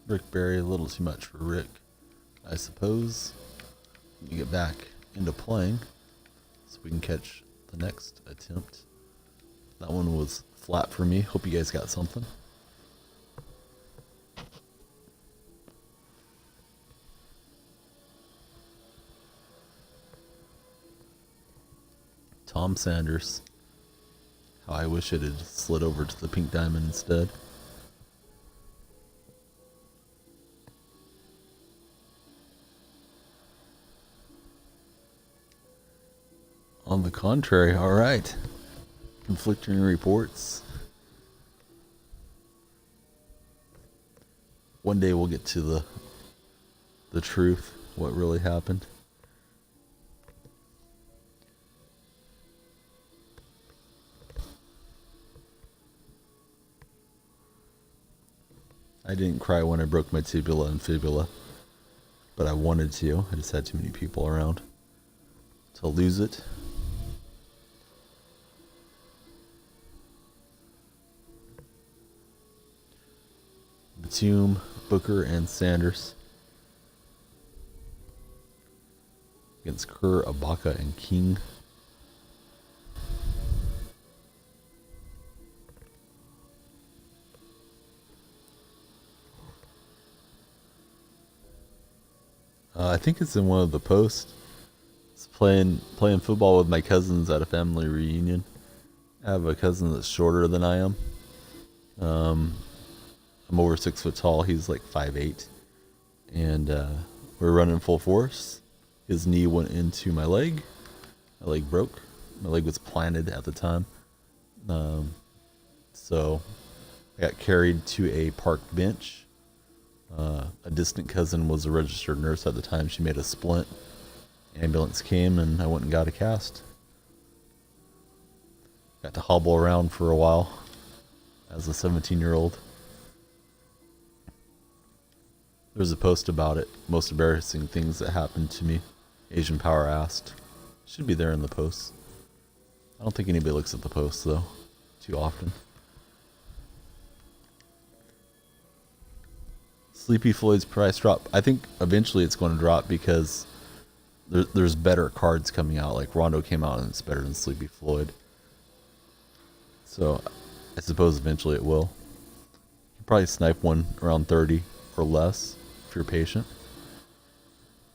Rick Barry, a little too much for Rick, I suppose. Let me get back into playing so we can catch the next attempt. That one was flat for me. Hope you guys got something. Tom Sanders. How I wish it had slid over to the pink diamond instead. On the contrary, all right. Conflicting reports. One day we'll get to the truth, what really happened. I didn't cry when I broke my tibia and fibula, but I wanted to. I just had too many people around to lose it. Batum, Booker, and Sanders against Kerr, Ibaka, and King. I think it's in one of the posts. It's playing football with my cousins at a family reunion. I have a cousin that's shorter than I am. I'm over 6 foot tall. He's like 5'8", and we're running full force. His knee went into my leg. My leg broke. My leg was planted at the time, so I got carried to a park bench. A distant cousin was a registered nurse at the time. She made a splint. Ambulance came and I went and got a cast. Got to hobble around for a while as a 17-year-old. There's a post about it. Most embarrassing things that happened to me. Asian Power asked. Should be there in the post. I don't think anybody looks at the post though too often. Sleepy Floyd's price drop. I think eventually it's going to drop because there's better cards coming out. Like Rondo came out and it's better than Sleepy Floyd. So I suppose eventually it will. You can probably snipe one around 30 or less if you're patient.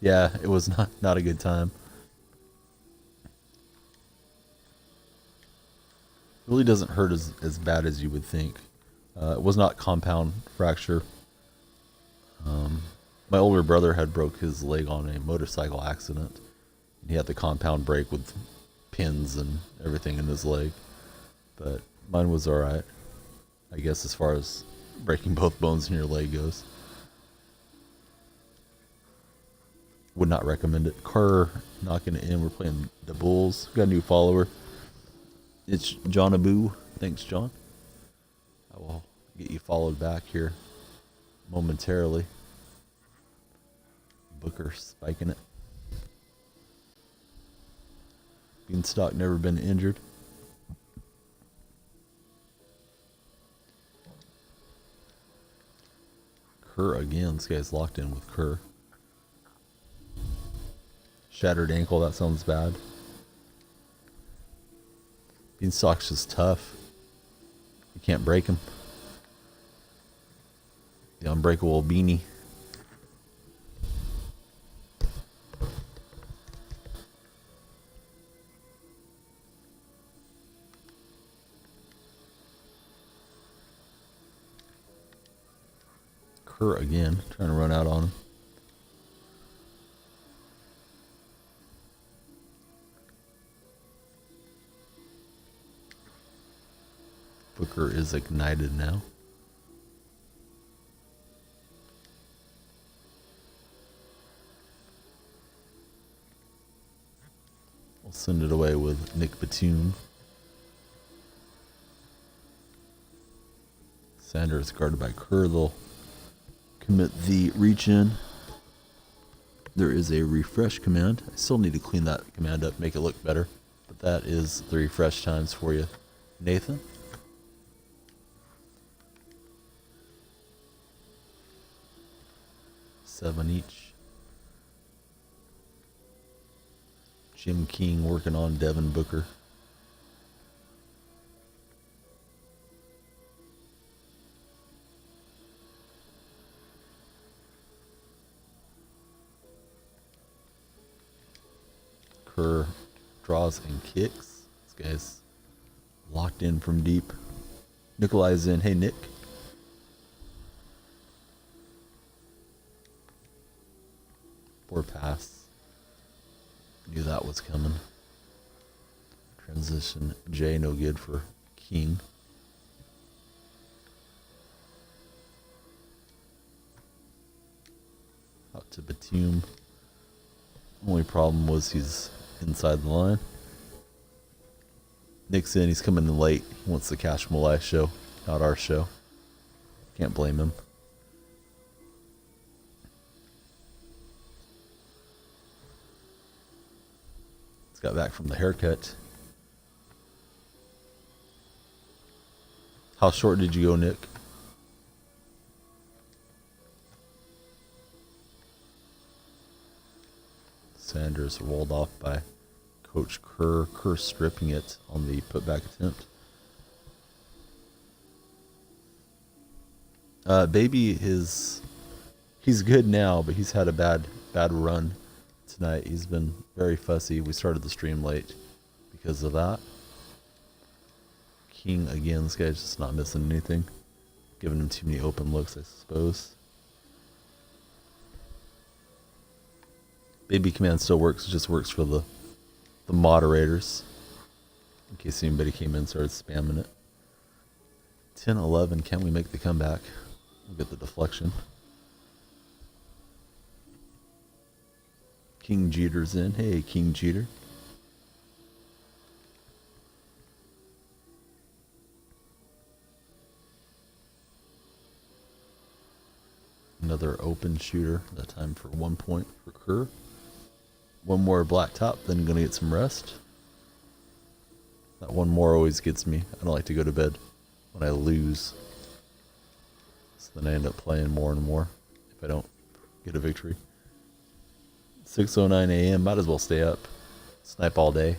Yeah, it was not a good time. It really doesn't hurt as bad as you would think. It was not compound fracture. My older brother had broke his leg on a motorcycle accident. He had the compound break with pins and everything in his leg. But mine was alright, I guess, as far as breaking both bones in your leg goes. Would not recommend it. Carter knocking it in. We're playing the Bulls. Got a new follower. It's John Abu. Thanks, John. I will get you followed back here momentarily. Booker spiking it. Beanstalk never been injured. Kerr again. This guy's locked in with Kerr. Shattered ankle. That sounds bad. Beanstalk's just tough. You can't break him. The unbreakable beanie. Kerr again, trying to run out on him. Booker is ignited now. We'll send it away with Nick Batum. Sanders guarded by Kerr. They'll commit the reach in. There is a refresh command. I still need to clean that command up, make it look better. But that is the refresh times for you, Nathan. Seven each. Jim King working on Devin Booker. Kerr draws and kicks. This guy's locked in from deep. Nikolai's in. Hey, Nick. Poor pass. Knew that was coming. Transition J, no good for King. Out to Batum. Only problem was he's inside the line. Nick's in. He's coming in late. He wants the Cash Malai show, not our show. Can't blame him. He's got back from the haircut. How short did you go, Nick? Sanders walled off by Coach Kerr. Kerr stripping it on the putback attempt. Baby he's good now, but he's had a bad run tonight. He's been very fussy. We started the stream late because of that. King again. This guy's just not missing anything. Giving him too many open looks, I suppose. Baby command still works. It just works for the moderators. In case anybody came in and started spamming it. 10-11. Can we make the comeback? We'll get the deflection. King Jeter's in. Hey, King Jeter. Another open shooter. That time for 1 point for Kerr. One more blacktop, then gonna get some rest. That one more always gets me. I don't like to go to bed when I lose. So then I end up playing more and more if I don't get a victory. 6:09 a.m. Might as well stay up. Snipe all day.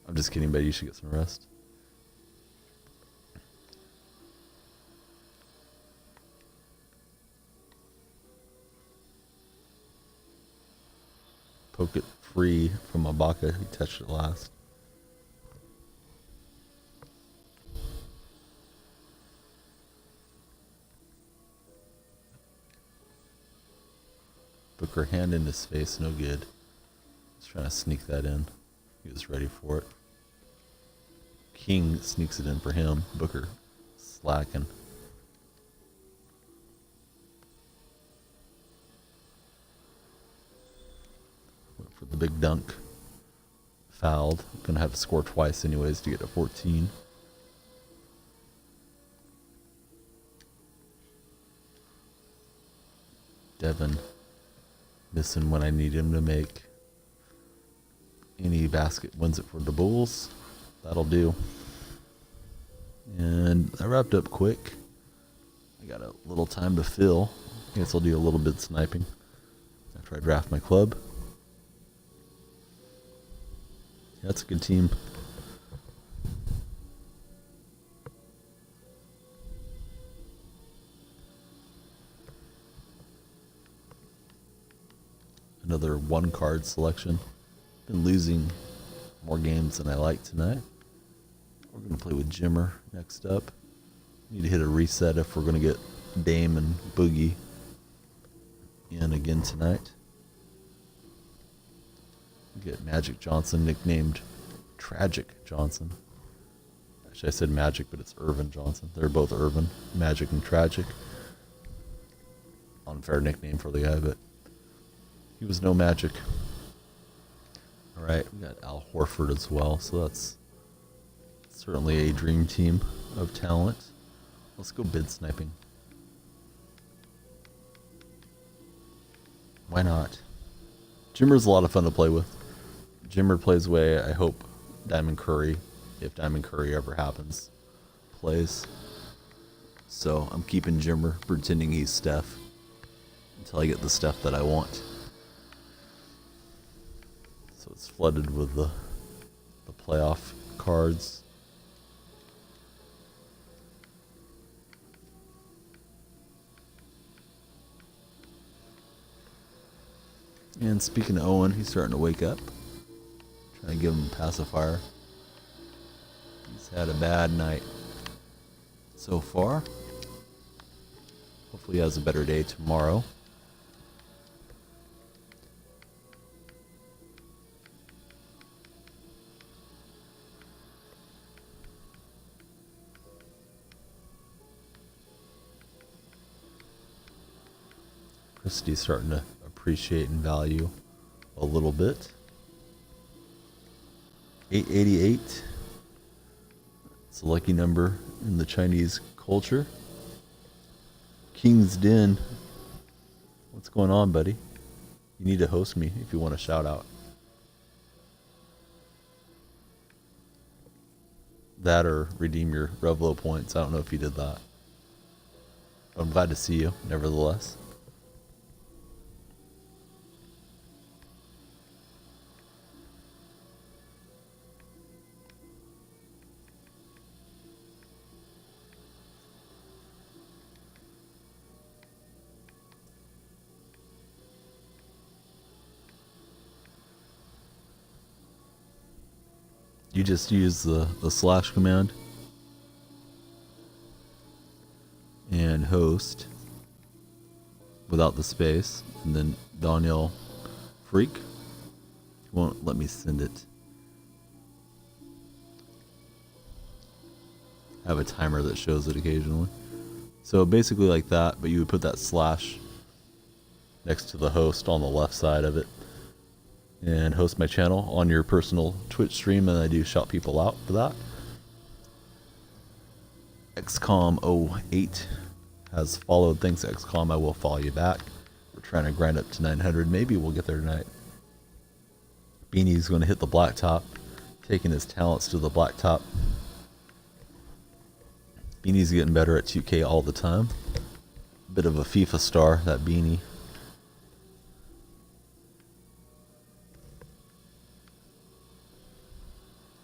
I'm just kidding, but you should get some rest. Poke it free from Ibaka. He touched it last. Booker hand in his face, no good. He's trying to sneak that in. He was ready for it. King sneaks it in for him. Booker slacking. Went for the big dunk. Fouled. Gonna have to score twice anyways to get to 14. Devin missing when I need him to make. Any basket wins it for the Bulls. That'll do. And I wrapped up quick. I got a little time to fill. I guess I'll do a little bit sniping after I draft my club. Yeah, that's a good team. Another one card selection. Been losing more games than I like tonight. We're going to play with Jimmer next up. Need to hit a reset if we're going to get Dame and Boogie in again tonight. Get Magic Johnson, nicknamed Tragic Johnson. Actually, I said Magic, but it's Irvin Johnson. They're both Irvin, Magic and Tragic. Unfair nickname for the guy, but he was no Magic. Alright, we got Al Horford as well, so that's certainly a dream team of talent. Let's go bid sniping. Why not? Jimmer's a lot of fun to play with. Jimmer plays way I hope Diamond Curry, if Diamond Curry ever happens, plays. So I'm keeping Jimmer, pretending he's Steph, until I get the Steph that I want. So it's flooded with the playoff cards. And speaking of Owen, he's starting to wake up. Trying to give him a pacifier. He's had a bad night so far. Hopefully he has a better day tomorrow. Christie's starting to appreciate and value a little bit. 888. It's a lucky number in the Chinese culture. King's Den. What's going on, buddy? You need to host me if you want a shout out. That or redeem your Revlo points. I don't know if you did that. I'm glad to see you, nevertheless. You just use the slash command and host without the space, and then DonyellFreak won't let me send it. I have a timer that shows it occasionally. So basically like that, but you would put that slash next to the host on the left side of it and host my channel on your personal Twitch stream, and I do shout people out for that. XCOM08 has followed. Thanks, XCOM. I will follow you back. We're trying to grind up to 900. Maybe we'll get there tonight. Beanie's going to hit the blacktop, taking his talents to the blacktop. Beanie's getting better at 2K all the time. Bit of a FIFA star, that Beanie.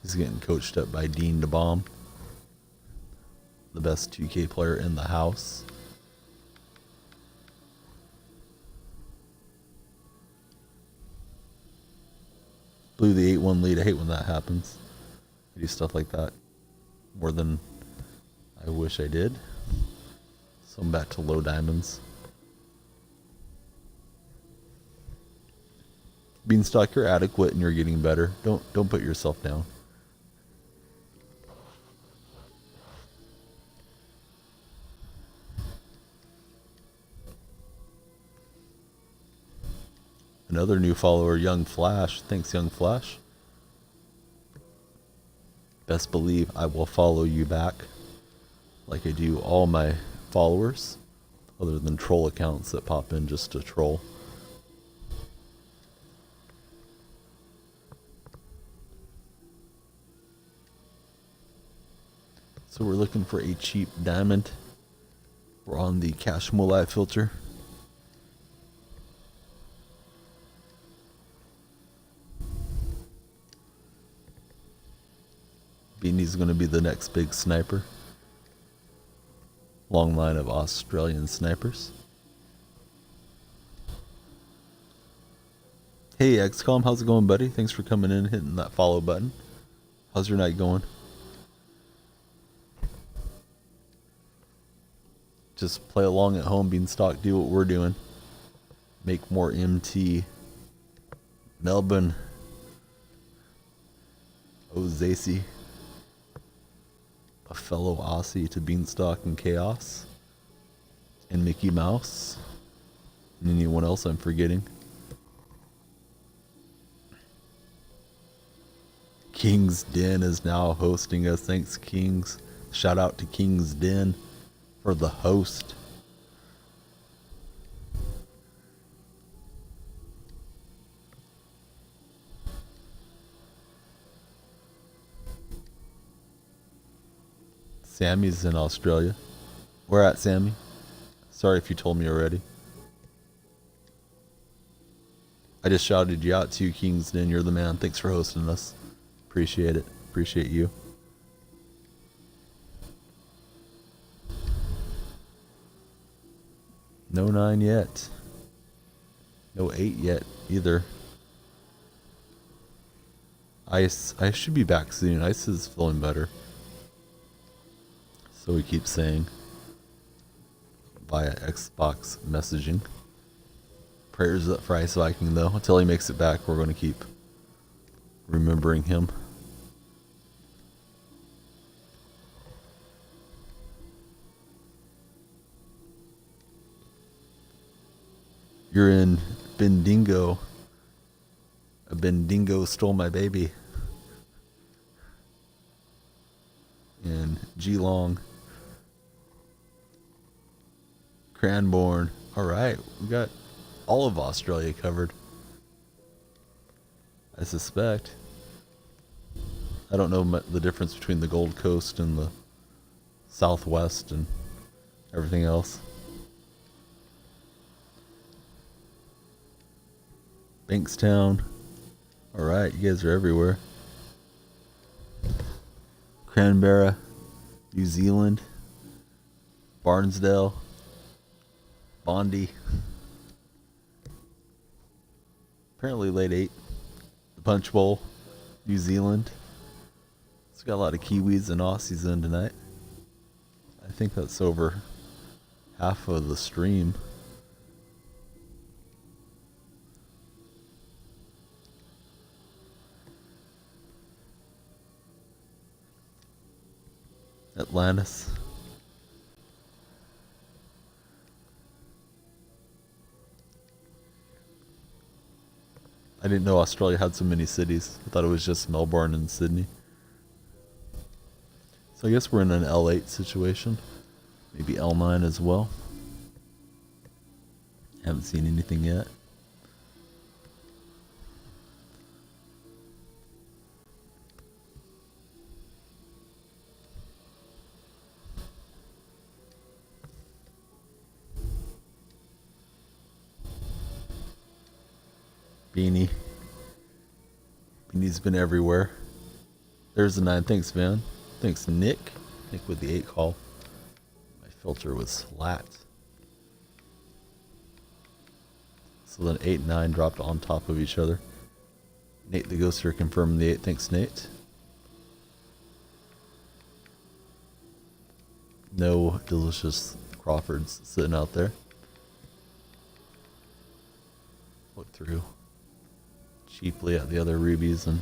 He's getting coached up by Dean DeBomb, the best 2K player in the house. Blew the 8-1 lead. I hate when that happens. I do stuff like that more than I wish I did. So I'm back to low diamonds. Beanstalk, you're adequate and you're getting better. Don't put yourself down. Another new follower, Young Flash. Thanks, Young Flash. Best believe I will follow you back like I do all my followers, other than troll accounts that pop in just to troll. So we're looking for a cheap diamond. We're on the Cash Mulai filter. Beanie's going to be the next big sniper. Long line of Australian snipers. Hey XCOM, how's it going, buddy? Thanks for coming in, hitting that follow button. How's your night going? Just play along at home, Beanstalk. Do what we're doing. Make more MT. Melbourne. Ozacy. A fellow Aussie to Beanstalk and Chaos. And Mickey Mouse. And anyone else I'm forgetting. King's Den is now hosting us. Thanks, Kings. Shout out to King's Den for the host. Sammy's in Australia. Where at, Sammy? Sorry if you told me already. I just shouted you out to King's Den. You're the man. Thanks for hosting us. Appreciate it. Appreciate you. No 9 yet. No 8 yet either. Ice should be back soon. Ice is feeling better. So we keep saying via Xbox messaging. Prayers up for Ice Viking though. Until he makes it back, we're going to keep remembering him. You're in Bendingo. A Bendingo stole my baby. And Geelong. Cranbourne. Alright, we got all of Australia covered. I suspect. I don't know the difference between the Gold Coast and the Southwest and everything else. Bankstown. Alright, you guys are everywhere. Cranberra, New Zealand. Barnsdale. Bondi. Apparently late 8. The Punch Bowl. New Zealand. It's got a lot of Kiwis and Aussies in tonight. I think that's over half of the stream. Atlantis. I didn't know Australia had so many cities. I thought it was just Melbourne and Sydney. So I guess we're in an L8 situation. Maybe L9 as well. Haven't seen anything yet. Beanie. Beanie's been everywhere. There's the 9. Thanks, Van. Thanks, Nick. Nick with the 8 call. My filter was flat. So then 8 and 9 dropped on top of each other. Nate the Ghoster confirmed the 8. Thanks, Nate. No delicious Crawfords sitting out there. Look through cheaply at the other rubies and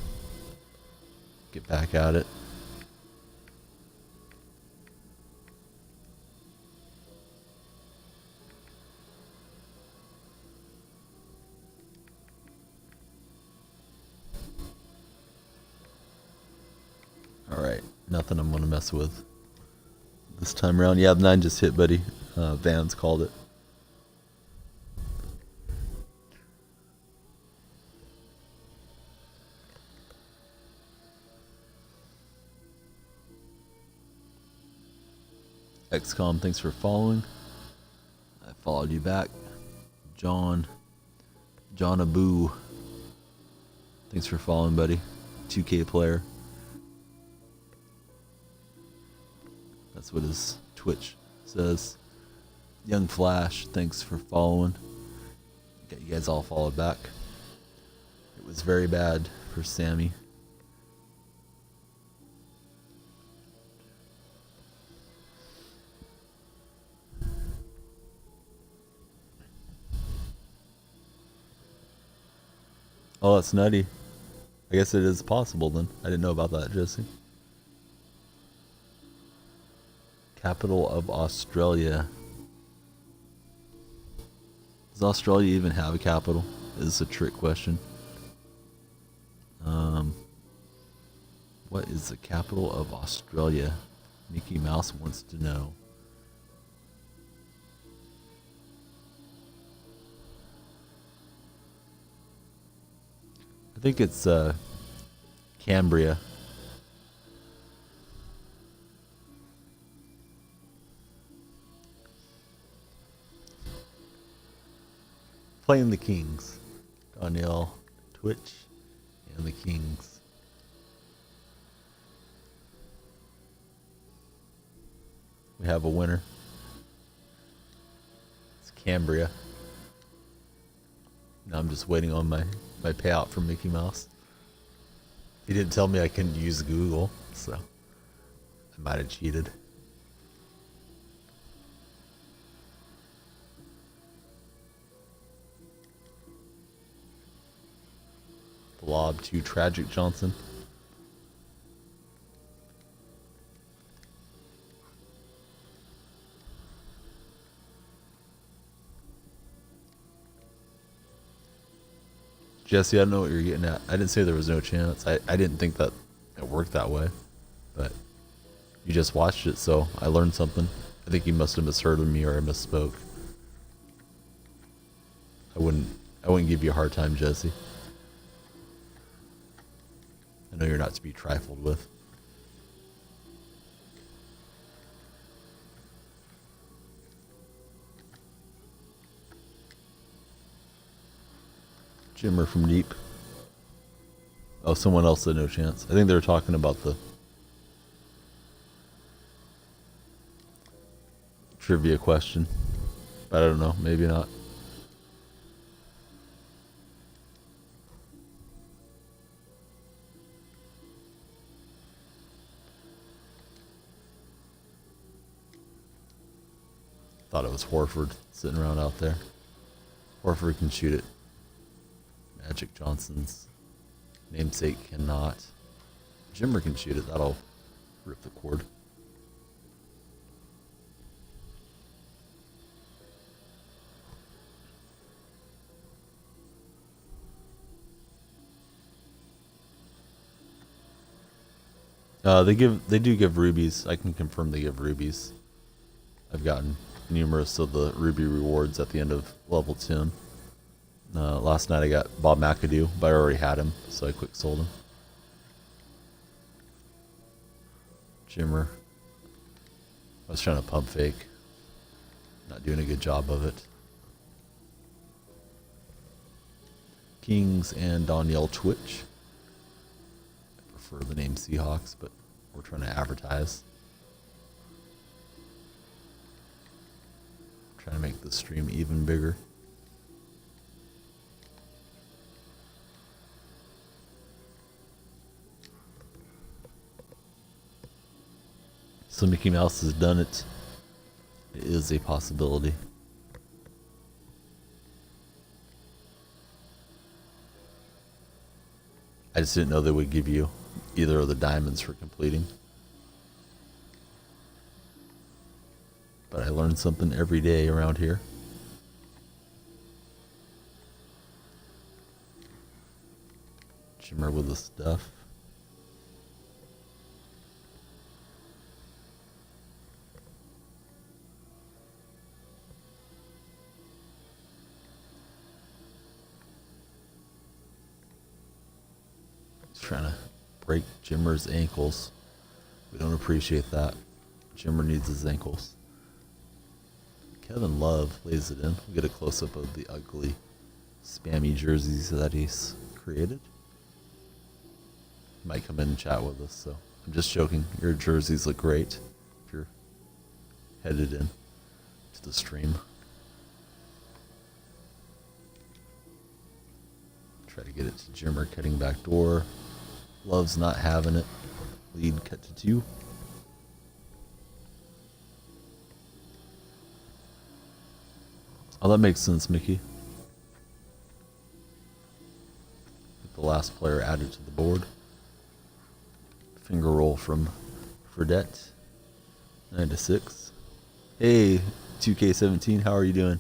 get back at it. Alright, nothing I'm going to mess with this time around. Yeah, the 9 just hit, buddy. Vans called it. XCOM, thanks for following. I followed you back. John Abu, thanks for following, buddy. 2K player. That's what his Twitch says. Young Flash, thanks for following. Got you guys all followed back. It was very bad for Sammy. Oh, that's nutty. I guess it is possible then. I didn't know about that, Jesse. Capital of Australia. Does Australia even have a capital? This is a trick question. What is the capital of Australia? Mickey Mouse wants to know. I think it's Cambria. Playing the Kings. Donyell, Twitch, and the Kings. We have a winner. It's Cambria. Now I'm just waiting on my payout from Mickey Mouse. He didn't tell me I couldn't use Google, so I might have cheated. Blob to Tragic Johnson. Jesse, I don't know what you're getting at. I didn't say there was no chance. I didn't think that it worked that way. But you just watched it, so I learned something. I think you must have misheard me or I misspoke. I wouldn't give you a hard time, Jesse. I know you're not to be trifled with. Jimmer from deep. Oh, someone else said no chance. I think they were talking about the trivia question. But I don't know. Maybe not. Thought it was Horford sitting around out there. Horford can shoot it. Magic Johnson's namesake cannot. Jimmer can shoot it. That'll rip the cord. They do give rubies. I can confirm they give rubies. I've gotten numerous of the ruby rewards at the end of level 10. Last night I got Bob McAdoo, but I already had him, so I quick sold him. Jimmer. I was trying to pump fake. Not doing a good job of it. Kings and Donyell Twitch. I prefer the name Seahawks, but we're trying to advertise. Trying to make the stream even bigger. So Mickey Mouse has done it. It is a possibility. I just didn't know they would give you either of the diamonds for completing. But I learn something every day around here. Jimmer with the stuff. He's trying to break Jimmer's ankles. We don't appreciate that. Jimmer needs his ankles. Kevin Love lays it in. We get a close-up of the ugly, spammy jerseys that he's created. He might come in and chat with us, so I'm just joking. Your jerseys look great if you're headed in to the stream. Try to get it to Jimmer, cutting back door. Love's not having it. Lead cut to 2. Oh, that makes sense, Mickey. Get the last player added to the board. Finger roll from Fredette. 9-6. Hey, 2K17, how are you doing?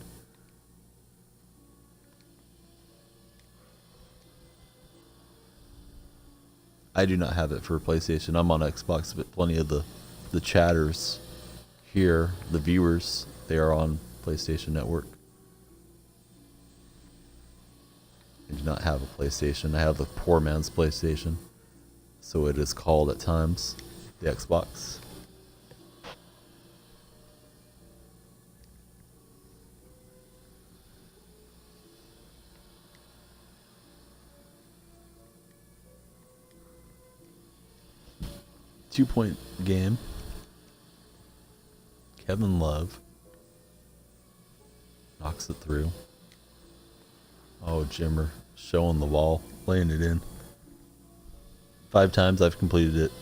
I do not have it for PlayStation. I'm on Xbox, but plenty of the chatters here, the viewers, they are on PlayStation Network. I do not have a PlayStation. I have the poor man's PlayStation, so it is called at times the Xbox. Two-point game. Kevin Love knocks it through. Oh, Jimmer showing the wall, laying it in. 5 times. I've completed it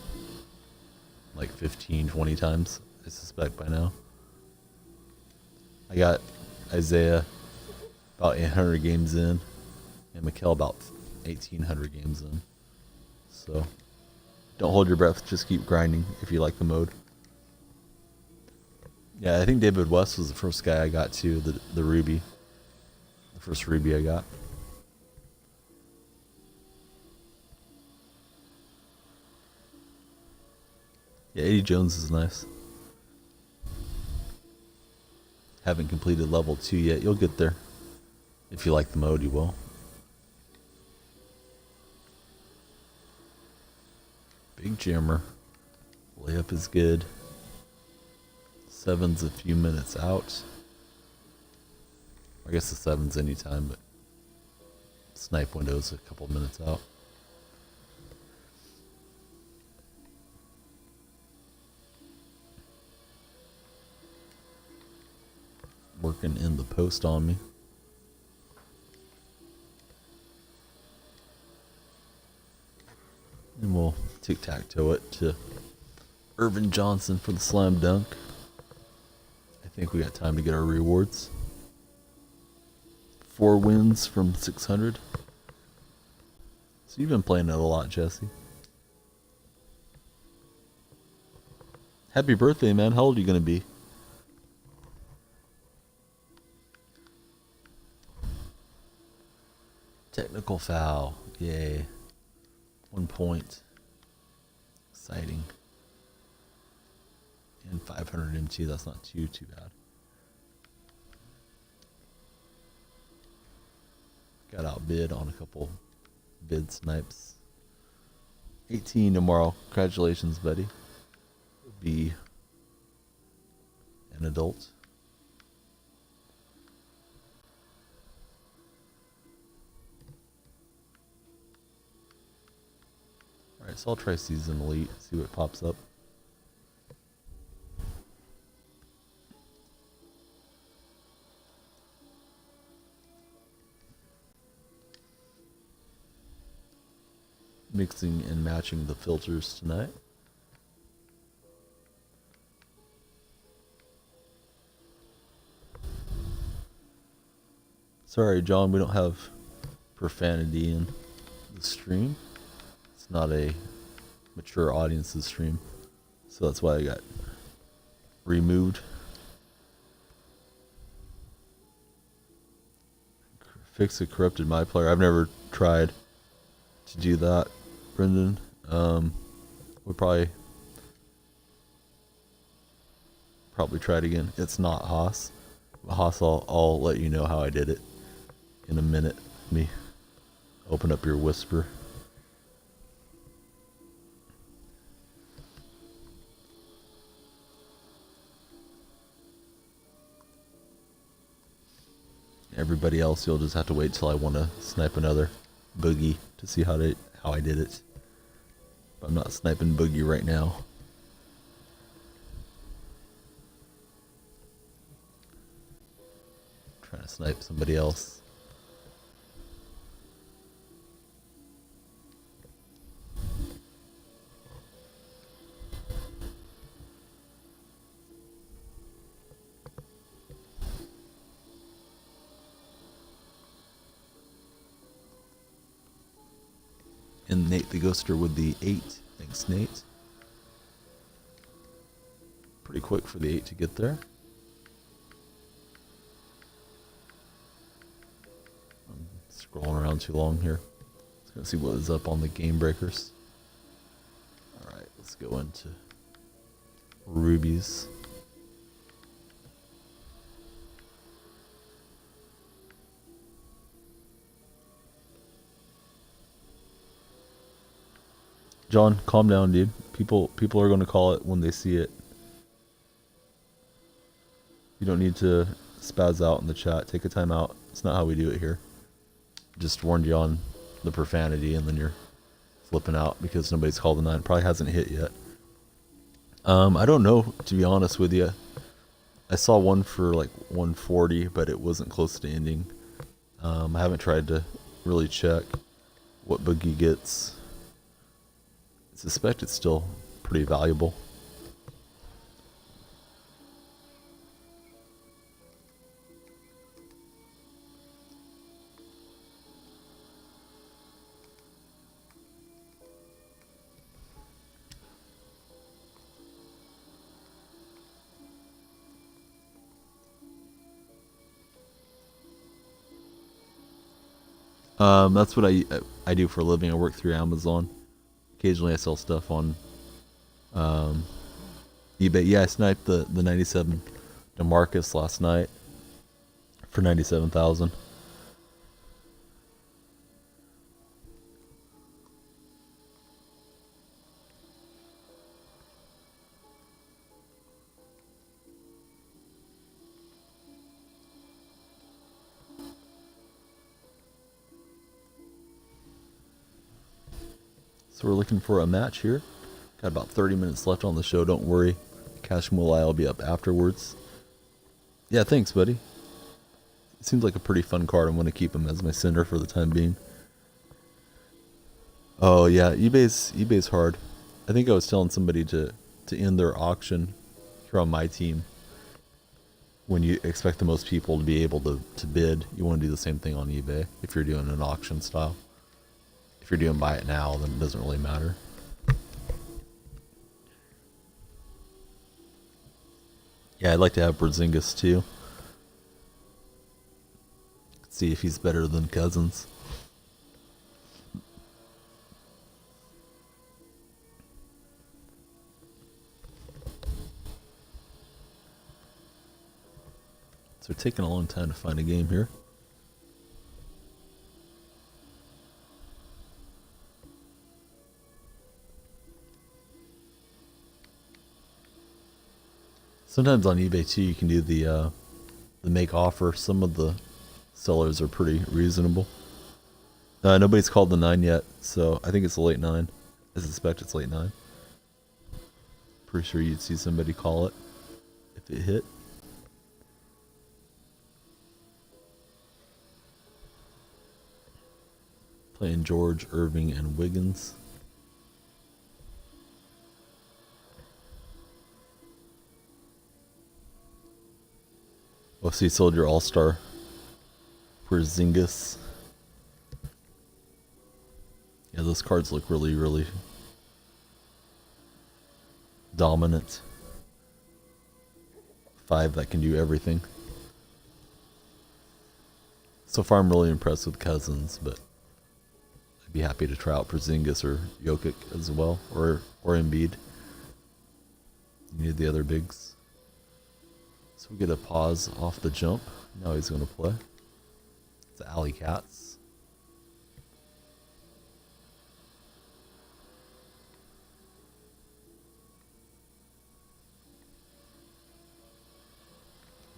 like 15, 20 times, I suspect by now. I got Isaiah about 800 games in, and Mikkel about 1,800 games in. So don't hold your breath, just keep grinding if you like the mode. Yeah, I think David West was the first guy I got to, the Ruby. The first Ruby I got. Yeah, Eddie Jones is nice. Haven't completed level 2 yet. You'll get there. If you like the mode, you will. Big jammer. Layup is good. 7's a few minutes out. I guess the 7's anytime, but snipe window's a couple minutes out. Working in the post on me. And we'll tic-tac-toe it to Irvin Johnson for the slam dunk. I think we got time to get our rewards. 4 wins from 600. So you've been playing it a lot, Jesse. Happy birthday, man. How old are you going to be? Technical foul. Yay. 1 point. Exciting. And 500 MT. That's not too bad. Got outbid on a couple bid snipes. 18 tomorrow. Congratulations, buddy. Be an adult. Alright, so I'll try Season Elite, see what pops up. Mixing and matching the filters tonight. Sorry, John, we don't have profanity in the stream. It's not a mature audience's stream, so that's why I got removed. Fix a corrupted my player. I've never tried to do that, Brendan. We'll probably try it again. It's not Haas. Haas, I'll let you know how I did it in a minute. Let me open up your whisper. Everybody else, you'll just have to wait till I want to snipe another boogie to see how I did it. But I'm not sniping boogie right now. Trying to snipe somebody else. And Nate the Ghoster with the 8. Thanks, Nate. Pretty quick for the 8 to get there. I'm scrolling around too long here. Let's go see what is up on the game breakers. Alright, let's go into rubies. John, calm down, dude. People are going to call it when they see it. You don't need to spaz out in the chat. Take a time out. It's not how we do it here. Just warned you on the profanity, and then you're flipping out because nobody's called the 9. Probably hasn't hit yet. I don't know, to be honest with you. I saw one for like 140, but it wasn't close to ending. I haven't tried to really check what boogie gets. I suspect it's still pretty valuable. That's what I do for a living. I work through Amazon. Occasionally I sell stuff on eBay. Yeah, I sniped the 97 DeMarcus last night for 97,000. So we're looking for a match here. Got about 30 minutes left on the show. Don't worry. Cash Mulai will be up afterwards. Yeah, thanks, buddy. It seems like a pretty fun card. I'm going to keep him as my sender for the time being. Oh, yeah. eBay's hard. I think I was telling somebody to end their auction here on my team. When you expect the most people to be able to bid, you want to do the same thing on eBay if you're doing an auction style. If you're doing buy it now, then it doesn't really matter. Yeah, I'd like to have Porzingis too. See if he's better than Cousins. So we're taking a long time to find a game here. Sometimes on eBay too, you can do the make offer. Some of the sellers are pretty reasonable. Nobody's called the 9 yet, so I think it's a late 9. I suspect it's late 9. Pretty sure you'd see somebody call it if it hit. Playing George, Irving, and Wiggins. Oh, so you sold your all-star Porzingis. Yeah, those cards look really, really dominant. 5 that can do everything. So far, I'm really impressed with Cousins, but I'd be happy to try out Porzingis or Jokic as well, or Embiid. You need the other bigs. So we get a pause off the jump. Now he's going to play. It's the Alley Cats.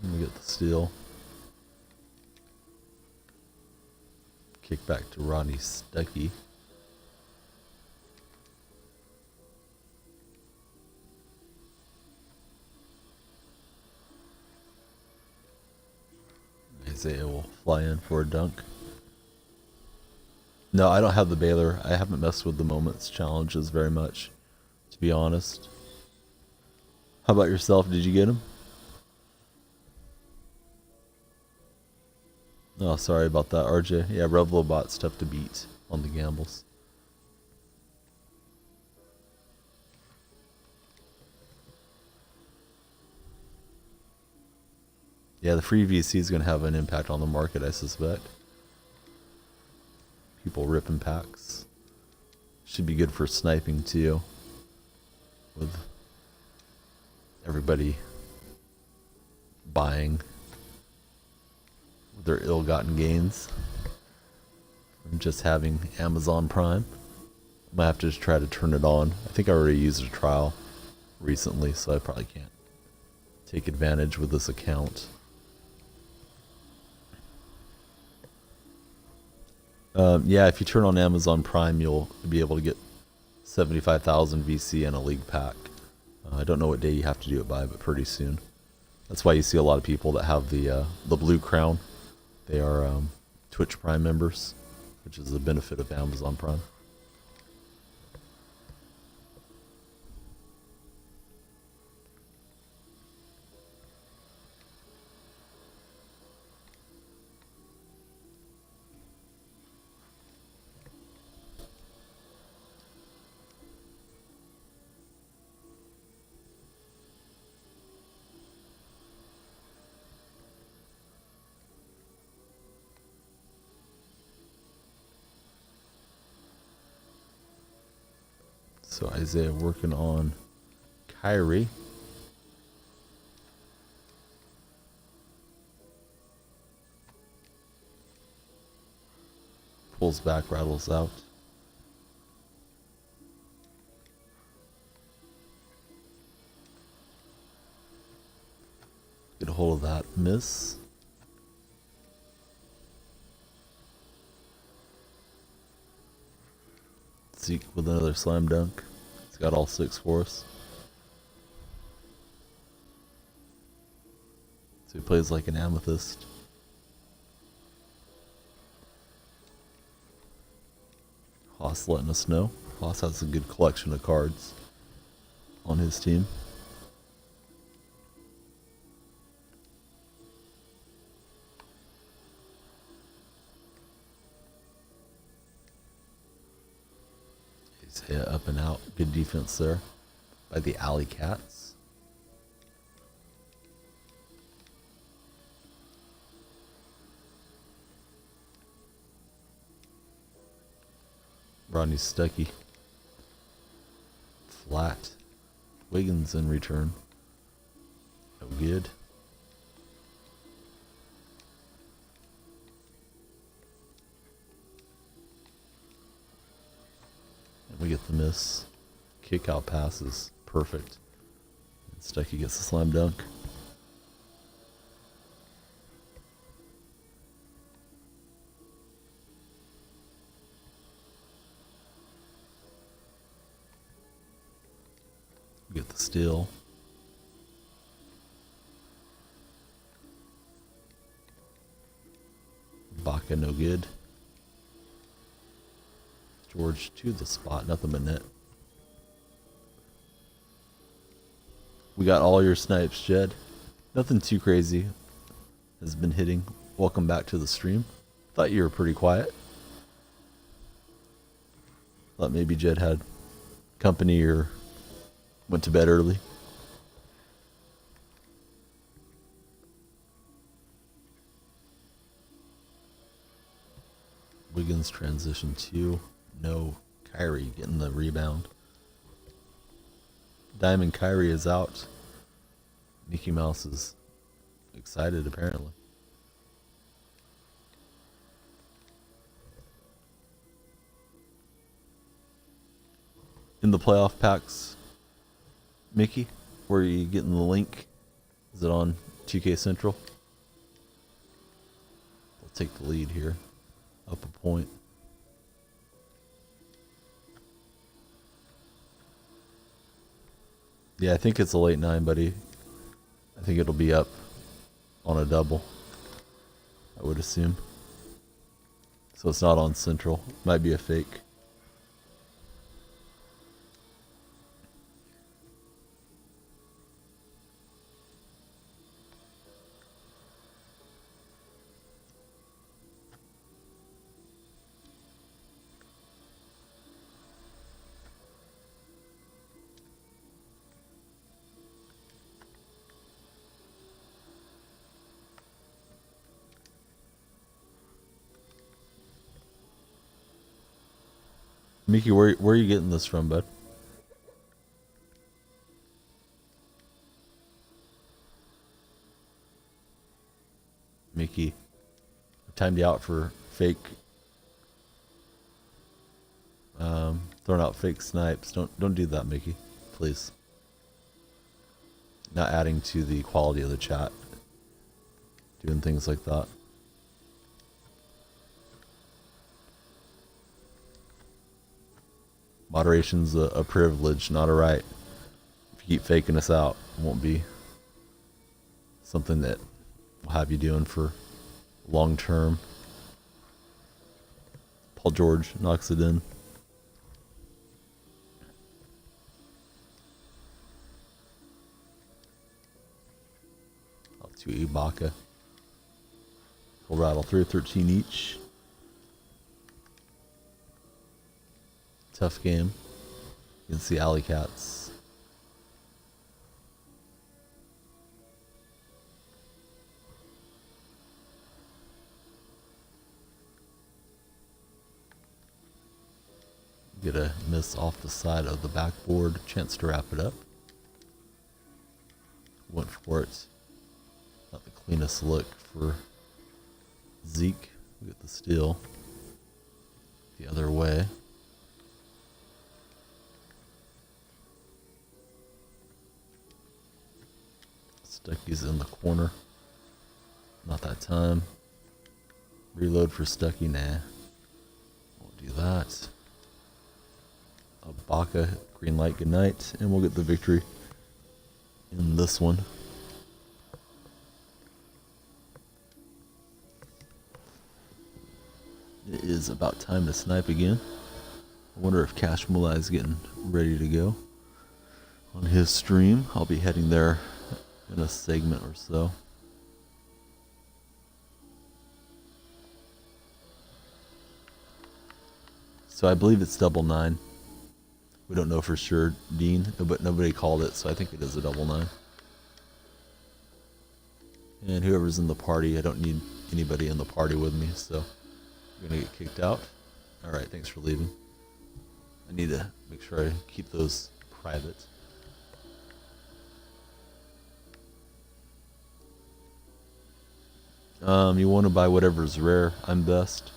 And we get the steal. Kick back to Ronnie Stuckey. Isaiah will fly in for a dunk. No, I don't have the Baylor. I haven't messed with the Moments challenges very much, to be honest. How about yourself? Did you get him? Oh, sorry about that, RJ. Yeah, Revlobot's tough to beat on the gambles. Yeah, the free VC is going to have an impact on the market, I suspect. People ripping packs. Should be good for sniping too. With everybody buying with their ill-gotten gains from just having Amazon Prime. I might have to just try to turn it on. I think I already used a trial recently, so I probably can't take advantage with this account. Yeah, if you turn on Amazon Prime, you'll be able to get 75,000 VC and a league pack. I don't know what day you have to do it by, but pretty soon. That's why you see a lot of people that have the blue crown. They are Twitch Prime members, which is the benefit of Amazon Prime. So Isaiah working on Kyrie. Pulls back, rattles out. Get a hold of that miss. Zeke with another slam dunk. He's got all 6 for us. So he plays like an amethyst. Haas letting us know. Haas has a good collection of cards on his team. He's hit up and out. Good defense there by the Alley Cats. Rodney Stuckey. Flat. Wiggins in return. No good. And we get the miss. Kick out passes. Perfect. And Stuckey gets the slam dunk. Get the steal. Baca no good. George to the spot, nothing but net. We got all your snipes, Jed. Nothing too crazy has been hitting. Welcome back to the stream. Thought you were pretty quiet. Thought maybe Jed had company or went to bed early. Wiggins transition 2. No. Kyrie getting the rebound. Diamond Kyrie is out. Mickey Mouse is excited apparently. In the playoff packs, Mickey, where are you getting the link? Is it on 2K Central? We'll take the lead here. Up a point. Yeah, I think it's a late 9, buddy. I think it'll be up on a double, I would assume. So it's not on Central. Might be a fake. Mickey, where are you getting this from, bud? Mickey, I timed you out for fake. Throwing out fake snipes. Don't do that, Mickey. Please. Not adding to the quality of the chat. Doing things like that. Moderation's a privilege, not a right. If you keep faking us out, it won't be something that we'll have you doing for long term. Paul George knocks it in. Out to Ibaka. We'll rattle through 13 each. Tough game against the Alley Cats. Get a miss off the side of the backboard. Chance to wrap it up. Went for it. Not the cleanest look for Zeke. We get the steal. other way. Stucky's in the corner. Not that time. Reload for Stucky, nah. We'll do that. A Baka, green light, good night, and we'll get the victory in this one. It is about time to snipe again. I wonder if Cash Mulai is getting ready to go on his stream. I'll be heading there in a segment or so. So I believe it's 99. We don't know for sure, Dean, but nobody called it, so I think it is a 99. And whoever's in the party, I don't need anybody in the party with me, so you're gonna get kicked out. All right, thanks for leaving. I need to make sure I keep those private. You want to buy whatever's rare. I'm best.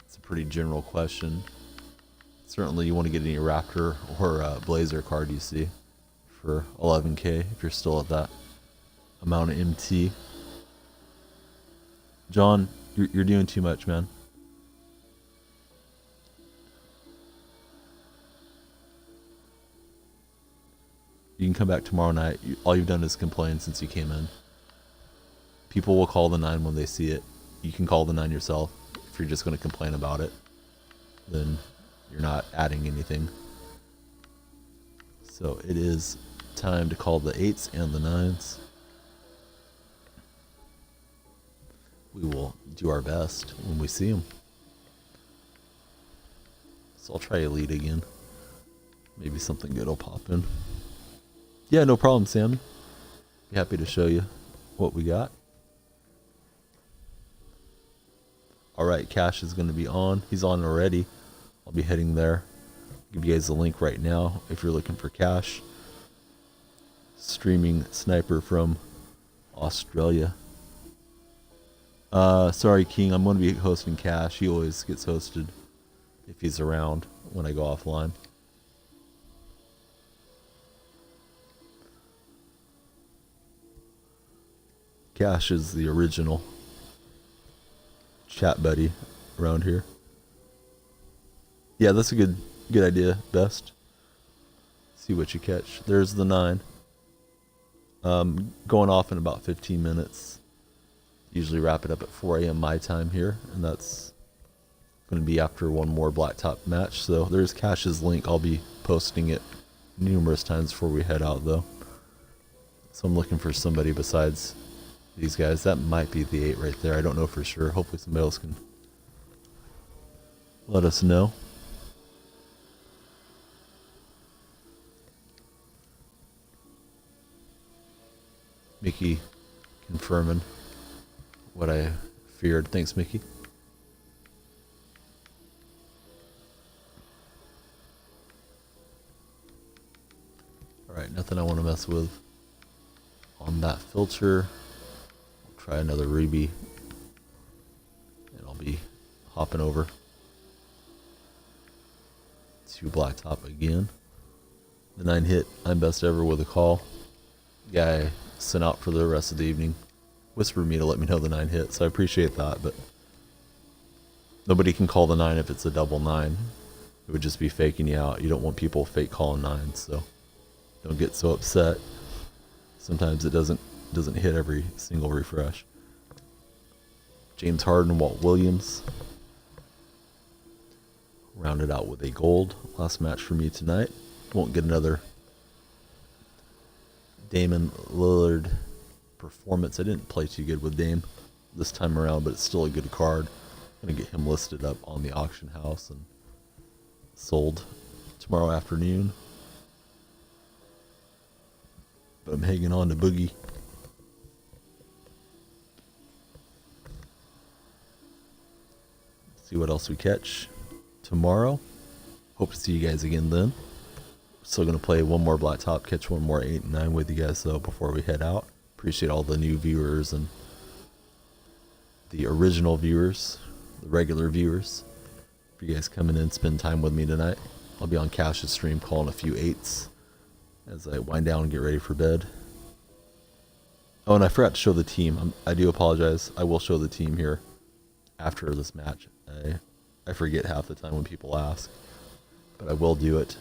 It's a pretty general question. Certainly you want to get any Raptor or Blazer card you see for 11k if you're still at that amount of MT. John, you're doing too much, man. You can come back tomorrow night. All you've done is complain since you came in. People will call the 9 when they see it. You can call the 9 yourself. If you're just going to complain about it, then you're not adding anything. So it is time to call the 8s and the 9s. We will do our best when we see them. So I'll try Elite again. Maybe something good will pop in. Yeah, no problem, Sammy. Be happy to show you what we got. Alright, Cash is going to be on. He's on already. I'll be heading there. Give you guys the link right now if you're looking for Cash. Streaming sniper from Australia. Sorry, King. I'm going to be hosting Cash. He always gets hosted if he's around when I go offline. Cash is the original chat buddy around here. Yeah, that's a good idea, Best. See what you catch. There's the 9. Going off in about 15 minutes. Usually wrap it up at 4 a.m. my time here, and that's going to be after one more blacktop match. So there's Cash's link. I'll be posting it numerous times before we head out, though. So I'm looking for somebody besides these guys. That might be the 8 right there. I don't know for sure. Hopefully somebody else can let us know. Mickey confirming what I feared. Thanks, Mickey. Alright, nothing I want to mess with on that filter. Try another Ruby, and I'll be hopping over to blacktop again. The 9 hit. I'm best ever with a call. Guy sent out for the rest of the evening. Whispered me to let me know the 9 hit, so I appreciate that, but nobody can call the 9 if it's a double 9. It would just be faking you out. You don't want people fake calling 9s, so don't get so upset. Sometimes it doesn't hit every single refresh. James Harden, Walt Williams. Rounded out with a gold. Last match for me tonight. Won't get another Damian Lillard performance. I didn't play too good with Dame this time around, but it's still a good card. I'm going to get him listed up on the auction house and sold tomorrow afternoon. But I'm hanging on to Boogie. See what else we catch tomorrow. Hope to see you guys again then. Still going to play one more blacktop, catch one more 8 and 9 with you guys though before we head out. Appreciate all the new viewers and the original viewers. the regular viewers, for you guys coming in, spend time with me tonight. I'll be on Cash's stream calling a few 8s as I wind down and get ready for bed. Oh, and I forgot to show the team. I do apologize. I will show the team here after this match. I forget half the time when people ask, but I will do it.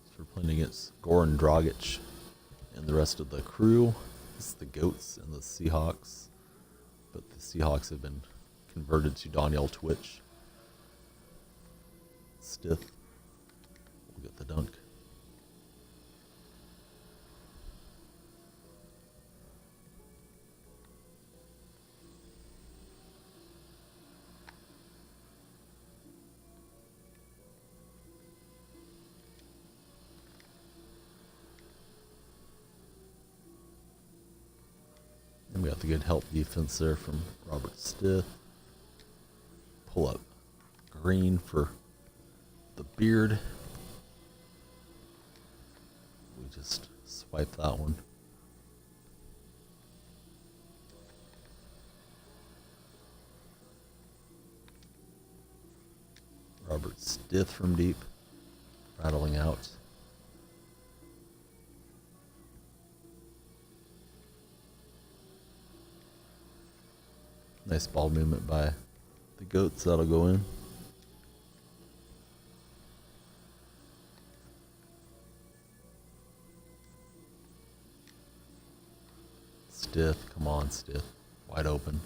So we're playing against Goran Dragic and the rest of the crew. This is the Goats and the Seahawks, but the Seahawks have been converted to Donyell Twitch. Stiff will get the dunk. And we got the good help defense there from Robert Stiff. Pull up Green for the Beard. We just swipe that one. Robert Stiff from deep, rattling out. Nice ball movement by the Goats. That'll go in. Stiff, come on, Stiff. Wide open.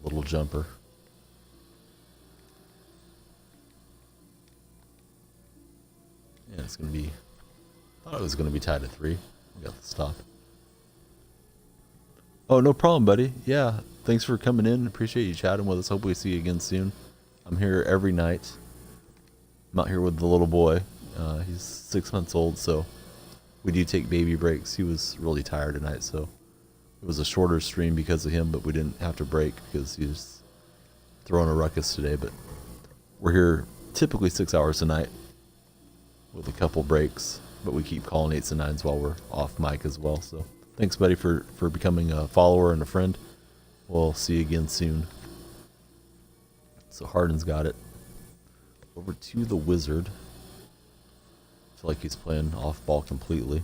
Little jumper. And it's going to be, I thought it was going to be tied at 3. We got the stop. Oh, no problem, buddy. Yeah, thanks for coming in. Appreciate you chatting with us. Hope we see you again soon. I'm here every night. I'm out here with the little boy. He's 6 months old, so we do take baby breaks. He was really tired tonight, so it was a shorter stream because of him, but we didn't have to break because he was throwing a ruckus today. But we're here typically 6 hours a night with a couple breaks, but we keep calling 8s and 9s while we're off mic as well. So thanks, buddy, for becoming a follower and a friend. We'll see you again soon. So Harden's got it. Over to the Wizard. I feel like he's playing off ball completely.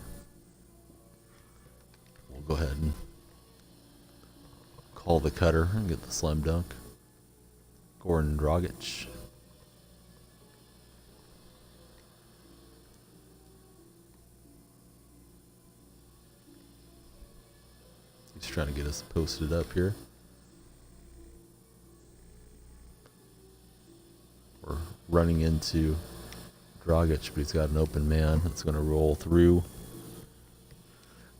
We'll go ahead and call the cutter and get the slam dunk. Goran Dragic. He's trying to get us posted up here. We're running into Dragic, but he's got an open man that's going to roll through.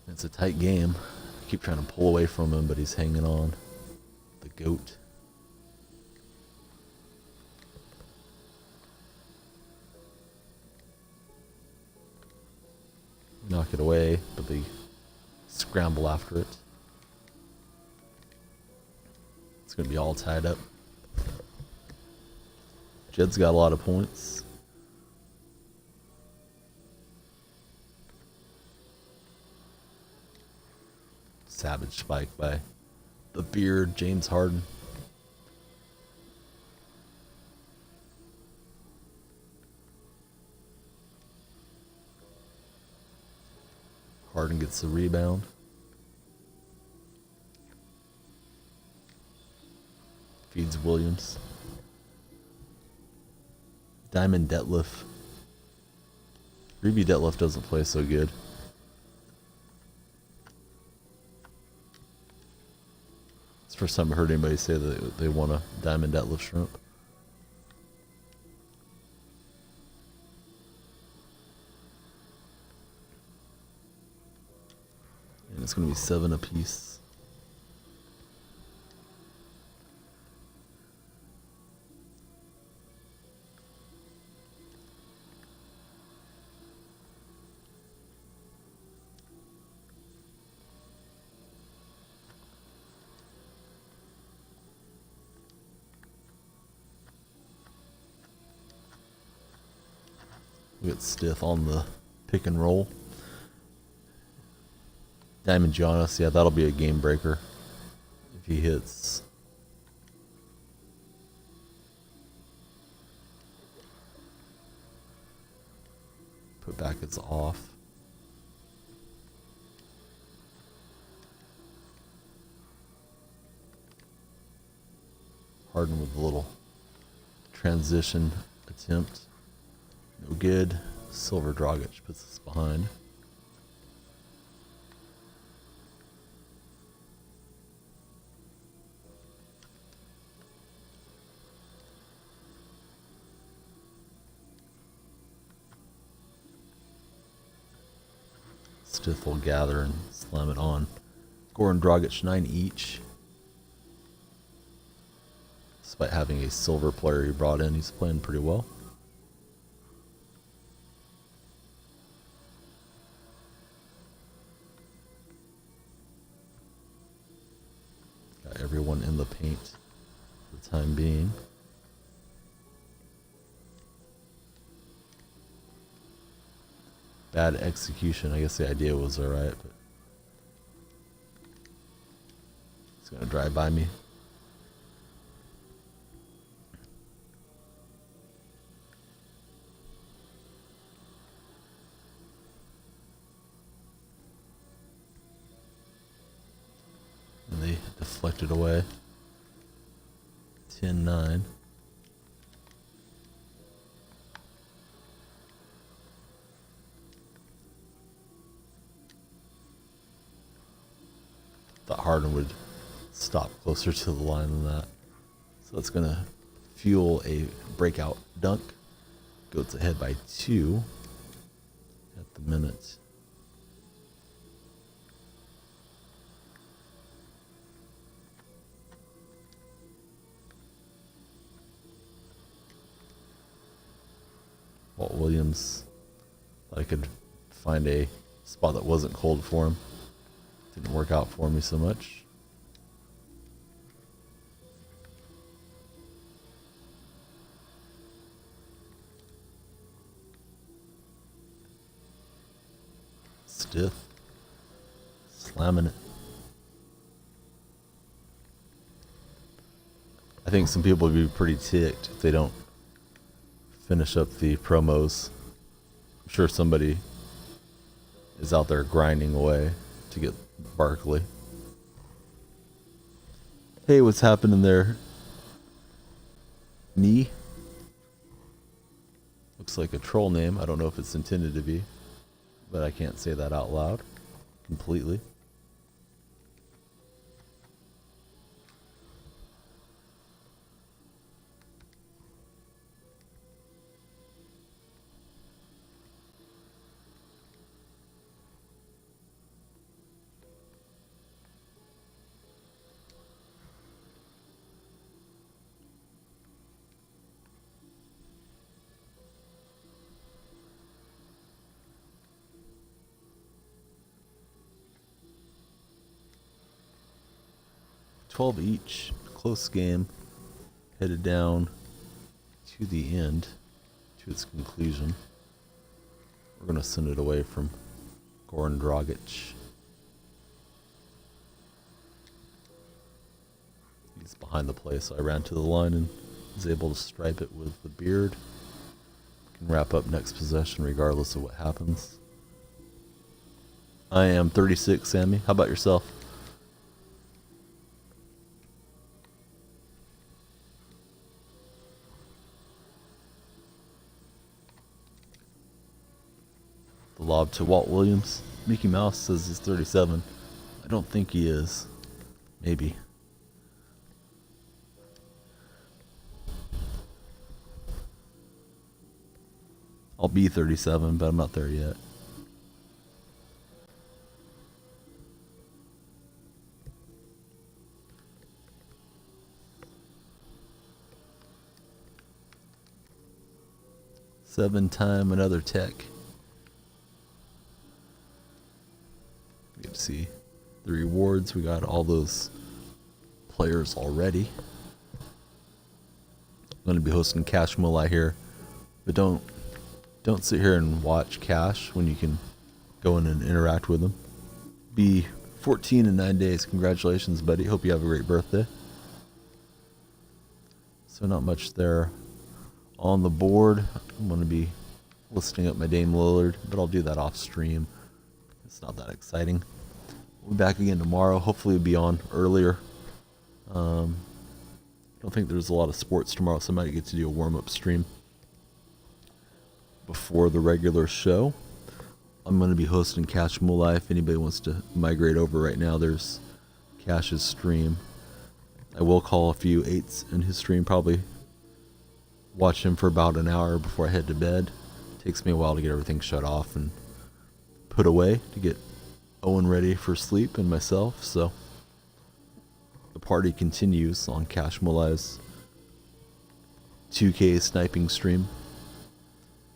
It's a tight game. I keep trying to pull away from him, but he's hanging on. The Goat. Knock it away, but they scramble after it. It's going to be all tied up. Jed's got a lot of points. Savage spike by the Beard, James Harden. Harden gets the rebound. Feeds Williams. Diamond Detlef. Ruby Detlef doesn't play so good. It's the first time I heard anybody say that they want a Diamond Detlef shrimp. And it's going to be 7 apiece. We get Stiff on the pick and roll. Diamond Jonas, yeah, that'll be a game breaker if he hits. Put back its off. Harden with a little transition attempt. No good. Silver Dragic puts us behind. Stith will gather and slam it on. Goran Dragic 9 each. Despite having a silver player he brought in, he's playing pretty well. Got everyone in the paint for the time being. Bad execution. I guess the idea was alright, but it's gonna drive by me. And they deflected away. 10-9. Thought Harden would stop closer to the line than that. So that's going to fuel a breakout dunk. Goes ahead by 2 at the minute. Walt Williams, thought I could find a spot that wasn't cold for him. Didn't work out for me so much. Stith slamming it. I think some people would be pretty ticked if they don't finish up the promos. I'm sure somebody is out there grinding away to get Barkley. Hey, what's happening there? Knee? Looks like a troll name. I don't know if it's intended to be, but I can't say that out loud completely. $12 each, close game, headed down to the end, to its conclusion. We're going to send it away from Goran Dragic. He's behind the play, so I ran to the line and was able to stripe it with the beard. Can wrap up next possession regardless of what happens. I am 36, Sammy. How about yourself? The lob to Walt Williams. Mickey Mouse says he's 37. I don't think he is. Maybe. I'll be 37, but I'm not there yet. Seven-time another tech. Get to see the rewards. We got all those players already. I'm going to be hosting Cash Mulai here, but don't sit here and watch Cash when you can go in and interact with him. Be 14 in 9 days. Congratulations, buddy. Hope you have a great birthday. So not much there on the board. I'm going to be listing up my Dame Lillard, but I'll do that off stream. It's not that exciting. We'll be back again tomorrow. Hopefully we'll be on earlier. I don't think there's a lot of sports tomorrow, so I might get to do a warm-up stream before the regular show. I'm going to be hosting Cash Mulai. If anybody wants to migrate over right now, there's Cash's stream. I will call a few 8s in his stream, probably watch him for about an hour before I head to bed. Takes me a while to get everything shut off and put away to get Owen ready for sleep and myself. So the party continues on Cash Mulai's 2K sniping stream.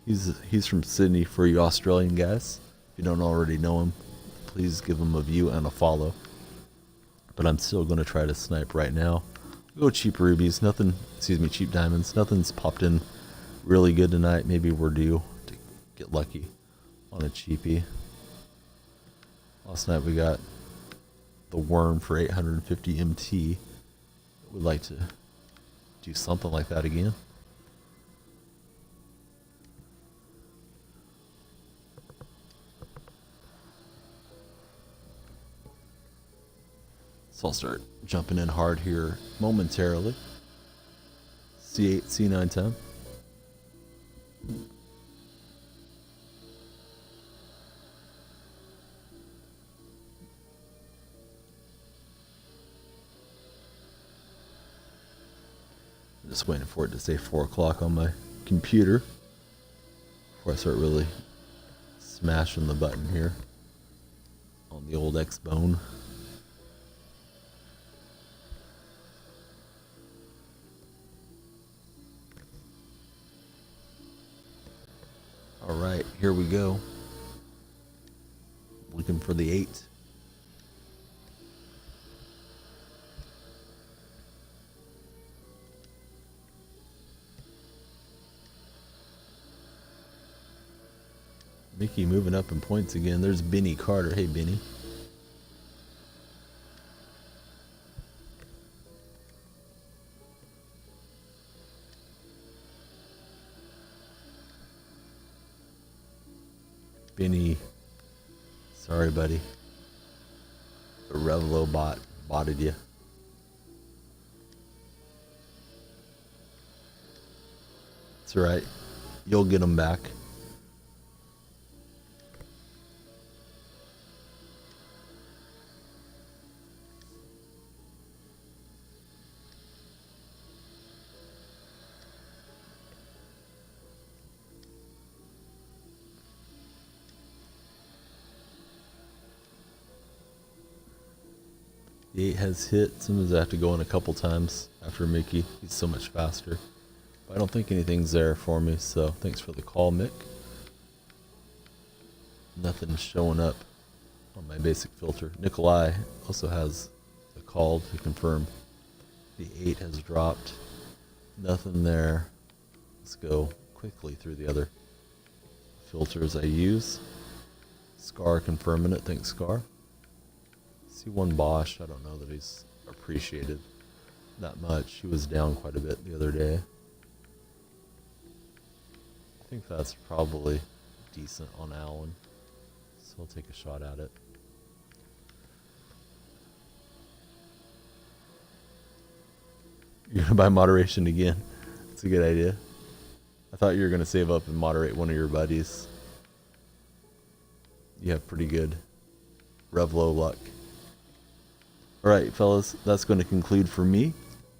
He's from Sydney for you Australian guys. If you don't already know him, please give him a view and a follow. But I'm still going to try to snipe right now. Go cheap rubies, cheap diamonds. Nothing's popped in really good tonight. Maybe we're due to get lucky on a cheapie. Last night we got the worm for 850 MT. We'd like to do something like that again. So I'll start jumping in hard here momentarily. C8, C9, 10. I'm just waiting for it to say 4 o'clock on my computer before I start really smashing the button here on the old X-Bone. Alright, here we go. Looking for the 8. Mickey moving up in points again. There's Benny Carter. Hey, Benny. Benny. Sorry, buddy. The Revlo botted you. That's right. You'll get them back. The 8 has hit. Sometimes I have to go in a couple times after Mickey. He's so much faster. But I don't think anything's there for me, so thanks for the call, Mick. Nothing's showing up on my basic filter. Nikolai also has a call to confirm the 8 has dropped. Nothing there. Let's go quickly through the other filters I use. Scar confirming it. Thanks, Scar. See one Bosch. I don't know that he's appreciated that much. He was down quite a bit the other day. I think that's probably decent on Allen, so I'll take a shot at it. You're gonna buy moderation again. That's a good idea. I thought you were gonna save up and moderate one of your buddies. You have pretty good Revlo luck. Alright, fellas, that's going to conclude for me.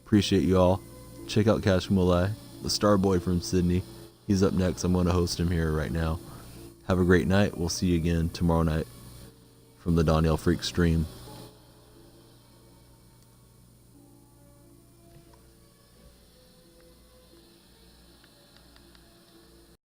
Appreciate you all. Check out Cash Mulai, the star boy from Sydney. He's up next. I'm going to host him here right now. Have a great night. We'll see you again tomorrow night from the DonyellFreak stream.